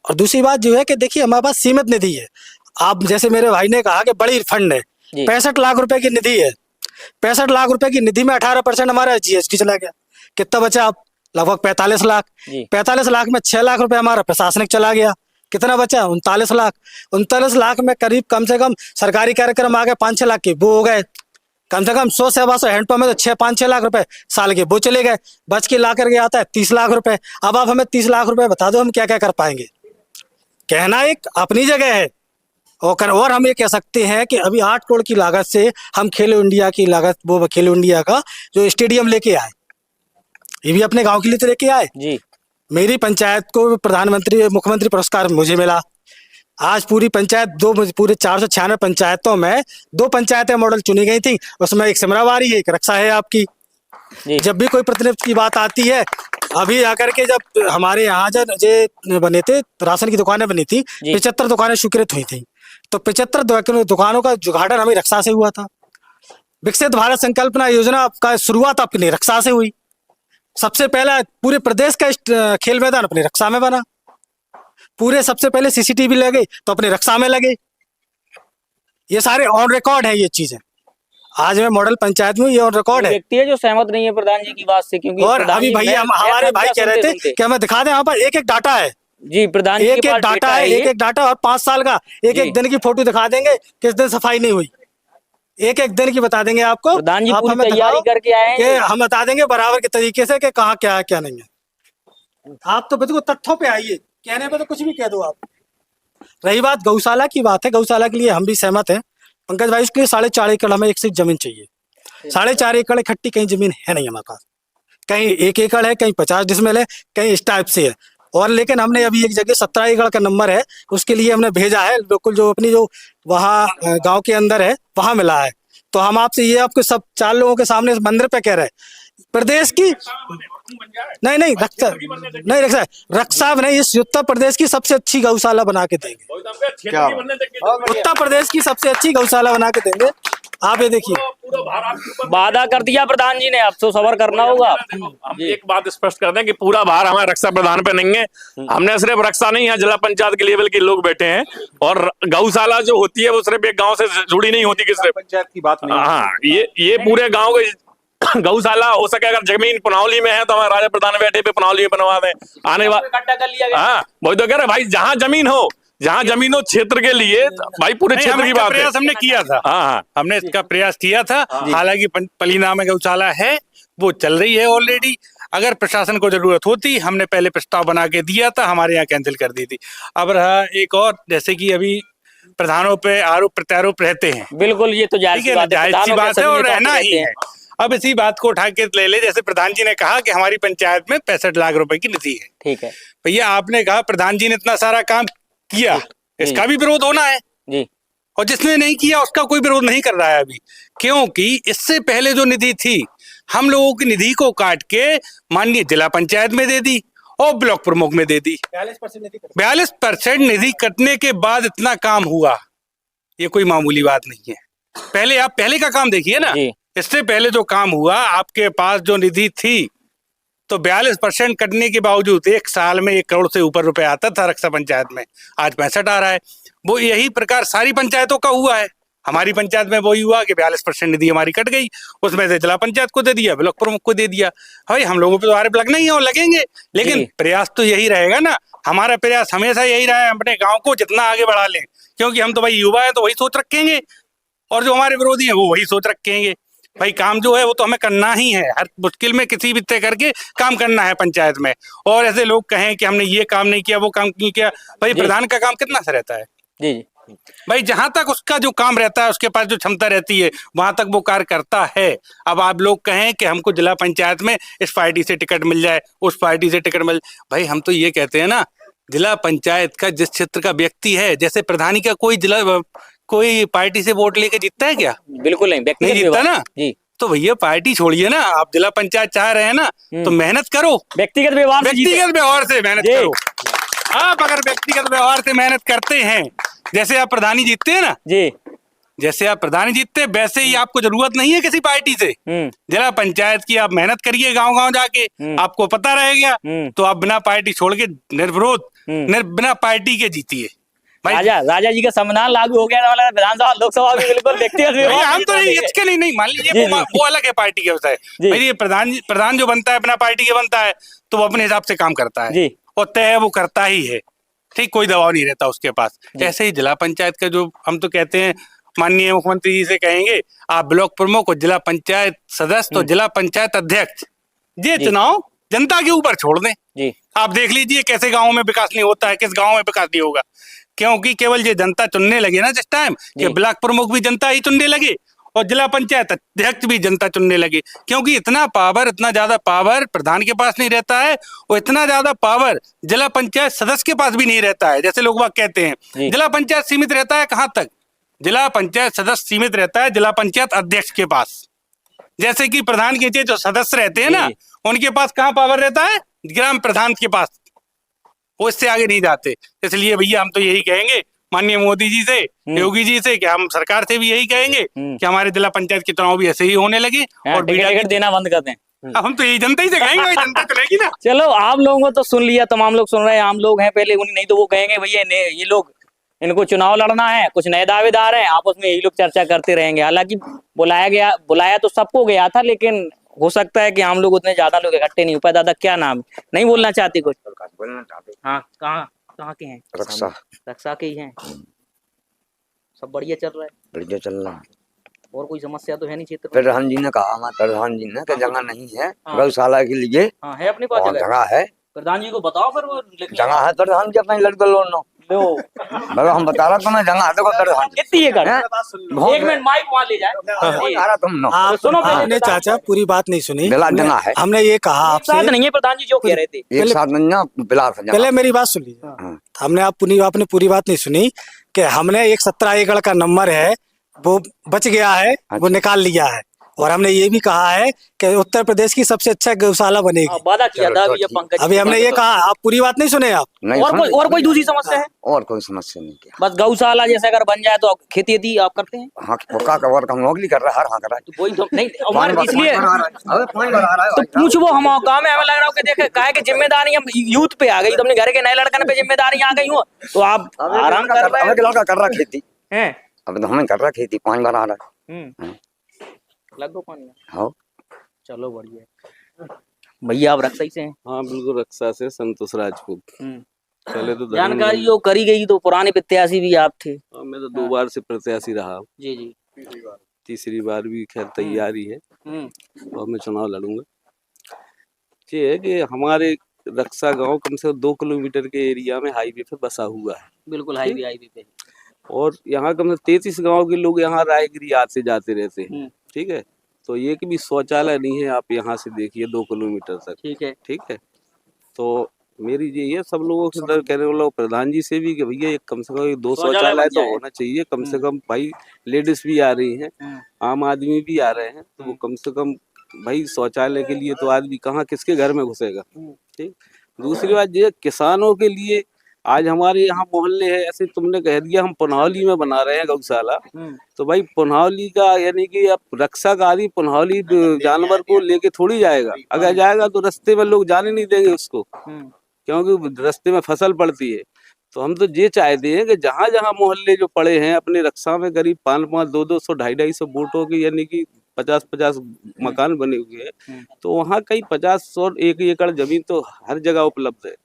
और दूसरी बात जो है कि देखिए हमारे पास सीमित निधि है। आप जैसे मेरे भाई ने कहा कि बड़ी फंड है, 65 लाख रुपए की निधि है। 65 लाख रुपए की निधि में 18% हमारा जीएसटी चला गया। कितना बचा? आप लगभग 45 लाख। 45 लाख में 6 लाख रुपए हमारा प्रशासनिक चला गया। कितना बचा? 39 लाख। 39 लाख में करीब कम से कम सरकारी कार्यक्रम आ गए 5-6 लाख के, वो हो गए। कम से कम 100-125 हैंडपंप में तो 6-5-6 लाख रुपए साल के वो चले गए। बच के ला करके आता है 30 लाख रुपए। अब आप हमें 30 लाख रुपए बता दो, हम क्या क्या कर पाएंगे? कहना एक अपनी जगह है, और हम ये कह सकते हैं कि अभी 8 करोड़ की लागत से हम खेलो इंडिया की लागत, वो खेलो इंडिया का जो स्टेडियम लेके आए, ये भी अपने गांव के लिए तो लेके आए जी। मेरी पंचायत को प्रधानमंत्री मुख्यमंत्री पुरस्कार मुझे मिला। आज पूरी पंचायत पूरे 496 पंचायतों में 2 पंचायतें मॉडल चुनी गई थी, उसमें एक सिमरावारी है, एक रक्षा है आपकी। जब भी कोई प्रतिनिधि की बात आती है, अभी आकर के जब हमारे यहाँ जो बने थे राशन की दुकानें बनी थी, 75 दुकानें स्वीकृत हुई थी, तो 75 दुकानों का उद्घाटन हमें रक्षा से हुआ था। विकसित भारत संकल्पना योजना का शुरुआत अपनी रक्षा से हुई। सबसे पहला पूरे प्रदेश का खेल मैदान अपनी रक्षा में बना। पूरे सबसे पहले सीसीटीवी लगे तो अपने रक्षा में लगे। ये सारे ऑन रिकॉर्ड है ये चीजें। आज मैं मॉडल पंचायत में, ये ऑन रिकॉर्ड है। व्यक्ति है जो सहमत नहीं है प्रधान जी की बात से, क्योंकि और प्रधान अभी जी भैया मैं हमारे भाई कह रहे थे सुनते। कि हमें दिखा दें, यहाँ पर एक एक डाटा है जी, प्रधान जी एक के एक पास डाटा है, ये। एक एक डाटा, और 5 साल का एक एक दिन की फोटो दिखा देंगे किस दिन सफाई नहीं हुई, एक एक दिन की बता देंगे आपको। प्रधान जी आप पूरी हमें तैयारी दिखाओ करके आए हैं कि जी। हम बता देंगे बराबर के तरीके से कि कहाँ क्या है क्या नहीं है। आप तो बिल्कुल तथ्यों पे आइए, कहने पे तो कुछ भी कह दो आप। रही बात गौशाला की बात है, गौशाला के लिए हम भी सहमत हैं पंकज भाई। उसके लिए 4.5 एकड़ हमें एक सिर्फ जमीन चाहिए। 4.5 एकड़ इकट्ठी कहीं जमीन है नहीं हमारे पास, कहीं 1 एकड़ है, कहीं 50 डिसमिल है, कहीं इस टाइप से है। और लेकिन हमने अभी एक जगह 17 एकड़ का नंबर है, उसके लिए हमने भेजा है बिल्कुल, जो अपनी जो वहाँ गांव के अंदर है वहां मिला है। तो हम आपसे ये आपको सब 4 लोगों के सामने इस मंदिर पे कह रहे हैं, प्रदेश की नहीं रक्षा नहीं, इस उत्तर प्रदेश की सबसे अच्छी गौशाला बना के देंगे। क्या उत्तर प्रदेश की सबसे अच्छी गौशाला बना के देंगे। आप ये देखिए, वादा कर दिया प्रधान जी ने, अब तो सबर करना होगा। हम एक बात स्पष्ट कर दें कि पूरा भार हमारे रक्षा प्रधान पे नहीं है। हमने सिर्फ रक्षा नहीं है, जिला पंचायत के लेवल के लोग बैठे हैं, और गौशाला जो होती है वो सिर्फ एक गांव से जुड़ी नहीं होती कि सिर्फ पंचायत की बात नहीं। हाँ, ये पूरे गांव के गौशाला हो सके। अगर जमीन पुनौली में है तो हमारे राजा प्रधान बैठे पे पुनौली में बनवा दें आने वाला। हाँ, वही तो कह रहे भाई, जहाँ जमीन हो क्षेत्र के लिए, भाई पूरे क्षेत्र की बात है। प्रयास हमने किया था। हाँ, हमने इसका प्रयास किया था। हालांकि पलीना में गौशाला है, वो चल रही है ऑलरेडी। अगर प्रशासन को जरूरत होती, हमने पहले प्रस्ताव बना के दिया था, हमारे यहाँ कैंसिल कर दी थी। अब रहा एक और, जैसे कि अभी प्रधानों पे आरोप प्रत्यारोप रहते हैं। बिल्कुल, ये तो जायज सी बात है और रहना ही है। अब इसी बात को उठा के ले ले, जैसे प्रधान जी ने कहा कि हमारी पंचायत में 65 लाख रुपए की निधि है। ठीक है भैया, आपने कहा प्रधान जी ने इतना सारा काम किया, इसका भी विरोध होना है जी। और जिसने नहीं किया उसका कोई विरोध नहीं कर रहा है अभी, क्योंकि इससे पहले जो निधि थी, हम लोगों की निधि को काट के माननीय जिला पंचायत में दे दी और ब्लॉक प्रमुख में दे दी। 42% निधि कटने के बाद इतना काम हुआ, ये कोई मामूली बात नहीं है। पहले आप पहले का काम देखिए ना, इससे पहले जो काम हुआ, आपके पास जो निधि थी तो 42% कटने के बावजूद एक साल में 1 करोड़ से ऊपर रुपए आता था रक्षा पंचायत में, आज 65 आ रहा है। वो यही प्रकार सारी पंचायतों का हुआ है। हमारी पंचायत में वही हुआ कि 42% निधि हमारी कट गई, उसमें से जिला पंचायत को दे दिया, ब्लॉक प्रमुख को दे दिया। भाई हम लोगों पे तो आरोप लगना ही है और लगेंगे, लेकिन प्रयास तो यही रहेगा ना। हमारा प्रयास हमेशा यही रहा है, अपने गाँव को जितना आगे बढ़ा लें, क्योंकि हम तो भाई युवा है, तो वही सोच रखेंगे, और जो हमारे विरोधी है वो वही सोच रखेंगे। भाई काम जो है वो तो हमें करना ही है, हर मुश्किल में किसी भी तय करके काम करना है पंचायत में। और ऐसे लोग कहें कि हमने ये काम नहीं किया, वो काम नहीं किया, भाई प्रधान का काम कितना सा रहता है जी। भाई जहां तक उसका जो काम रहता है, उसके पास जो क्षमता रहती है, वहां तक वो कार्य करता है। अब आप लोग कहें कि हमको जिला पंचायत में इस पार्टी से टिकट मिल जाए, उस पार्टी से टिकट मिल, भाई हम तो ये कहते हैं ना, जिला पंचायत का जिस क्षेत्र का व्यक्ति है, जैसे प्रधानी का कोई पार्टी से वोट लेके जीतता है क्या? बिल्कुल नहीं जीतता ना जी। तो भैया पार्टी छोड़िए ना, आप जिला पंचायत चाह रहे हैं ना, तो मेहनत करो, व्यक्तिगत व्यवहार से मेहनत करो। आप अगर व्यक्तिगत व्यवहार से मेहनत करते हैं, जैसे आप प्रधानी जीतते हैं ना जी, जैसे आप प्रधानी जीतते हैं, वैसे ही आपको जरूरत नहीं है किसी पार्टी से। जिला पंचायत की आप मेहनत करिए, गांव गांव जाके, आपको पता रहेगा, तो आप बिना पार्टी छोड़ के निर्विरोध बिना पार्टी के जीतिए। राजा जी का संविधान लागू हो गया, विधानसभा लोकसभा भी बिल्कुल व्यक्तिगत व्यवहार। हम तो इसके नहीं मान लीजिए, वो अलग है पार्टी के होता है। भाई ये प्रधान जो बनता है अपना पार्टी के बनता है, तो वो अपने हिसाब से काम करता है और तय वो करता ही है, ठीक, कोई दबाव नहीं रहता उसके पास। ऐसे ही जिला पंचायत का जो हम तो कहते हैं, माननीय मुख्यमंत्री जी से कहेंगे, आप ब्लॉक प्रमुख और जिला पंचायत सदस्य तो जिला पंचायत अध्यक्ष, ये चुनाव जनता के ऊपर छोड़ दें। आप देख लीजिए कैसे गाँव में विकास नहीं होता है, किस गाँव में विकास नहीं होगा, क्योंकि केवल ये जनता चुनने लगे ना जिस टाइम कि ब्लॉक प्रमुख भी जनता ही चुनने लगे और जिला पंचायत अध्यक्ष भी जनता चुनने लगे, क्योंकि इतना ज्यादा पावर प्रधान के पास नहीं रहता है और इतना ज्यादा पावर जिला पंचायत सदस्य के पास भी नहीं रहता है। जैसे लोग बात कहते हैं जिला पंचायत सीमित रहता है, कहाँ तक? जिला पंचायत सदस्य सीमित रहता है जिला पंचायत अध्यक्ष के पास। जैसे कि प्रधान के जो सदस्य रहते हैं ना, उनके पास कहाँ पावर रहता है? ग्राम प्रधान के पास, वो इससे आगे नहीं जाते। इसलिए भैया हम तो यही कहेंगे माननीय मोदी जी से, योगी जी से, कि हम सरकार से भी यही कहेंगे कि हमारे जिला पंचायत के चुनाव भी ऐसे ही होने लगे और टिकट देना बंद कर दें। हम तो यही जनता ही से कहेंगे, वही जनता चलेगी ना। चलो आप लोगों को तो सुन लिया, तमाम लोग सुन रहे हैं, आम लोग हैं पहले उन्हीं, नहीं तो वो कहेंगे भैया ये लोग, इनको चुनाव लड़ना है, कुछ नए दावेदार हैं, आपस में यही लोग चर्चा करते रहेंगे। हालांकि बुलाया तो सबको गया था, लेकिन हो सकता है कि आम लोग उतने ज्यादा लोग इकट्ठे नहीं हो पाए। दादा क्या नाम, नहीं बोलना चाहते कुछ? बोलना चाहते। हाँ, कहाँ के हैं? रक्षा के ही हैं। सब बढ़िया चल रहा है? बढ़िया चल रहा है। और कोई समस्या तो है नहीं क्षेत्र में? प्रधान जी ने कहा, हमारे प्रधान जी ने कि जगह नहीं है गौशाला के लिए। हाँ, है अपने पास जगह है। प्रधान जी को बताओ फिर वो जगह है, प्रधान जी अपने लड़के लो बोलो, हम बता रहा तुम्हें जगह है, देखो प्रधान कितनी एकड़? एक मिनट माइक वहाँ ले जाए। तुम आप सुनो आपने चाचा पूरी बात नहीं सुनी। जगह है। हमने ये कहा आपसे नहीं है, प्रधान जी जो कह रहे थे एक साथ नहीं ना, बिलास पहले मेरी बात सुन लीजिए। आपने पूरी बात नहीं सुनी कि हमने एक 17 एकड़ का नंबर है वो बच गया है, वो निकाल लिया है, और हमने ये भी कहा है कि उत्तर प्रदेश की सबसे अच्छा गौशाला बनेगी। वादा किया था अभी पंकज। अभी हमने ये कहा, आप पूरी बात नहीं सुने आप। और कोई दूसरी समस्या है? और कोई समस्या नहीं है, बस गौशाला जैसे अगर बन जाए तो खेती आप करते हैं? हाँ, हम नौकरी कर रहा है, हाँ कर रहा है। तो वही तो नहीं, इसलिए तो पूछ वो हम काम है, हमें लग रहा है कि देखे काहे कि जिम्मेदारी हम यूथ पे आ गई, तो अपने घर के नए लड़कन पे जिम्मेदारी आ गई हो, तो आप आराम कर रहे हैं। लड़का कर रहा खेती है, अब तो हमें कर रहा खेती, पानी भरा रहा है। लग दो पानी। हाँ चलो बढ़िया। भैया आप रक्षा से हैं? हाँ बिल्कुल, रक्षा से संतोष राजपूत। पहले तो जानकारी जो करी गई तो पुराने प्रत्याशी भी आप थे। मैं तो 2 बार से प्रत्याशी रहा हूँ। जी जी। तीसरी बार भी खैर तैयारी है और मैं चुनाव लड़ूंगा। ये है कि हमारे रक्षा गांव कम से कम 2 किलोमीटर के एरिया में हाईवे पे बसा हुआ है। बिल्कुल हाईवे पे। और यहाँ कम से 33 गांव के लोग यहाँ रायगिरी आते जाते रहते हैं। ठीक है, तो ये कि भी शौचालय नहीं है, आप यहाँ से देखिए 2 किलोमीटर तक। ठीक है, तो मेरी ये सब लोगों से दर कहने वाला प्रधान जी से भी कि भैया एक कम से कम 2 शौचालय तो होना चाहिए कम से कम। भाई लेडीज भी आ रही हैं, आम आदमी भी आ रहे हैं, तो वो कम से कम भाई शौचालय के लिए तो आदमी कहाँ किसके घर में घुसेगा। ठीक, दूसरी बात ये किसानों के लिए आज हमारे यहाँ मोहल्ले है, ऐसे तुमने कह दिया हम पुनौली में बना रहे हैं गौशाला, तो भाई पुनौली का यानी कि अब रक्षा का आदमी पुनौली जानवर को लेके थोड़ी जाएगा। अगर जाएगा तो रास्ते में लोग जाने नहीं देंगे उसको, क्योंकि रास्ते में फसल पड़ती है। तो हम तो ये चाहते हैं कि जहाँ जहाँ मोहल्ले जो पड़े हैं अपने रक्षा में करीब 500, 200, 250 वोटों के यानी कि 50 मकान बने हुए हैं, तो वहाँ कई 50 और 1 एकड़ जमीन तो हर जगह उपलब्ध है।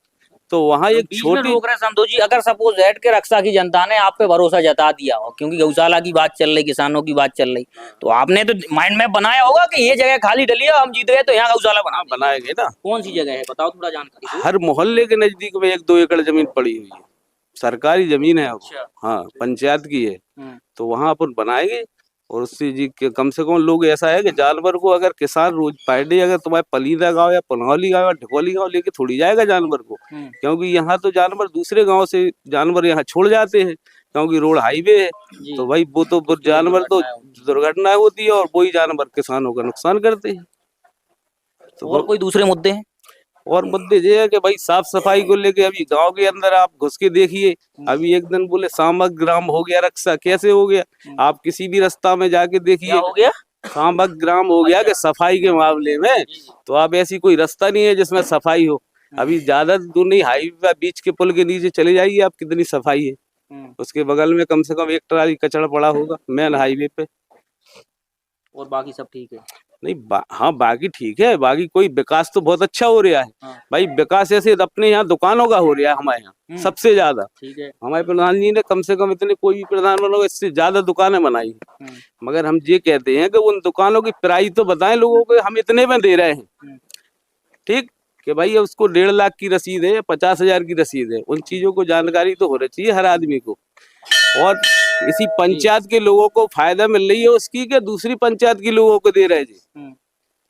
तो वहाँ एक छोटी रोक रहे संतोष जी, अगर सपोज दैट के रक्षा की जनता ने आप पे भरोसा जता दिया हो, क्योंकि गौशाला की बात चल रही, किसानों की बात चल रही, तो आपने तो माइंड में बनाया होगा कि ये जगह खाली डली है, हम जीत गए तो यहाँ गौशाला बनाएंगे ना। कौन सी जगह है बताओ थोड़ा जानकारी। हर मोहल्ले के नजदीक में 1-2 एकड़ जमीन पड़ी हुई है, सरकारी जमीन है। हाँ, पंचायत की है, तो वहाँ अपन बनाएंगे। और उससे जी कम से कम लोग ऐसा है कि जानवर को अगर किसान रोज पर डे अगर तुम्हारे पलीदा गाँव या पुनौली गाँव या ढकोली गाँव लेके थोड़ी जाएगा जानवर को, क्योंकि यहाँ तो जानवर दूसरे गांव से जानवर यहाँ छोड़ जाते हैं, क्योंकि रोड हाईवे है। तो भाई वो तो जानवर तो दुर्घटना होती है और वही जानवर किसानों का नुकसान करते हैं। तो और कोई दूसरे मुद्दे हैं? और मुद्दे ये है कि भाई साफ सफाई को लेके अभी गांव के अंदर आप घुस के देखिए, अभी एक दिन बोले सामक ग्राम हो गया रक्षा, कैसे हो गया? आप किसी भी रास्ता में जाके देखिए, हो गया सामक ग्राम हो गया कि सफाई के मामले में। तो आप ऐसी कोई रास्ता नहीं है जिसमें सफाई हो। अभी ज्यादा दूर नहीं, हाईवे बीच के पुल के नीचे चले जाइए आप, कितनी सफाई है। उसके बगल में कम से कम 1 ट्राली कचरा पड़ा होगा मेन हाईवे पे। और बाकी सब ठीक है? नहीं हाँ बाकी ठीक है, बाकी कोई विकास तो बहुत अच्छा हो रहा है। भाई विकास ऐसे अपने यहाँ दुकानों का हो रहा है हमारे यहाँ सबसे ज्यादा। ठीक है, हमारे प्रधान जी ने कम से कम इतने कोई भी प्रधान बनो इससे ज्यादा दुकानें बनाई है। मगर हम ये कहते हैं कि उन दुकानों की प्राइस तो बताएं लोगों को, हम इतने में दे रहे हैं। ठीक कि भाई उसको 1.5 लाख की रसीद है, 50,000 की रसीद है, उन चीजों को जानकारी तो होना चाहिए हर आदमी को। और इसी पंचायत के लोगों को फायदा मिल रही है उसकी, कि दूसरी पंचायत के लोगों को दे रहे जी।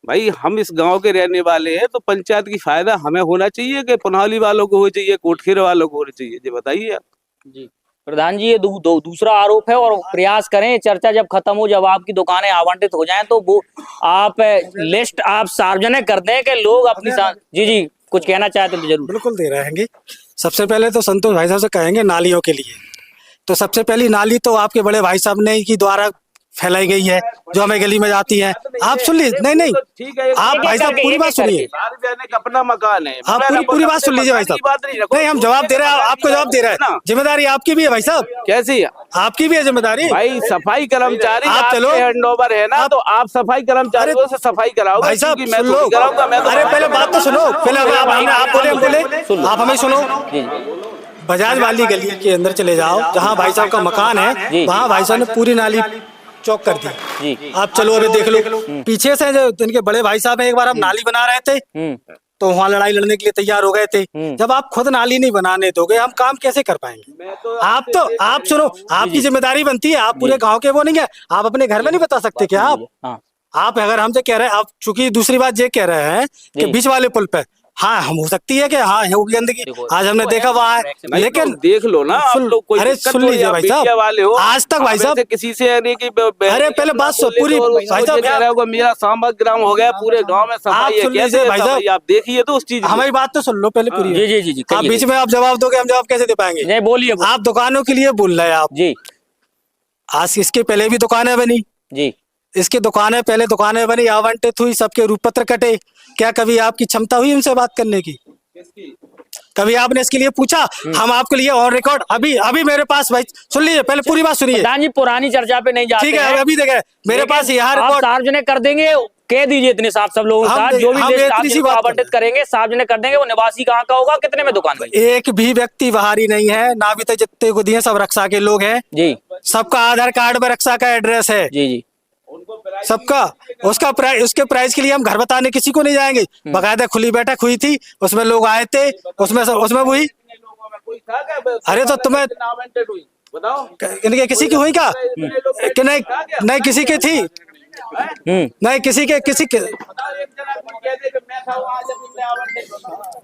भाई हम इस गांव के रहने वाले हैं, तो पंचायत की फायदा हमें होना चाहिए कि पुनौली वालों को हो चाहिए, कोटखेर वालों को होना चाहिए? जी बताइए आप। जी प्रधान जी, ये दूसरा आरोप है, और प्रयास करें चर्चा जब खत्म हो, जब आपकी दुकानें आवंटित हो जाएं, तो वो आप लिस्ट आप सार्वजनिक कर दें कि लोग अपनी जी कुछ कहना चाहते तो जरूर। बिल्कुल दे रहेंगे। सबसे पहले तो संतोष भाई साहब से कहेंगे नालियों के लिए, तो सबसे पहली नाली तो आपके बड़े भाई साहब ने की द्वारा फैलाई गई है जो हमें गली में जाती है। आप सुन लीजिए, नहीं नहीं ठीक है, आप भाई साहब पूरी बात सुनिए, अपना मकान है, आप पूरी बात सुन लीजिए भाई साहब। नहीं हम जवाब दे रहे हैं, आपको जवाब दे रहे हैं, जिम्मेदारी आपकी भी है भाई साहब। कैसी आपकी भी है जिम्मेदारी भाई, सफाई कर्मचारी आप चलो, हैंडओवर है ना, तो आप सफाई कर्मचारियों से सफाई कराओ भाई साहब सुन लो। अरे पहले बात तो सुनो, पहले आप बोले हम बोले, आप हमें सुनो। बजाज वाली गली के अंदर चले जाओ, जहाँ भाई साहब का मकान है, वहाँ भाई साहब ने पूरी नाली चौक कर दी। आप चलो अभी देख लो, पीछे से जो इनके बड़े भाई साहब है, एक बार हम नाली बना रहे थे तो वहाँ लड़ाई लड़ने के लिए तैयार हो गए थे। जब आप खुद नाली नहीं बनाने दोगे, हम काम कैसे कर पाएंगे? आप सुनो, आपकी जिम्मेदारी बनती है, आप पूरे गांव के वो नहीं है, आप अपने घर में नहीं बता सकते क्या? आप अगर हमसे कह रहे हैं, आप चूंकि दूसरी बात ये कह रहे हैं कि बीच वाले पुल पे, हाँ हम हो सकती है कि हाँ होगी गंदगी, आज हमने देखा वहाँ है, लेकिन देख लो ना आप लोग, कोई अरे सुन लीजिए भाई साहब, आज तक भाई साहब किसी से अरे पहले बात सुन पूरी भाई साहब, मेरा समग्राम हो गया, पूरे गांव में सफाई है, कैसे भाई साहब आप देखिए तो उस चीज, हमारी बात तो सुन लो पहले पूरी। जी आप बीच में आप जवाब दोगे, हम जवाब कैसे दे पाएंगे? नहीं बोलिए, आप दुकानों के लिए बोल रहे हैं आप जी। आज इसके पहले भी दुकानें बनी जी, इसकी दुकानें पहले दुकानें बनी, आवंटित हुई, सबके रूप पत्र कटे, क्या कभी आपकी क्षमता हुई उनसे बात करने की? कभी आपने इसके लिए पूछा? हम आपके लिए ऑन रिकॉर्ड अभी मेरे पास, भाई सुन लीजिए पहले पूरी बात सुनिए। प्रधान जी पुरानी चर्चा पे नहीं जाते, ठीक है अभी देखे मेरे पास यहाँ रिकॉर्ड सार्वजनिक कर देंगे, कह दीजिए इतने साफ सब लोगों के साथ, जो भी लिस्ट आप जिनको आवंटित करेंगे सार्वजनिक कर देंगे, वो निवासी कहाँ का होगा, कितने में दुकान भाई? एक भी व्यक्ति बाहरी नहीं है, ना भी तो जितने को दिए सब रक्षा के लोग हैं जी, सबका आधार कार्ड में रक्षा का एड्रेस है जी जी, सबका। उसका प्राइस, उसके प्राइस के लिए हम घर बताने किसी को नहीं जाएंगे, बकायदा खुली बैठक हुई थी, उसमें लोग आए थे, उसमें हुई। अरे तो तुम्हें इनके किसी की हुई क्या कि नहीं किसी की थी, नहीं किसी के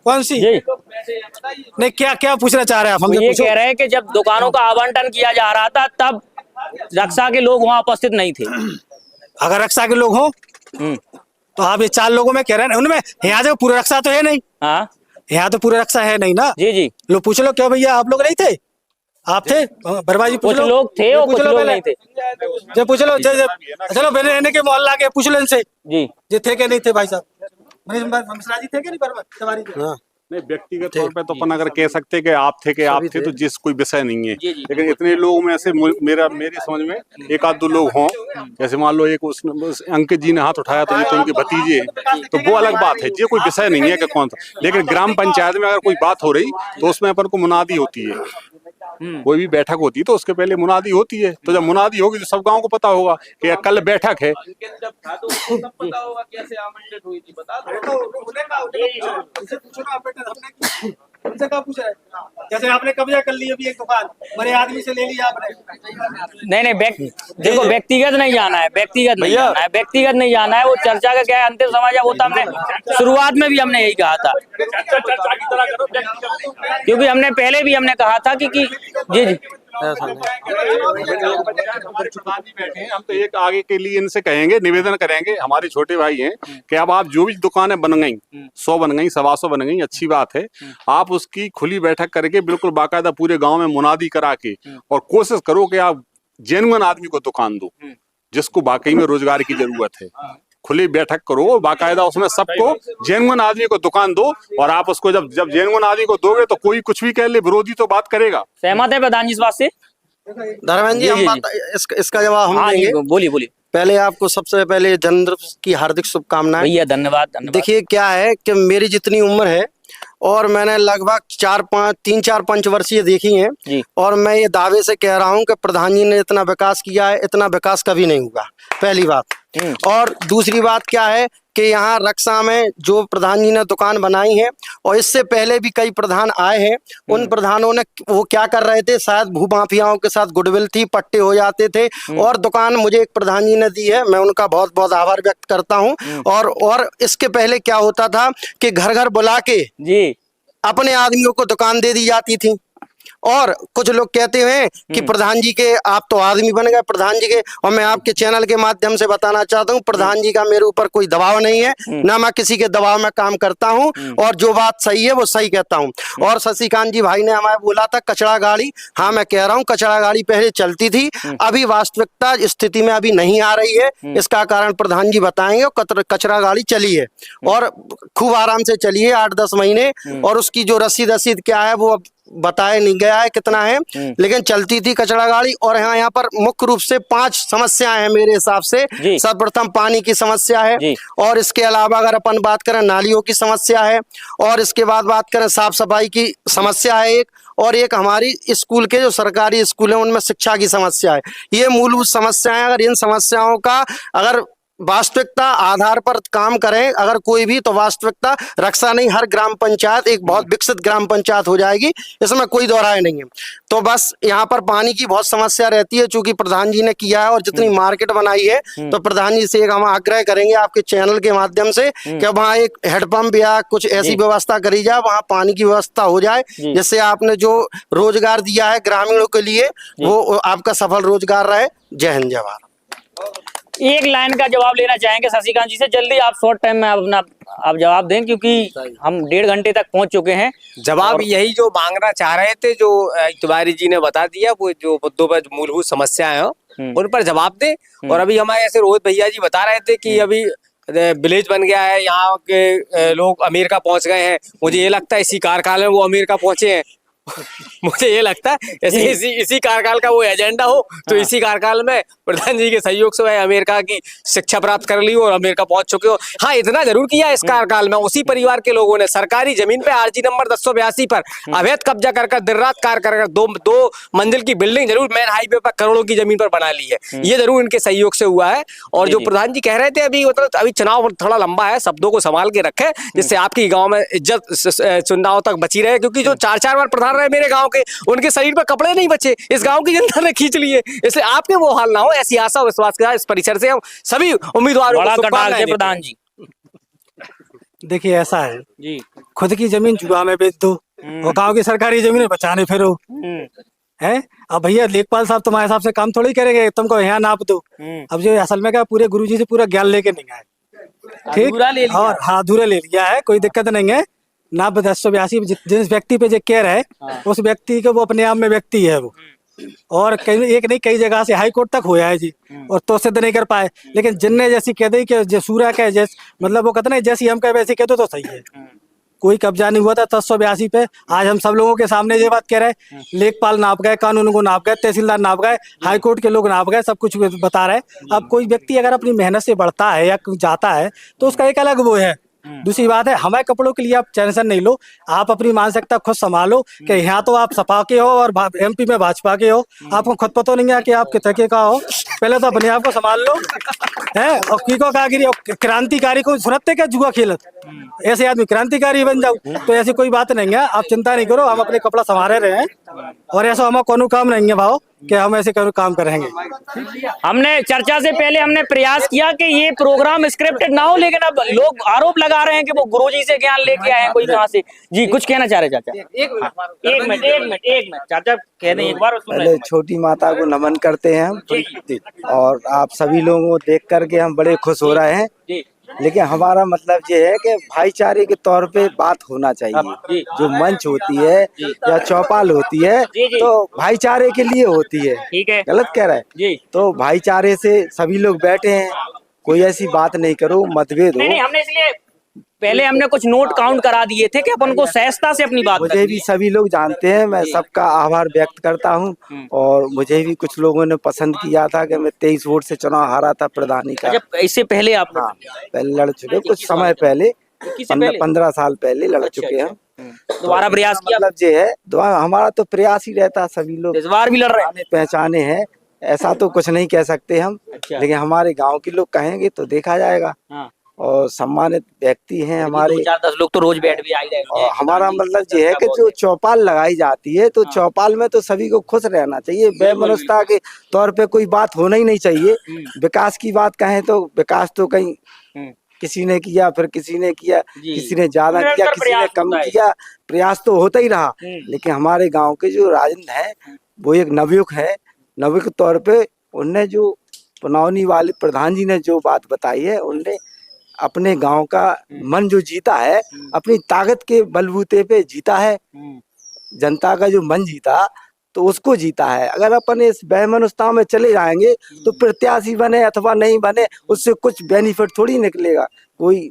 कौन सी नहीं, क्या पूछना चाह रहे हैं आप? हम ये कह रहे हैं कि जब दुकानों का आवंटन किया जा रहा था तब रक्षा के लोग वहाँ उपस्थित नहीं थे। अगर रक्षा के लोग हो तो आप ये 4 लोगों में कह रहे हैं, उनमें यहाँ तो पूरा रक्षा तो है नहीं। हाँ यहाँ तो पूरा रक्षा है नहीं ना। जी जी, लो पूछ लो, क्या भैया आप लोग नहीं थे? आप थे बरबाजी? कुछ लोग थे और कुछ लोग नहीं थे। जब पूछ लो, चलो रहने के मोहल्ला के पूछ लो इनसे जी, ये थे कि नहीं थे भाई साहब? मिश्रा जी थे कि नहीं? नहीं व्यक्तिगत तौर पे तो अपन अगर कह सकते कि आप थे तो जिस कोई विषय नहीं है, लेकिन इतने लोगों में से मेरी समझ में एक आध 2 लोग हों, जैसे मान लो एक उस अंकित जी ने हाथ उठाया तो ये तो उनके भतीजे हैं, तो वो अलग बात है, ये कोई विषय नहीं है कि कौन था। लेकिन ग्राम पंचायत में अगर कोई बात हो रही तो उसमें अपन को मुनादी होती है, कोई भी बैठक होती है तो उसके पहले मुनादी होती है, तो जब मुनादी होगी तो सब गांव को पता होगा कि कल बैठक है। उनसे क्या पूछ रहे हैं? जैसे आपने कब्जा कर ली अभी एक दुकान, बड़े आदमी से ले लिया आपने। नहीं देखो व्यक्तिगत नहीं जाना है, व्यक्तिगत नहीं जाना है, वो चर्चा का क्या है, अंतिम समाज वो तो हमने शुरुआत में भी हमने यही कहा था, क्योंकि हमने पहले भी हमने कहा था कि जी जी बैठे हैं, हम तो एक आगे के लिए इनसे कहेंगे, निवेदन करेंगे, हमारे छोटे भाई हैं कि अब आप जो भी दुकानें बन गई, 100 बन गई, 125 बन गई, अच्छी बात है, आप उसकी खुली बैठक करके बिल्कुल बाकायदा पूरे गांव में मुनादी करा के और कोशिश करो कि आप जेन्युइन आदमी को दुकान दो, जिसको वाकई में रोजगार की जरूरत है। खुली बैठक करो बाकायदा, उसमें सबको जेन्युइन आदमी को दुकान दो, और आप उसको जब जेन्युइन आदमी को दोगे तो कोई कुछ भी कह ले, विरोधी तो बात करेगा। सहमत है प्रधान जी इस बात से? धर्मेंद्र जी हम इसका जवाब हम देंगे। बोलिए। पहले आपको सबसे पहले जन्मदिन की हार्दिक शुभकामनाएं। भैया धन्यवाद। देखिए क्या है कि मेरी जितनी उम्र है और मैंने लगभग 3-4-5 वर्षीय देखी हैं, और मैं ये दावे से कह रहा हूं कि प्रधान जी ने इतना विकास किया है, इतना विकास कभी नहीं हुआ, पहली बात। और दूसरी बात क्या है कि यहाँ रक्षा में जो प्रधान जी ने दुकान बनाई है, और इससे पहले भी कई प्रधान आए हैं, उन प्रधानों ने वो क्या कर रहे थे, शायद भूमाफियाओं के साथ गुडविल थी, पट्टे हो जाते थे, और दुकान मुझे एक प्रधान जी ने दी है, मैं उनका बहुत बहुत आभार व्यक्त करता हूँ। और इसके पहले क्या होता था कि घर घर बुला के अपने आदमियों को दुकान दे दी जाती थी, और कुछ लोग कहते हैं कि प्रधान जी के आप तो आदमी बन गए प्रधान जी के, और मैं आपके चैनल के माध्यम से बताना चाहता हूं प्रधान जी का मेरे ऊपर कोई दबाव नहीं है, ना मैं किसी के दबाव में काम करता हूं, और जो बात सही है वो सही कहता हूं। और शशिकांत जी भाई ने हमें बोला था कचरा गाड़ी, हाँ मैं कह रहा हूं कचरा गाड़ी पहले चलती थी, अभी वास्तविकता स्थिति में अभी नहीं आ रही है, इसका कारण प्रधान जी बताएंगे। कचरा गाड़ी चली है और खूब आराम से चली है 8-10 महीने, और उसकी जो रसीद क्या है वो बताया नहीं गया है कितना है, लेकिन चलती थी कचरा गाड़ी। और यहाँ पर मुख्य रूप से 5 समस्याएं हैं मेरे हिसाब से। सर्वप्रथम पानी की समस्या है, और इसके अलावा अगर अपन बात करें नालियों की समस्या है, और इसके बाद बात करें साफ सफाई की समस्या है एक, और एक हमारी स्कूल के जो सरकारी स्कूल है उनमें शिक्षा की समस्या है। ये मूलभूत समस्याएं, अगर इन समस्याओं का अगर वास्तविकता आधार पर काम करें अगर कोई भी, तो वास्तविकता रक्षा नहीं हर ग्राम पंचायत एक बहुत विकसित ग्राम पंचायत हो जाएगी, इसमें कोई दोहराए नहीं है। तो बस यहाँ पर पानी की बहुत समस्या रहती है, चूंकि प्रधान जी ने किया है और जितनी मार्केट बनाई है, तो प्रधान जी से एक हम आग्रह करेंगे आपके चैनल के माध्यम से कि वहाँ एक हेडपंप या कुछ ऐसी व्यवस्था करी जाए, वहाँ पानी की व्यवस्था हो जाए, जिससे आपने जो रोजगार दिया है ग्रामीणों के लिए वो आपका सफल रोजगार रहे। जय हिंद जय भारत। एक लाइन का जवाब लेना चाहेंगे शशिकांत जी से, जल्दी आप शॉर्ट टाइम में अपना आप जवाब दें, क्योंकि हम 1.5 घंटे तक पहुंच चुके हैं। जवाब यही जो मांगना चाह रहे थे, जो तिवारी जी ने बता दिया, वो जो मुद्दों पर मूलभूत समस्याएं हो उन पर जवाब दें। और अभी हमारे ऐसे रोहित भैया जी बता रहे थे कि अभी विलेज बन गया है, यहाँ के लोग अमेरिका पहुंच गए हैं। मुझे ये लगता है इसी कार्यकाल में वो अमेरिका पहुंचे हैं। मुझे ये लगता है जैसे इसी कार्यकाल का वो एजेंडा हो, तो इसी कार्यकाल में प्रधान जी के सहयोग से वह अमेरिका की शिक्षा प्राप्त कर ली हो और अमेरिका पहुंच चुके हो। हाँ, इतना जरूर किया इस कार्यकाल में उसी परिवार के लोगों ने सरकारी जमीन पे आरजी नंबर 1082 पर अवैध कब्जा कर दिन रात कार्य कर दो मंजिल की बिल्डिंग जरूर मेन हाईवे पर करोड़ों की जमीन पर बना ली है। ये जरूर इनके सहयोग से हुआ है। और जो प्रधान जी कह रहे थे अभी, मतलब अभी चुनाव थोड़ा लंबा है, शब्दों को संभाल के रखे जिससे आपकी गाँव में इज्जत चुनाव तक बची रहे, क्योंकि जो 4-4 बार प्रधान रहे मेरे गांव के, उनके शरीर पर कपड़े नहीं बचे, इस गांव की जनता ने खींच लिए, इसलिए आपके वो हाल ना हो, ऐसी आशा और विश्वास के साथ इस परिसर से हम सभी उम्मीदवारों को शुभकामनाएं। प्रधान जी देखिए ऐसा है जी, खुद की जमीन जुआ में बेच दो और गांव की सरकारी जमीन बचाने फिरो है। अब भैया लेखपाल साहब तुम्हारे हिसाब से काम थोड़ी करेंगे, तुमको यहाँ नाप दो। अब जो असल में क्या पूरे गुरुजी से पूरा ज्ञान लेके नहीं आए, ठीक, और हाँ अधूरा ले लिया है, कोई दिक्कत नहीं है ना। 1082 जिस व्यक्ति पे जो केयर है उस व्यक्ति के वो अपने आप में व्यक्ति है वो, और कई एक नहीं कई जगह से हाई कोर्ट तक होया है जी, और तो सिद्ध नहीं कर पाए। लेकिन जिनने जैसी कह दी कि जसूरा कह जैसे मतलब वो कहते ना जैसी हम कह वैसी कह दो तो सही है। कोई कब्जा नहीं हुआ था 1082 पे। आज हम सब लोगों के सामने ये बात कह रहे हैं, लेखपाल नाप गए, कानून को नाप गए, तहसीलदार नाप गए, हाई कोर्ट के लोग नाप गए, सब कुछ बता रहे। अब कोई व्यक्ति अगर अपनी मेहनत से बढ़ता है या जाता है तो उसका एक अलग वो है। दूसरी बात है, हमारे कपड़ों के लिए आप टेंशन नहीं लो, आप अपनी मानसिकता खुद संभालो कि यहाँ तो आप सपा के हो और एमपी में भाजपा के हो, आपको खुद पता नहीं है कि आप कितने के का हो। पहले तो अपने आप को संभाल लो है। और कीको कागिरी क्रांतिकारी को सुनते क्या जुआ खेलत, ऐसे आदमी क्रांतिकारी बन जाओ, तो ऐसी कोई बात नहीं है। आप चिंता नहीं करो, हम अपने कपड़ा संभाले रहे हैं और ऐसा हमारा कोनो काम नहीं है भाव कि हम ऐसे काम करेंगे। हमने चर्चा से पहले हमने प्रयास किया कि ये प्रोग्राम स्क्रिप्टेड ना हो, लेकिन अब लोग आरोप लगा रहे हैं कि वो गुरुजी से ज्ञान लेके आए हैं कोई कहां से। जी कुछ कहना चाह रहे चाचा? एक मिनट चाचा कह दें एक बार। पहले छोटी माता को नमन करते हैं हम, और आप सभी लोगों को देख करके हम बड़े खुश हो रहे हैं। लेकिन हमारा मतलब ये है कि भाईचारे के तौर पे बात होना चाहिए। जो मंच होती है या चौपाल होती है तो भाईचारे के लिए होती है, ठीक है, गलत कह रहा है। तो भाईचारे से सभी लोग बैठे हैं, कोई ऐसी बात नहीं करो, मतभेद हो। नहीं, हमने इसलिए पहले हमने कुछ नोट काउंट करा दिए थे कि अपन को सहजता से अपनी बात मुझे भी सभी लोग जानते हैं, मैं सबका आभार व्यक्त करता हूं। और मुझे भी कुछ लोगों ने पसंद किया था कि मैं 23 वोट से चुनाव हारा था प्रधानी का। इससे पहले आप? हाँ, पहले लड़ चुके, कुछ समय पहले 15 साल पहले लड़ चुके हैं। दोबारा प्रयास किया? मतलब ये है, हमारा तो प्रयास ही रहता, सभी लोग इस बार भी लड़ रहे हैं। पहचाने हैं, ऐसा तो कुछ नहीं कह सकते हम, लेकिन हमारे गाँव के लोग कहेंगे तो देखा जाएगा। और सम्मानित व्यक्ति हैं हमारे, 4-10 लोग तो रोज बैठ भी आई रहे। हमारा मतलब ये है कि जो चौपाल लगाई जाती है तो चौपाल में तो सभी को खुश रहना चाहिए, बेमनुष्यता के तौर पे कोई बात होना ही नहीं चाहिए। विकास की बात कहें तो विकास तो कहीं किसी ने किया, फिर किसी ने किया, किसी ने ज्यादा किया, निरंतर किसी ने प्रयास कम होता है। किया। प्रयास तो होता ही रहा, लेकिन हमारे गांव के जो राजन है वो एक नवयुवक है। नवयुवक के तौर पे उनने जो पुनौनी वाले प्रधान जी ने जो बात बताई है, उनने अपने गांव का मन जो जीता है, अपनी ताकत के बलबूते पे जीता है। जनता का जो मन जीता तो उसको जीता है। अगर अपन इस बेमनुष्यता में चले जाएंगे तो प्रत्याशी बने अथवा नहीं बने उससे कुछ बेनिफिट थोड़ी निकलेगा, कोई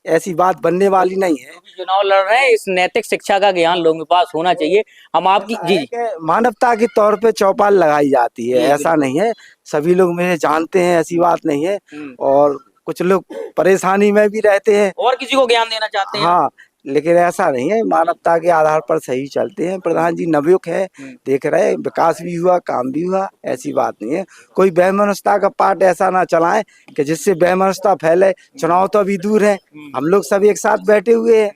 ऐसी बात बनने वाली नहीं है। चुनाव लड़ रहे हैं, इस नैतिक शिक्षा का ज्ञान लोगों के पास होना चाहिए। हम आपकी जी मानवता के तौर पे चौपाल लगाई जाती है, ऐसा नहीं है। सभी लोग मुझे जानते हैं, ऐसी बात नहीं है। और कुछ लोग परेशानी में भी रहते हैं और किसी को ज्ञान देना चाहते हैं। हाँ, लेकिन ऐसा नहीं है, मानवता के आधार पर सही चलते हैं। प्रधान जी नवयुवक है, देख रहे हैं विकास भी हुआ, काम भी हुआ, ऐसी बात नहीं है। कोई बेमनुष्यता का पाठ ऐसा ना चलाएं कि जिससे बेमनुष्यता फैले। चुनाव तो अभी दूर है, हम लोग सब एक साथ बैठे हुए हैं,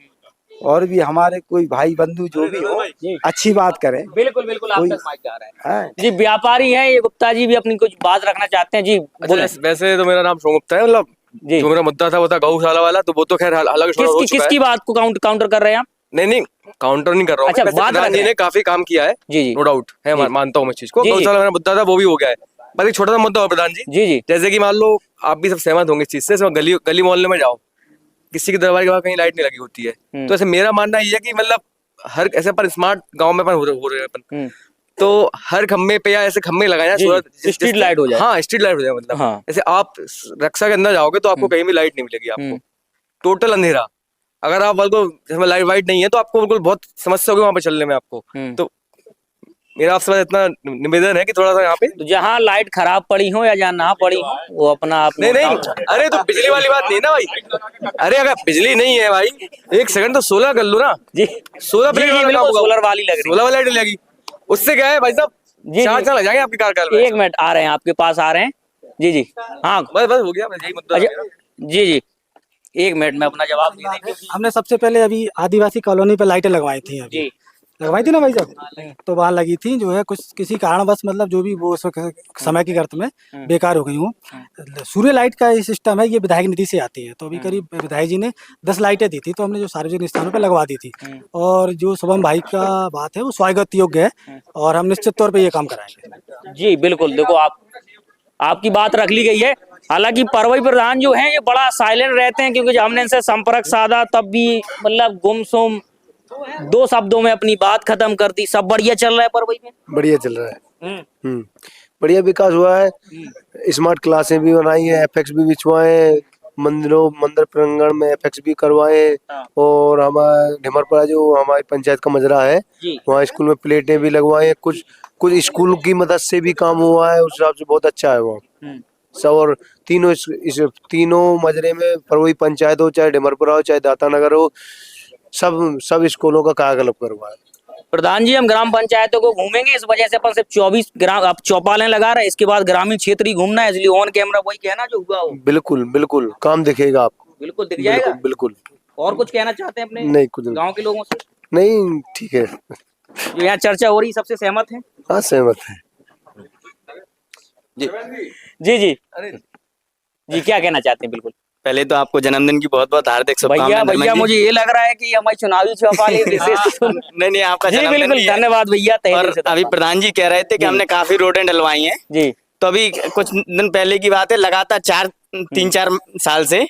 और भी हमारे कोई भाई बंधु जो भी हो अच्छी बात करें। बिल्कुल बिल्कुल, आप तक माइक जा रहा है जी। व्यापारी है ये गुप्ता जी भी अपनी कुछ बात रखना चाहते हैं जी। वैसे तो मेरा नाम सोम गुप्ता है, मतलब जो मेरा मुद्दा था वो था गौशाला वाला, तो वो तो खैर अलग किसकी बात को काउंटर कर रहे हैं आप? नहीं काउंटर नहीं कर रहा हूँ। अच्छा, प्रधान जी ने काफी काम किया है जी, नो डाउट है, मानता हूँ मैं चीज को। गौशाला मेरा मुद्दा था, वो भी हो गया है। बस एक छोटा सा मुद्दा हो प्रधान जी, जैसे कि मान लो आप भी सब सहमत होंगे इस चीज से, गली मोहल्ले में जाओ, किसी के दरबार के बाद कहीं लाइट नहीं लगी होती है, तो ऐसे मेरा मानना ये है कि मतलब हर ऐसे पर स्मार्ट गाँव में हो रहे हैं अपन, तो हर खम्भे पे या ऐसे खम्भे लगाए स्ट्रीट लाइट हो जाए। हाँ, स्ट्रीट लाइट हो जाए। मतलब जैसे आप रक्षा के अंदर जाओगे तो आपको कहीं भी लाइट नहीं मिलेगी, आपको टोटल अंधेरा। अगर आप बिल्कुल लाइट वाइट नहीं है तो आपको बिल्कुल बहुत समस्या होगी वहां पे चलने में आपको। तो मेरा आपसे इतना निवेदन है कि थोड़ा सा यहाँ पे तो जहाँ लाइट खराब पड़ी हो या जहाँ ना पड़ी हो वो अपना आप नहीं अरे तो बिजली वाली बात नहीं ना भाई। अरे अगर बिजली नहीं है भाई, एक सेकंड तो सोलर कर लो ना जी। सोलर वाली लग रही, सोलर वाली लाइट लगी, उससे क्या है भाई साहब, 4 साल लग जाएंगे आपके कार्यकाल में। 1 मिनट आ रहे हैं आपके पास, आ रहे हैं जी। हाँ बस हो गया, यही मुद्दा जी। 1 मिनट में अपना जवाब दे देंगे। हमने सबसे पहले अभी आदिवासी कॉलोनी पे लाइटें लगवाई थी, अभी लगवाई थी ना भाई साहब, तो वहाँ लगी थी, जो है कुछ किसी कारणवश मतलब जो भी वो समय की गर्त में बेकार हो गई हूँ। सूर्य लाइट का ये सिस्टम है, ये विधायक निधि से आती है, तो अभी करीब विधायक जी ने 10 लाइटें दी थी, तो हमने जो सार्वजनिक स्थानों पे लगवा दी थी। और जो शुभम भाई का बात है वो स्वागत योग्य है, और हम निश्चित तौर पर ये काम कराएंगे जी। बिल्कुल, देखो आपकी बात रख ली गई है। हालांकि परवई प्रधान जो हैं ये बड़ा साइलेंट रहते हैं, क्योंकि जब हमने इनसे संपर्क साधा तब भी मतलब गुमसुम 2 शब्दों में अपनी बात खत्म कर दी। सब बढ़िया चल रहा है परवई में? बढ़िया चल रहा है, बढ़िया विकास हुआ है। स्मार्ट क्लासें भी बनाई है, एफएक्स भी बिछवाए, मंदिर प्रांगण में एफएक्स भी करवाए। और हमारे ढिमरपुरा जो हमारी पंचायत का मजरा है वहाँ स्कूल में प्लेटें भी लगवाए। कुछ स्कूल की मदद से भी काम हुआ है, उस हिसाब से बहुत अच्छा है वो सब। और तीनों मजरे में परवई पंचायत हो, चाहे ढिमरपुरा हो, चाहे दाता नगर हो, सब स्कूलों का कायाकल्प करवाया। प्रधान जी, हम ग्राम पंचायतों को घूमेंगे, इस वजह से अपन सिर्फ 24 ग्राम चौपालें लगा रहे हैं, इसके बाद ग्रामीण क्षेत्र ही घूमना है, इसलिए ऑन कैमरा वही कहना जो हुआ हो। बिल्कुल काम दिखेगा आपको, बिल्कुल दिख जाएगा। बिल्कुल। और कुछ कहना चाहते हैं अपने नहीं, कुछ गाँव के लोगों से? नहीं, ठीक है। जो यहाँ चर्चा हो रही सबसे सहमत है? हाँ, सहमत है जी। क्या कहना चाहते हैं? बिल्कुल, पहले तो आपको जन्मदिन की बहुत बहुत हार्दिक शुभकामनाएं। भैया मुझे ये लग रहा है कि हमारी चुनावी चौपाली विशेष नहीं आपका जी बिल्कुल, धन्यवाद भैया। और अभी प्रधान जी कह रहे थे कि हमने काफी रोडें डलवाई हैं जी, तो अभी कुछ दिन पहले की बात है, लगातार 3-4 साल से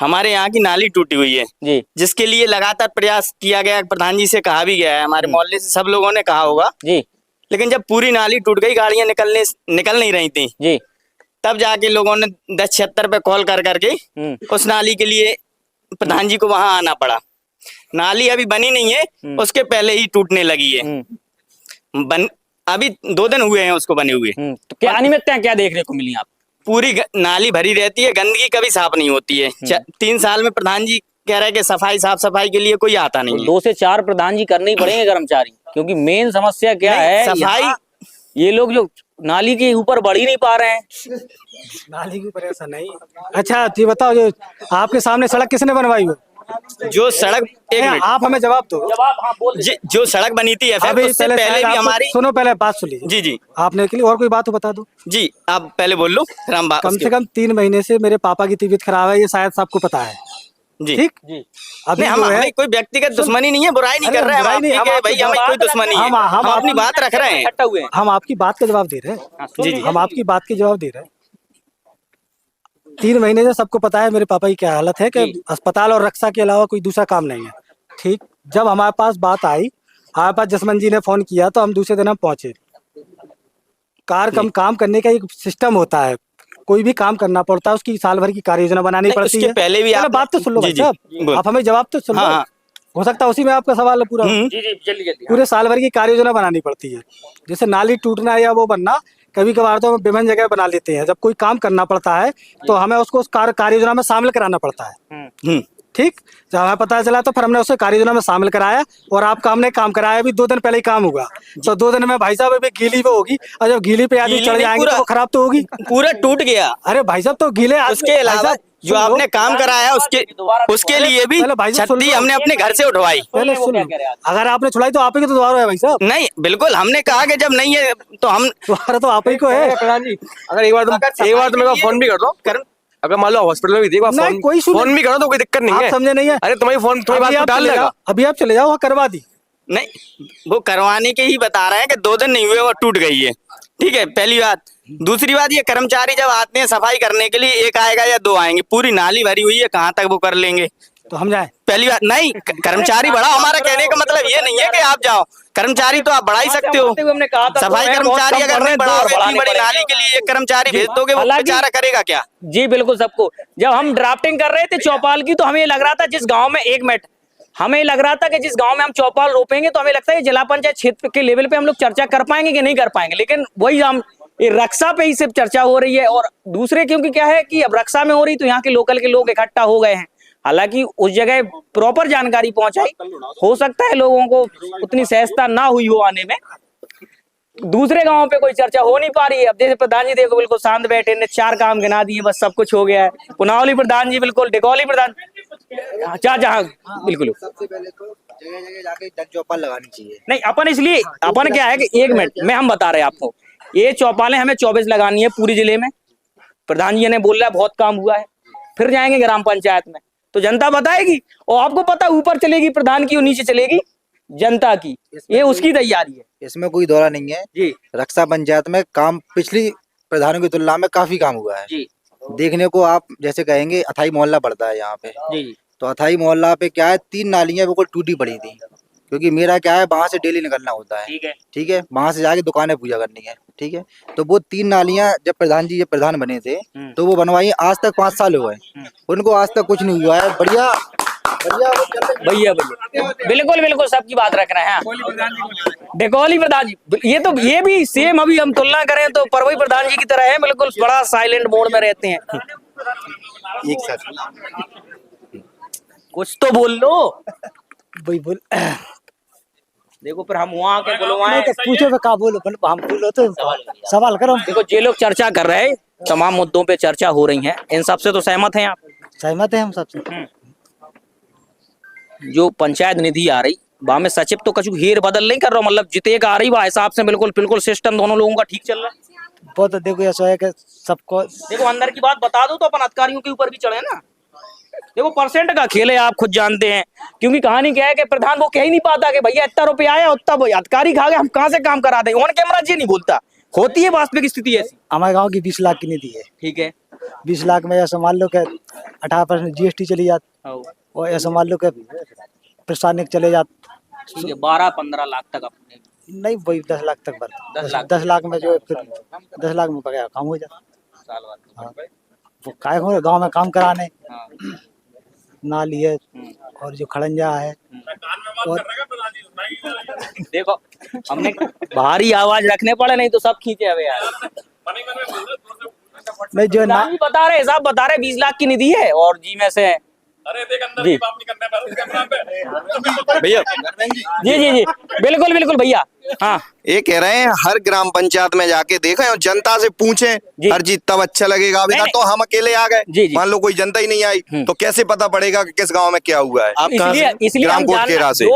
हमारे यहाँ की नाली टूटी हुई है जी, जिसके लिए लगातार प्रयास किया गया, प्रधान जी से कहा भी गया है, हमारे मोहल्ले से सब लोगों ने कहा होगा जी। लेकिन जब पूरी नाली टूट गई, गाड़ियां निकल नहीं रही थी जी, तब जाके लोगों ने 1076 पे कॉल कर करके उस नाली के लिए प्रधान जी को वहां आना पड़ा। नाली अभी बनी नहीं है, उसके पहले ही टूटने लगी है। अभी 2 दिन हुए हैं उसको बने हुए। तो क्या अनियमितताएं क्या देखने को मिली आप? पूरी नाली भरी रहती है, गंदगी कभी साफ नहीं होती है। 3 साल में प्रधान जी कह रहे हैं कि साफ सफाई के लिए कोई आता नहीं है। 2 से 4 प्रधान जी करने ही पड़ेंगे कर्मचारी, क्योंकि मेन समस्या क्या है, सफाई ये लोग जो नाली के ऊपर बढ़ ही नहीं पा रहे हैं। नाली के ऊपर ऐसा नहीं। अच्छा जी बताओ, जो आपके सामने सड़क किसने बनवाई हो? जो सड़क, एक मिनट आप हमें जवाब दो। हाँ बोल। जो सड़क बनी थी उससे पहले भी हमारी, सुनो पहले बात सुन लीजिए। जी आपने के लिए और कोई बात हो बता दो जी, आप पहले बोल लो फिर हम बात। कम से कम 3 महीने से मेरे पापा की तबीयत खराब है, ये शायद सबको पता है। जी ठीक अभी हमें कोई व्यक्तिगत दुश्मनी नहीं है, बुराई नहीं कर रहे हैं, भाई हमें कोई दुश्मनी है, हम अपनी बात रख रहे हैं, हम आपकी बात का जवाब दे रहे हैं। जी हम आपकी बात के जवाब दे रहे हैं। 3 महीने से सबको पता है मेरे पापा की क्या हालत है कि अस्पताल और रक्षा के अलावा कोई दूसरा काम नहीं है। ठीक, जब हमारे पास बात आई, हमारे पास जसवंत जी ने फोन किया तो हम दूसरे दिन हम पहुंचे। काम करने का एक सिस्टम होता है, कोई भी काम करना पड़ता है, उसकी साल भर की कार्य योजना बनानी पड़ती है। पहले भी आप बात तो सुन लो भाई साहब, आप हमें जवाब तो सुन लो। हो सकता है उसी में आपका सवाल है पूरा। जल्दी पूरे साल भर की कार्य योजना बनानी पड़ती है। जैसे नाली टूटना या वो बनना, कभी कभार तो हम विभिन्न जगह बना लेते हैं। जब कोई काम करना पड़ता है तो हमें उसको उस कार्य योजना में शामिल कराना पड़ता है। ठीक, जब हमें पता चला तो फिर हमने उसे कार्य योजना में शामिल कराया और आपका हमने काम कराया। अभी 2 दिन पहले ही काम हुआ, तो 2 दिन में भाई साहब अभी गीली वो होगी, और जब गीली पे आदमी चढ़ जाएंगे तो वो खराब तो होगी, पूरा टूट गया। अरे भाई साहब तो गीले, उसके अलावा जो आपने काम कराया उसके लिए भी छत्ती हमने अपने घर से उठवाई। पहले सुन, अगर आपने छुड़ाई तो आप ही को तो दोबारा है भाई साहब। नहीं, बिल्कुल हमने कहा कि जब नहीं है तो हम दोबारा तो आप ही को है। प्रधान जी, अगर एक बार तो मेरे को फोन भी कर दो, अगर मान लो हॉस्पिटल में भी देख फोन भी करो तो कोई दिक्कत नहीं है। आप समझे नहीं है? अरे तुम्हारी फोन तुम्हारी बात डाल देगा। अभी आप चले जाओ, वो करवा दी। नहीं, वो करवाने के ही बता रहे हैं कि 2 दिन नहीं हुए वो टूट गई है। ठीक है, पहली बात। दूसरी बात, ये कर्मचारी जब आते हैं सफाई करने के लिए, 1 आएगा या 2 आएंगे, पूरी नाली भरी हुई है, कहाँ तक वो कर लेंगे? तो हम जाए? पहली बात नहीं, कर्मचारी बढ़ाओ। हमारा कहने का मतलब ये नहीं है कि आप जाओ, कर्मचारी तो आप बढ़ा ही सकते हो। सफाई कर्मचारी अगर नहीं बढ़ाओगे, इतनी बड़ी नाली के लिए 1 कर्मचारी भेज दोगे, वो बेचारा करेगा क्या? जी बिल्कुल। सबको जब हम ड्राफ्टिंग कर रहे थे चौपाल की, तो हमें लग रहा था जिस गांव में हमें लग रहा था कि जिस गांव में हम चौपाल रोपेंगे तो हमें लगता है जिला पंचायत क्षेत्र के लेवल पे हम लोग चर्चा कर पाएंगे कि नहीं कर पाएंगे। लेकिन वही हम रक्षा पे ही सिर्फ चर्चा हो रही है, और दूसरे क्योंकि क्या है कि अब रक्षा में हो रही तो यहाँ के लोकल के लोग इकट्ठा हो गए हैं। हालांकि उस जगह प्रॉपर जानकारी पहुंचाई, हो सकता है लोगों को उतनी सहजता ना हुई हो आने में। दूसरे गांवों पे कोई चर्चा हो नहीं पा रही है। अब जैसे प्रधान जी देखो बिल्कुल शांत बैठे ने 4 काम गिना दिए, बस सब कुछ हो गया है। पुनावली प्रधान जी बिल्कुल, डिगौली प्रधान जहाँ बिल्कुल। सबसे पहले तो जगह जगह जाके जन चौपाल लगानी चाहिए। नहीं, अपन इसलिए अपन क्या है कि 1 मिनट में हम बता रहे हैं आपको, ये चौपालें हमें 24 लगानी है पूरे जिले में। प्रधान जी ने बोला बहुत काम हुआ है, फिर जाएंगे ग्राम पंचायत में तो जनता बताएगी, और आपको पता ऊपर चलेगी प्रधान की और नीचे चलेगी जनता की। ये उसकी तैयारी है, इसमें कोई दौरा नहीं है जी। रक्षा पंचायत में काम पिछली प्रधानों की तुलना में काफी काम हुआ है जी। देखने को आप जैसे कहेंगे, अथाई मोहल्ला पड़ता है यहाँ पे जी। तो अथाई मोहल्ला पे क्या है, 3 नालियां बिल्कुल टूटी पड़ी थी, क्योंकि मेरा क्या है वहां से डेली निकलना होता है। ठीक है, वहां से जाके दुकानें पूजा करनी है। ठीक है, तो वो 3 नालियां जब प्रधान बने थे तो वो बनवाई, आज तक 5 साल हो गए, उनको आज तक कुछ नहीं हुआ है। बढ़िया भैया बिल्कुल बिल्कुल सबकी बात रख रहे हैं। डिगौली प्रधान जी, ये भी सेम, अभी हम तुलना करें तो परवई प्रधान जी की तरह है, बिल्कुल बड़ा साइलेंट मोड में रहते हैं। एक सेकंड, कुछ तो बोल लो भाई, बोल। देखो फिर हम वहाँ के बुलवाएं, पूछो मैं क्या बोलो, हम बोलो तो सवाल करो। देखो जे लोग चर्चा कर रहे हैं, तमाम मुद्दों पे चर्चा हो रही है, इन सबसे तो सहमत हैं आप? सहमत है हम सबसे। जो पंचायत निधि आ रही वहां में सचिव तो कछु हेर बदल नहीं कर रहा, मतलब जिते का आ रही वह हिसाब से बिल्कुल बिल्कुल सिस्टम दोनों लोगों का ठीक चल रहा है। वो तो देखो ऐसा है कि सबको देखो अंदर की बात बता दो तो अपन अधिकारियों के ऊपर भी चढ़े ना। देखो परसेंट का खेल है, आप खुद जानते हैं, क्योंकि कहानी क्या है कि प्रधान वो कह ही नहीं पाता कि भैया इतना रुपया आया उतना अधिकारी खा गए, हम कहाँ से काम करा दें। ऑन कैमरा जी नहीं बोलता, होती है वास्तविक स्थिति ऐसी। हमारे गाँव की 20 लाख की निधि है। ठीक है, 20 लाख में ऐसा मान लो कि 18% GST चली जाती, और ऐसा मान लो कि प्रशासनिक चले जाते। 12-15 लाख तक अपने नहीं, वही 10 लाख तक बढ़ता। 10 लाख में जो 10 लाख में बगैर काम हो जाता साल भर। वो काय हो गाँव में काम कराने, नाली है और जो खड़ंजा है, और देखो हमने भारी आवाज रखने पड़े, नहीं तो सब खींचे हुए यार। नहीं जो ना बता रहे, हिसाब बता रहे 20 लाख की निधि है और जी में से जी भैया जी जी जी बिल्कुल बिल्कुल भैया। हाँ, ये कह रहे हैं हर ग्राम पंचायत में जाके देखें और जनता से पूछें, हर चीज तब अच्छा लगेगा। अभी तो हम अकेले आ गए, मान लो कोई जनता ही नहीं आई तो कैसे पता पड़ेगा कि किस गांव में क्या हुआ है? आप कहाँ से? इसलिए ग्राम कोट के राह से।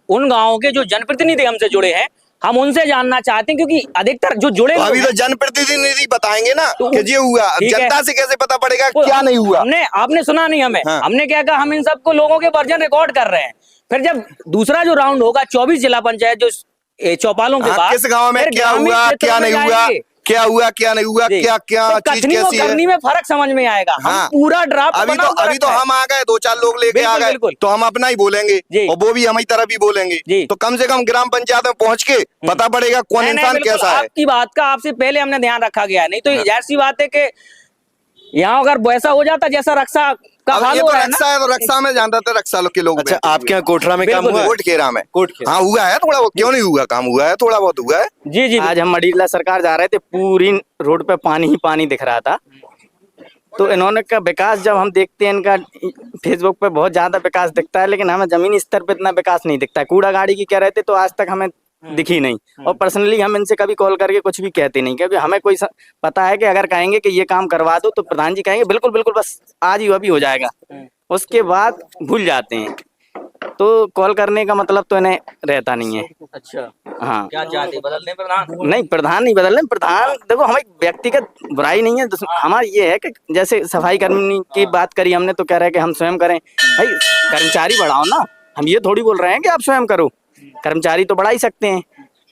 उन गाँव के जो जनप्रतिनिधि हमसे जुड़े हैं, हम उनसे जानना चाहते हैं, क्योंकि अधिकतर जो जुड़े अभी तो जनप्रतिनिधि बताएंगे ना कि ये हुआ, जनता से कैसे पता पड़ेगा वो क्या नहीं हुआ? आपने सुना नहीं हमें। हाँ। हमने क्या कहा, हम इन सबको लोगों के वर्जन रिकॉर्ड कर रहे हैं। फिर जब दूसरा जो राउंड होगा 24 जिला पंचायत जो चौपालों के बाद, किस गांव में क्या हुआ क्या नहीं हुआ, क्या हुआ क्या नहीं हुआ, क्या क्या चीज कैसी है, करनी में फर्क समझ में आएगा। हाँ। हम पूरा ड्राफ्ट अभी तो हम आ गए, 2-4 लोग लेके आ गए, तो हम अपना ही बोलेंगे और वो भी हमारी तरफ ही बोलेंगे। तो कम से कम ग्राम पंचायत में पहुंच के पता पड़ेगा कौन इंसान कैसा है। आपकी बात का आपसे पहले हमने ध्यान रखा गया, नहीं तो जाहिर सी बात है कि यहाँ अगर वैसा हो जाता जैसा रक्षा का हाल हो रहा है ना, रक्षा है तो रक्षा में जानता था, रक्षा लोग के लोग। अच्छा, आपके यहाँ कोठरा में काम हुआ? कोटखेरा में हाँ हुआ है थोड़ा बहुत, क्यों नहीं हुआ, काम हुआ है, थोड़ा बहुत हुआ है। जी जी। आज हम मडीला सरकार जा रहे थे, पूरी रोड पे पानी ही पानी दिख रहा था। तो इन्होंने का विकास जब हम देखते हैं, इनका फेसबुक पे बहुत ज्यादा विकास दिखता है, लेकिन हमें जमीनी स्तर पे इतना विकास नहीं दिखता है। कूड़ा गाड़ी की कह रहे थे तो आज तक हमें दिखी नहीं, और पर्सनली हम इनसे कभी कॉल करके कुछ भी कहते नहीं, क्योंकि हमें कोई पता है कि अगर कहेंगे कि ये काम करवा दो तो प्रधान जी कहेंगे बिल्कुल बिल्कुल बस आज ही अभी हो जाएगा, उसके बाद भूल जाते हैं। तो कॉल करने का मतलब तो इन्हें रहता नहीं है। अच्छा हाँ, क्या चाहते बदलने प्रधान? नहीं, प्रधान नहीं बदलने। प्रधान देखो, हमें व्यक्तिगत बुराई नहीं है, हमारा ये है कि जैसे सफाई कर्मी की बात करी हमने, तो कह रहे हैं कि हम स्वयं करें। भाई कर्मचारी बढ़ाओ ना, हम ये थोड़ी बोल रहे हैं कि आप स्वयं करो, कर्मचारी तो बढ़ा ही सकते हैं।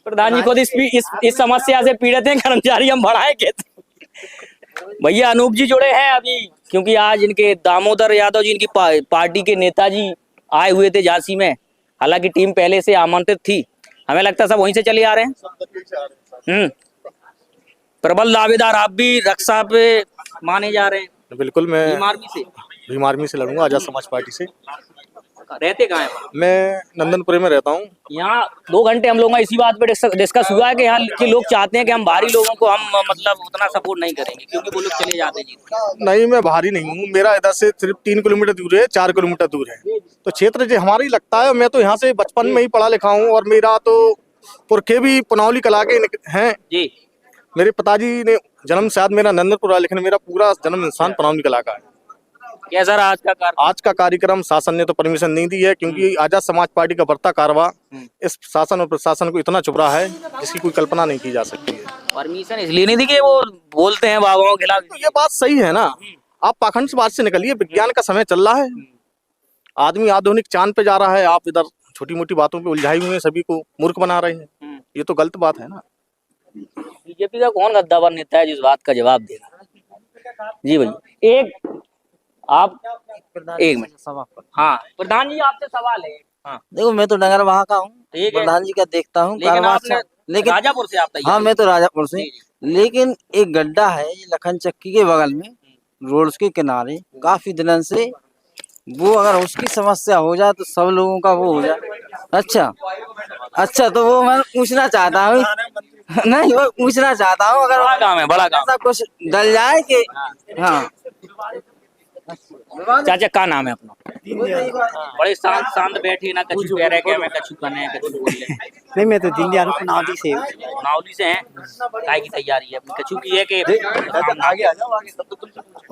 प्रधान जी खुद इस समस्या से पीड़ित हैं, कर्मचारी हम बढ़ाए कहते। भैया अनूप जी जुड़े हैं अभी, क्योंकि आज इनके दामोदर यादव जी, इनकी पार्टी के नेताजी आए हुए थे झांसी में। हालांकि टीम पहले से आमंत्रित थी, हमें लगता है सब वहीं से चले आ रहे हैं। प्रबल दावेदार आप भी रक्षा पे माने जा रहे हैं। बिल्कुल, मैं भीम आर्मी से लड़ूंगा, आजाद समाज पार्टी से। रहते कहाँ हैं? मैं नंदनपुरे में रहता हूँ। यहाँ 2 घंटे हम लोगों का इसी बात पे डिस्कस हुआ है कि यहाँ के लोग चाहते हैं कि हम बाहरी लोगों को हम मतलब उतना सपोर्ट नहीं करेंगे, क्योंकि वो लोग चले जाते हैं। नहीं, मैं बाहरी नहीं हूँ, मेरा इधर से सिर्फ 3 किलोमीटर दूर है, 4 किलोमीटर दूर है, तो क्षेत्र जो हमारा ही लगता है। मैं तो यहाँ से बचपन में ही पढ़ा लिखा हूँ, और मेरा तो पुरखे भी पुनौली कला के हैं जी। मेरे पिताजी ने जन्म शायद मेरा नंदनपुरा, लेकिन मेरा पूरा जन्म इंसान पुनौली कला का है। कैसा रहा आज का कार्यक्रम? शासन ने तो परमिशन नहीं दी है, क्योंकि आजाद समाज पार्टी का बढ़ता कारवा इस शासन और प्रशासन को इतना चुभ रहा है जिसकी कोई कल्पना नहीं की जा सकती है। परमिशन इसलिए नहीं दी कि वो बोलते हैं बाबाओं के खिलाफ। ये बात सही है ना, आप पाखंड से बात से निकलिए, विज्ञान का समय चल रहा है, आदमी आधुनिक चांद पे जा रहा है, आप इधर छोटी मोटी बातों पे उलझाए हुए हैं, सभी को मूर्ख बना रहे हैं। ये तो गलत बात है ना। बीजेपी का कौन गद्दावर नेता है जिस बात का जवाब देगा? जी भैया आप 1 मिनट। हाँ प्रधान जी, आपसे सवाल है। हाँ देखो, मैं तो डंगर वहाँ का हूँ, प्रधान जी का देखता हूँ, लेकिन राजापुर से आप? हाँ, मैं तो राजापुर से। लेकिन एक गड्ढा है लखन चक्की के बगल में, रोड के किनारे, काफी दिनों से वो अगर उसकी समस्या हो जाए तो सब लोगों का वो हो जाए। अच्छा तो वो मैं पूछना चाहता हूँ नहीं, वो पूछना चाहता हूँ अगर बड़ा काम है, बड़ा काम, ऐसा कुछ डल जाए कि हाँ। चाचा का नाम है अपना? बड़े शांत बैठे ना, कछु कह रहे हैं, मैं कछु कने कछु बोल रहे। नहीं, मैं तो दीनदयाल नावली से हूँ। नावली से हैं? काय की तैयारी है अपनी? कछु की है कि आगे आ जाओ,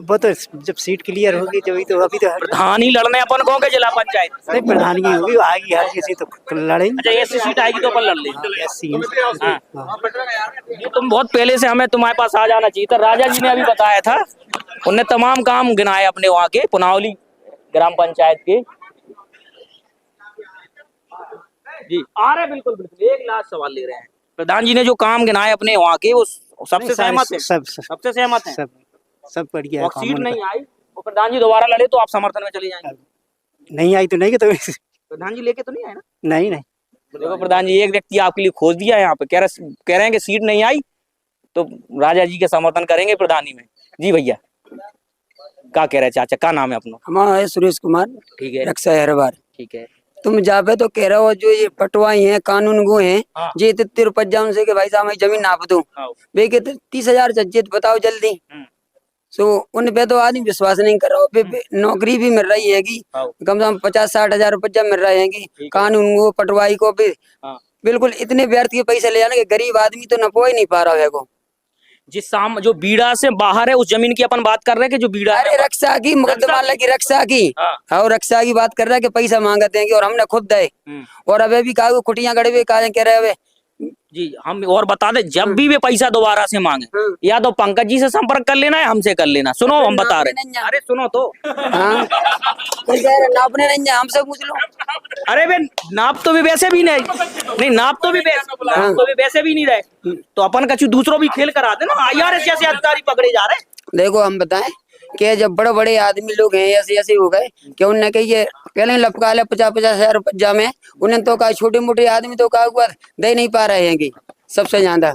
वो तो जब सीट क्लियर होगी जब तो अभी तो प्रधान ही लड़ने अपन को के जिला पंचायत? नहीं, प्रधान ही होगी, आएगी हर किसी तो लड़ेंगे। अच्छा, ऐसी सीट आएगी तो अपन लड़ लेंगे। ये तुम बहुत पहले से हमें तुम्हारे पास आ जाना चाहिए था। राजा जी ने अभी बताया था, उनने तमाम काम गिनाए अपने वहाँ के पुनौली ग्राम पंचायत के। जी आ रहे, बिल्कुल बिल्कुल, एक लाख सवाल ले रहे हैं। प्रधान जी ने जो काम गिनाए अपने वहाँ के, वो सबसे सहमत है? सबसे सहमत है, सब बढ़िया। सीट नहीं आई और प्रधान जी दोबारा लड़े तो आप समर्थन में चले जाएंगे? नहीं आई तो नहीं, तो प्रधान जी लेके तो नहीं आए ना? नहीं। देखो प्रधान जी, एक व्यक्ति आपके लिए खोज दिया है यहाँ पे, कह रहे हैं कि सीट नहीं आई तो राजा जी के समर्थन करेंगे प्रधानी में। जी भैया क्या कह रहे हैं? चाचा का नाम है अपना? हमारा है सुरेश कुमार। ठीक है, रक्षा हरबार। ठीक है। तुम जापे तो कह रहे हो जो ये पटवाई हैं, कानून गो हैं, ये इतने रुपये जाऊन से कि भाई साहब जमीन नाप दो, वे कहते 30,000 चाहिए, बताओ जल्दी। सो उन पे तो आदमी विश्वास नहीं कर रहा। नौकरी भी मिल रही है कि कम से कम 50-60 हजार रुपया मिल रहे हैं कि कानून को, पटवाई को भी बिल्कुल इतने व्यर्थ के पैसे ले जाने के गरीब आदमी तो नपो ही नहीं पा रहा है। को जो बीड़ा से बाहर है उस जमीन की अपन बात कर रहे हैं कि जो बीड़ा, अरे रक्षा की मुकदमा लगी, रक्षा की और रक्षा की बात कर रहे हैं कि पैसा मांगते हैं कि, और हमने खुद दे और अबे भी कहा कुटियां गड़े हुए कहा कह रहे जी हम और बता दें, जब भी वे पैसा दोबारा से मांगे या तो पंकज जी से संपर्क कर लेना है, हमसे कर लेना। सुनो हम बता रहे, अरे सुनो तो नापने नहीं जाए, हमसे पूछ लो। अरे बे नाप तो भी वैसे भी नहीं नाप तो भी वैसे भी नहीं रहे, तो अपन कछु दूसरों भी खेल करा दे ना। IRS जैसे अधिकारी पकड़े जा रहे। देखो हम बताएं कि जब बड़े बड़े आदमी लोग हैं ऐसे ऐसे हो गए कि उनने कही ये पहले लपका ले 50-50 हजार रुपया में, उन्हें तो कहा छोटे मोटे आदमी तो कहा दे नहीं पा रहे हैं कि सबसे ज्यादा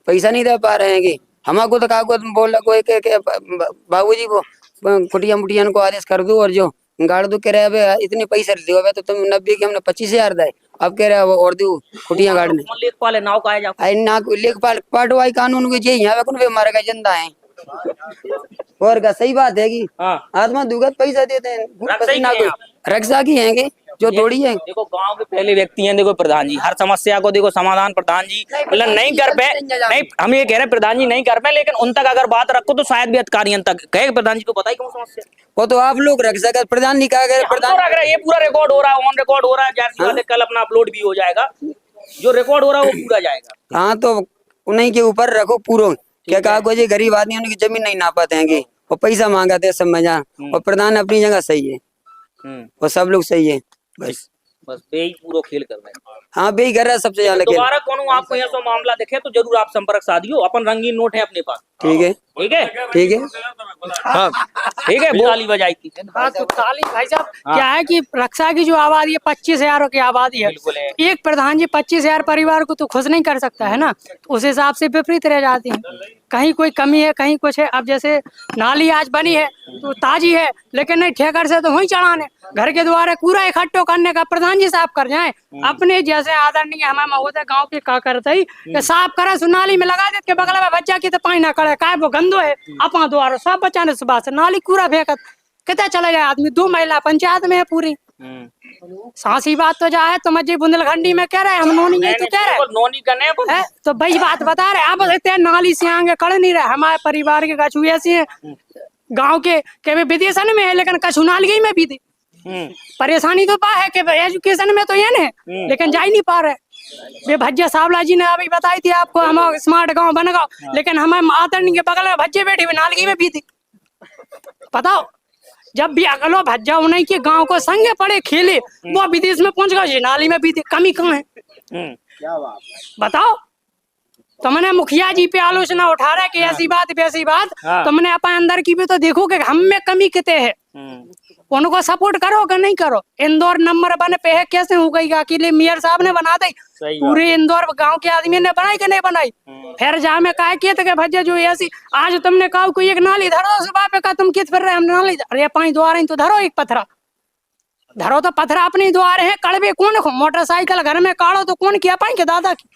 पैसा नहीं दे पा रहे हैं कि हमको तो कहा बोल कोई के बाबूजी वो कुटिया मुटिया को आदेश कर दो और जो गाड़ दो, कह रहे हैं इतने पैसे दो तो तुम 90 के हमने 25,000 दे, अब कह रहे हैं और दो कुटिया गाड़ने लेखपाल नाव का है ना लेखपाल पाटवाई कानून के ये यहाँ पे मारे गए जिंदा है। और का सही बात है कि आत्मा दुगत पैसा देते हैं, रक्षा की है जो थोड़ी है। देखो गांव के पहले व्यक्ति हैं, देखो प्रधान जी हर समस्या को देखो समाधान प्रधान जी मतलब नहीं कर पाए, नहीं हम ये कह रहे प्रधान जी नहीं कर पाए, लेकिन उन तक अगर बात रखो तो शायद भी अधिकारियों तक कहे प्रधान जी को बताइए कौन समस्या। वो तो आप लोग रख सके, प्रधान नहीं कहा प्रधान ये पूरा रिकॉर्ड हो रहा है, ऑन रिकॉर्ड हो रहा है, जैसे कल अपना अपलोड भी हो जाएगा, जो रिकॉर्ड हो रहा है वो पूरा जाएगा। हाँ तो उन्हीं के ऊपर रखो पूरा, क्या कहा कोई गरीब आदमी उनकी जमीन नहीं ना पाते हैं और पैसा मांगा थे सब मजा, और प्रधान अपनी जगह सही है और सब लोग सही है, बस बेई पूरा खेल कर रहे हैं। हाँ बेई कर रहा है सबसे ज्यादा। दोबारा कौन आपको यहाँ तो मामला देखे तो जरूर आप संपर्क साधियो, अपन रंगीन नोट है अपने पास। ठीक है ठीक है ठीक है हाँ ठीक है, ताली बजाई थी। हाँ तो ताली भाई साहब क्या है कि रक्षा की जो आबादी है 25,000 की आबादी है, एक प्रधान जी 25,000 परिवार को तो खुश नहीं कर सकता है ना, तो उस हिसाब से विपरीत रह जाती है, कहीं कोई कमी है कहीं कुछ है। अब जैसे नाली आज बनी है तो ताजी है, लेकिन नहीं ठेकर से तो वहीं चढ़ाने, घर के द्वारा कूड़ा इकट्ठो करने का प्रधान जी साफ कर जाए। अपने जैसे आदरणीय हमारे महोदय गांव के का करते ही साफ करा नाली में लगा देते बगल में बच्चा की तो पानी ना करे का वो गंदो है, अपना द्वारा सब बचाने सुबह से नाली कूड़ा फेंकत कितना चला जाए आदमी। 2 महिला पंचायत में है पूरी, सासी बात तो जा है तो मजे बुंदेलखंडी में कह रहे हैं हम नोनी नहीं तो कह रहे नोनी करने है तो भाई बात बता रहे अब इतने नाली से आगे कड़ नहीं रहे। हमारे परिवार के कछु ऐसे हैं गांव के विदेशन में है लेकिन कछु नाली में भी थी, परेशानी तो पा है कि एजुकेशन में तो ये है लेकिन जा ही नहीं पा रहे। वे भज्जे सावला जी ने अभी बताई थी आपको, हम स्मार्ट गांव बन गए, लेकिन हमें आदरणीय के बगल में भज्जे बैठे हुए नालगी में भी थी। बताओ जब भी अगलो भज्जा उन्हीं के गांव को संगे पड़े खेले वो विदेश में पहुंच गए, नाली में भी थी, कमी कहाँ है बताओ। तुमने मुखिया जी पे आलोचना उठा रहा है कि ऐसी बात वैसी बात, तुमने अपने अंदर की भी तो देखो कि हम में कमी कितने है, उनको सपोर्ट करो कि नहीं करो। इंदौर नंबर 1 पे है, कैसे हो गई अकेले मेयर साहब ने बना दी, पूरे इंदौर गांव के आदमी ने बनाई कि नहीं बनाई। फिर जहाँ में कहा किए थे भज्जा जो ऐसी आज तुमने कहा कोई एक नाली धरो सुबह पे कहा तुम कित फिर रहे हम नाली, अरे 5 द्वार तो धरो, एक पथरा धरो तो पथरा अपने द्वार है, कड़वे कौन मोटरसाइकिल घर में काढ़ो तो कौन किया पाएंगे दादा की,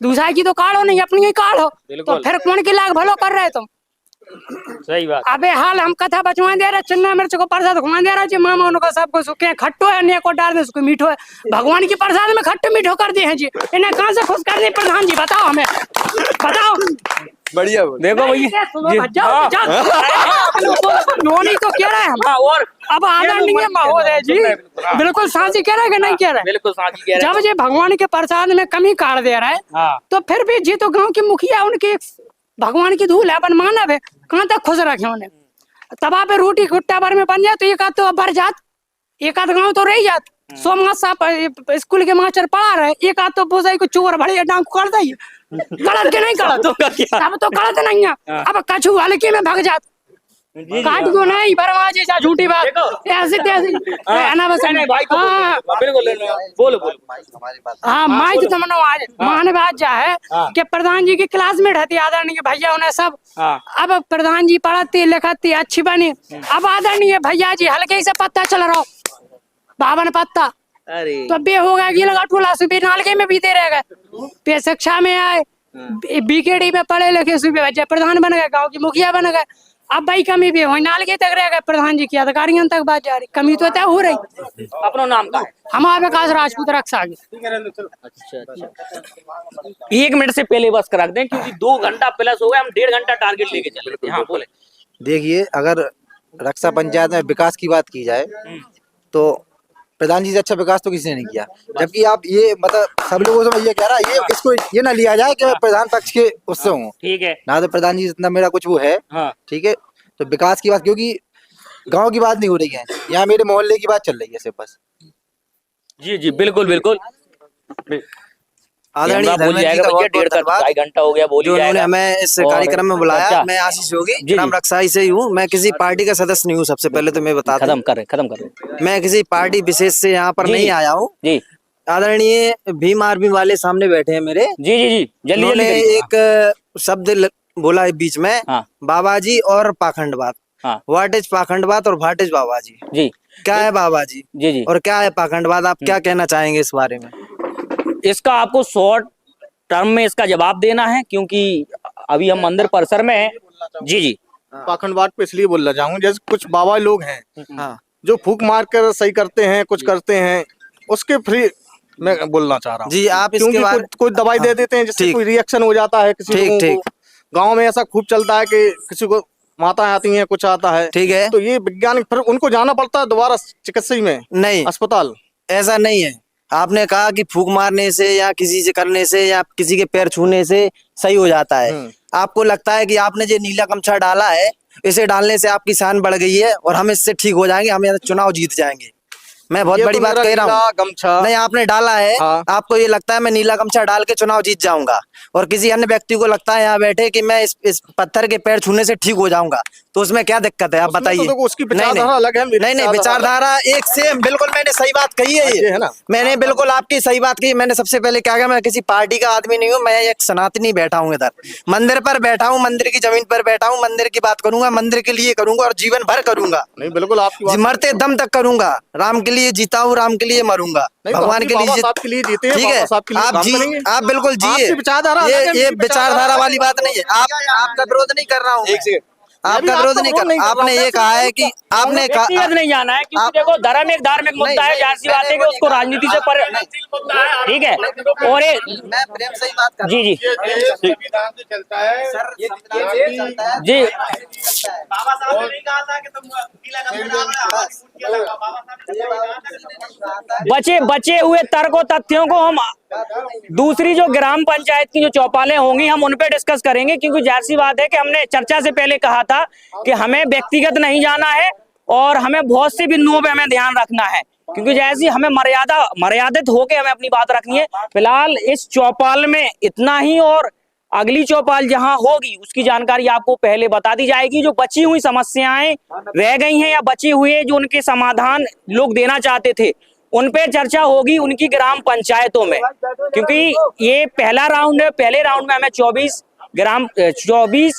दूसरा की तो काढ़ो नहीं अपनी ही काढ़ो, तो फिर कौन की लाग भलो कर रहे तुम। सही बात। अबे हाल हम कथा बचवा दे रहे, चिन्ना मिर्च को प्रसाद खुआ दे रहा मामा उनको सबको सुखे खट्टो है ने को डाल दे मीठो है, भगवान की प्रसाद में खट्टो मीठो कर दिए हैं जी, इन्हें कहाँ से खुश कर दिए प्रधान जी बताओ हमें बताओ। बढ़िया देखो भैया नोनी तो कह रहे हैं हम, और अब आदरणीय महोदय जी बिल्कुल साझी कह रहे हैं कि नहीं कह रहे, बिल्कुल साझी कह रहे हैं। जब ये भगवान के प्रसाद में कमी काट दे रहा है तो फिर भी जी तो गाँव के मुखिया उनके भगवान की धूल है अपन मानव है, कहाँ तक खुश रखे उन्हें। तबा पे रोटी खुट्टा भर में बन जाए तो एक आध तो भर जात, एक आध गाँव तो रह जात। सोमनाथ साहब स्कूल के मास्टर पढ़ा रहे, एक आध तो बोझाई को चोर भड़े डांग कर दी, कड़त के नहीं कड़त अब तो कड़त नहीं है, अब कछु हल्के में भाग जात काट को नहीं बरवाजे जा झूठी बात ऐसे बोलो हाँ माइक तो मनो आज मान बात जा है कि प्रधान जी की क्लासमेट हती आदरणीय भैया उन्हें सब, अब प्रधान जी पढ़ती लिखती अच्छी बनी, अब आदरणीय भैया जी हल्के से पत्ता चल रहा 52 पत्ता, तो बे हो गया कि लगा टूला सुबह नालके में बीते रह गए, शिक्षा में आए बीकेडी में पढ़े लिखे सुबह बच्चे प्रधान बन गए, गाँव की मुखिया बन गए। अब भाई कमी भी हो नालके तक रह गए, प्रधान जी की अधिकारियों तक बात जा रही, कमी तो तय हो रही। अपना नाम का है हमारे विकास राजपूत रक्षा। अच्छा 1 मिनट से पहले बस कर दें क्योंकि 2 घंटा प्लस हो गया, हम 1.5 घंटा टारगेट लेके चल रहे थे। हाँ बोले। देखिए अगर रक्षा पंचायत में विकास की बात की जाए तो प्रधान जी से अच्छा विकास तो किसी ने नहीं किया। जबकि आप ये मतलब सब लोगों से मैं ये कह रहा ये इसको ये ना लिया जाए कि मैं प्रधान पक्ष के उससे हूँ, ठीक है ना तो प्रधान जी इतना मेरा कुछ वो है, ठीक है। तो विकास की बात, क्योंकि गांव की बात नहीं हो रही है यहाँ, मेरे मोहल्ले की बात चल रही है सिर्फ बस। जी जी बिल्कुल बिल्कुल। आदरणीय धर्मेंद्र जी का बहुत बहुत धन्यवाद घंटा हो गया बोली जो उन्होंने हमें इस कार्यक्रम में बुलाया। मैं आशीष योगी ग्राम रक्षाई से ही हूँ। मैं किसी पार्टी का सदस्य नहीं हूँ, सबसे पहले तो मैं बता दूं। खत्म कर मैं किसी पार्टी विशेष से यहाँ पर नहीं आया हूँ। आदरणीय भीम आर्मी वाले सामने बैठे हैं मेरे। जी जी जी जल्दी उन्होंने एक शब्द बोला बीच में, बाबा जी और पाखंडवाद। व्हाट इज पाखंडवाद और व्हाट इज बाबा जी? जी क्या है बाबा जी? जी जी और क्या है पाखंडवाद? आप क्या कहना चाहेंगे इस बारे में? इसका आपको शॉर्ट टर्म में इसका जवाब देना है, क्योंकि अभी हम मंदिर परिसर में हैं। जी जी पाखंडवाद पे इसलिए बोलना चाहूंगा, जैसे कुछ बाबा लोग हैं जो फूक मार कर सही करते हैं, कुछ करते हैं, उसके फ्री मैं बोलना चाह रहा हूँ जी। आप इसके बारे कोई दवाई दे देते हैं जिससे कोई रिएक्शन हो जाता है किसी लोगों को। गाँव में ऐसा खूब चलता है कि किसी को माता आती हैं, कुछ आता है, ठीक है। तो ये वैज्ञानिक फिर उनको जाना पड़ता है दोबारा चिकित्सा में, नहीं अस्पताल। ऐसा नहीं है। आपने कहा कि फूक मारने से या किसी से करने से या किसी के पैर छूने से सही हो जाता है। आपको लगता है कि आपने जो नीला गमछा डाला है, इसे डालने से आपकी शान बढ़ गई है और हम इससे ठीक हो जाएंगे, हम चुनाव जीत जाएंगे। मैं बहुत बड़ी बात कह रहा हूँ। गमछा नहीं, आपने डाला है। आपको ये लगता है मैं नीला गमछा डाल के चुनाव जीत जाऊंगा, और किसी अन्य व्यक्ति को लगता है यहाँ बैठे कि मैं इस पत्थर के पैर छूने से ठीक हो जाऊंगा, तो उसमें क्या दिक्कत है? आप बताइए। उसकी विचारधारा अलग है। नहीं, विचारधारा एक सेम, बिल्कुल मैंने सही बात कही है ये, मैंने बिल्कुल आपकी सही बात कही। मैंने सबसे पहले क्या कहा, मैं किसी पार्टी का आदमी नहीं हूँ, मैं एक सनातनी बैठा हूँ, इधर मंदिर पर बैठा हूँ, मंदिर की जमीन पर बैठा हूँ, मंदिर की बात करूंगा, मंदिर के लिए करूंगा और जीवन भर करूंगा। नहीं बिल्कुल आपकी मरते दम तक करूंगा। राम के लिए जीता हूँ, राम के लिए मरूंगा, भगवान के लिए जीते हैं। ठीक है, आप बिल्कुल जिए। ये विचारधारा वाली बात नहीं है। आपका विरोध नहीं कर रहा हूँ, आपका विरोध नहीं कर। आपने ये कहा है कि आपने कहा नहीं जाना है, क्योंकि देखो धर्म एक धार्मिक मुद्दा है, जाहिर सी बात है कि उसको राजनीति से पर, ठीक है। और मैं प्रेम से ही बात कर जी जी चलता है जी बचे हुए तर्क और तथ्यों को हम दूसरी जो ग्राम पंचायत की जो चौपालें होंगी हम उन पे डिस्कस करेंगे, क्योंकि जाहिर सी बात है कि हमने चर्चा से पहले कहा था कि हमें व्यक्तिगत नहीं जाना है और हमें बहुत से बिंदुओं पे हमें ध्यान रखना है, क्योंकि जैसी हमें मर्यादित होके हमें अपनी बात रखनी है। फिलहाल इस चौपाल में इतना ही, और अगली चौपाल जहां होगी उसकी जानकारी आपको पहले बता दी जाएगी। जो बची हुई समस्याएं रह गई हैं या बचे हुए जो उनके समाधान लोग देना चाहते थे, उन पे चर्चा होगी उनकी ग्राम पंचायतों में, क्योंकि ये पहला राउंड है। पहले राउंड में हमें 24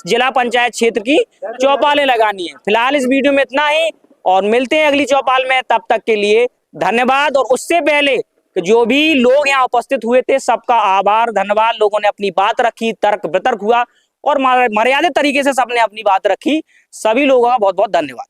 जिला पंचायत क्षेत्र की चौपालें लगानी है। फिलहाल इस वीडियो में इतना ही, और मिलते हैं अगली चौपाल में। तब तक के लिए धन्यवाद। और उससे पहले जो भी लोग यहाँ उपस्थित हुए थे सबका आभार, धन्यवाद। लोगों ने अपनी बात रखी, तर्क वितर्क हुआ और मर्यादित तरीके से सबने अपनी बात रखी। सभी लोगों का बहुत बहुत धन्यवाद।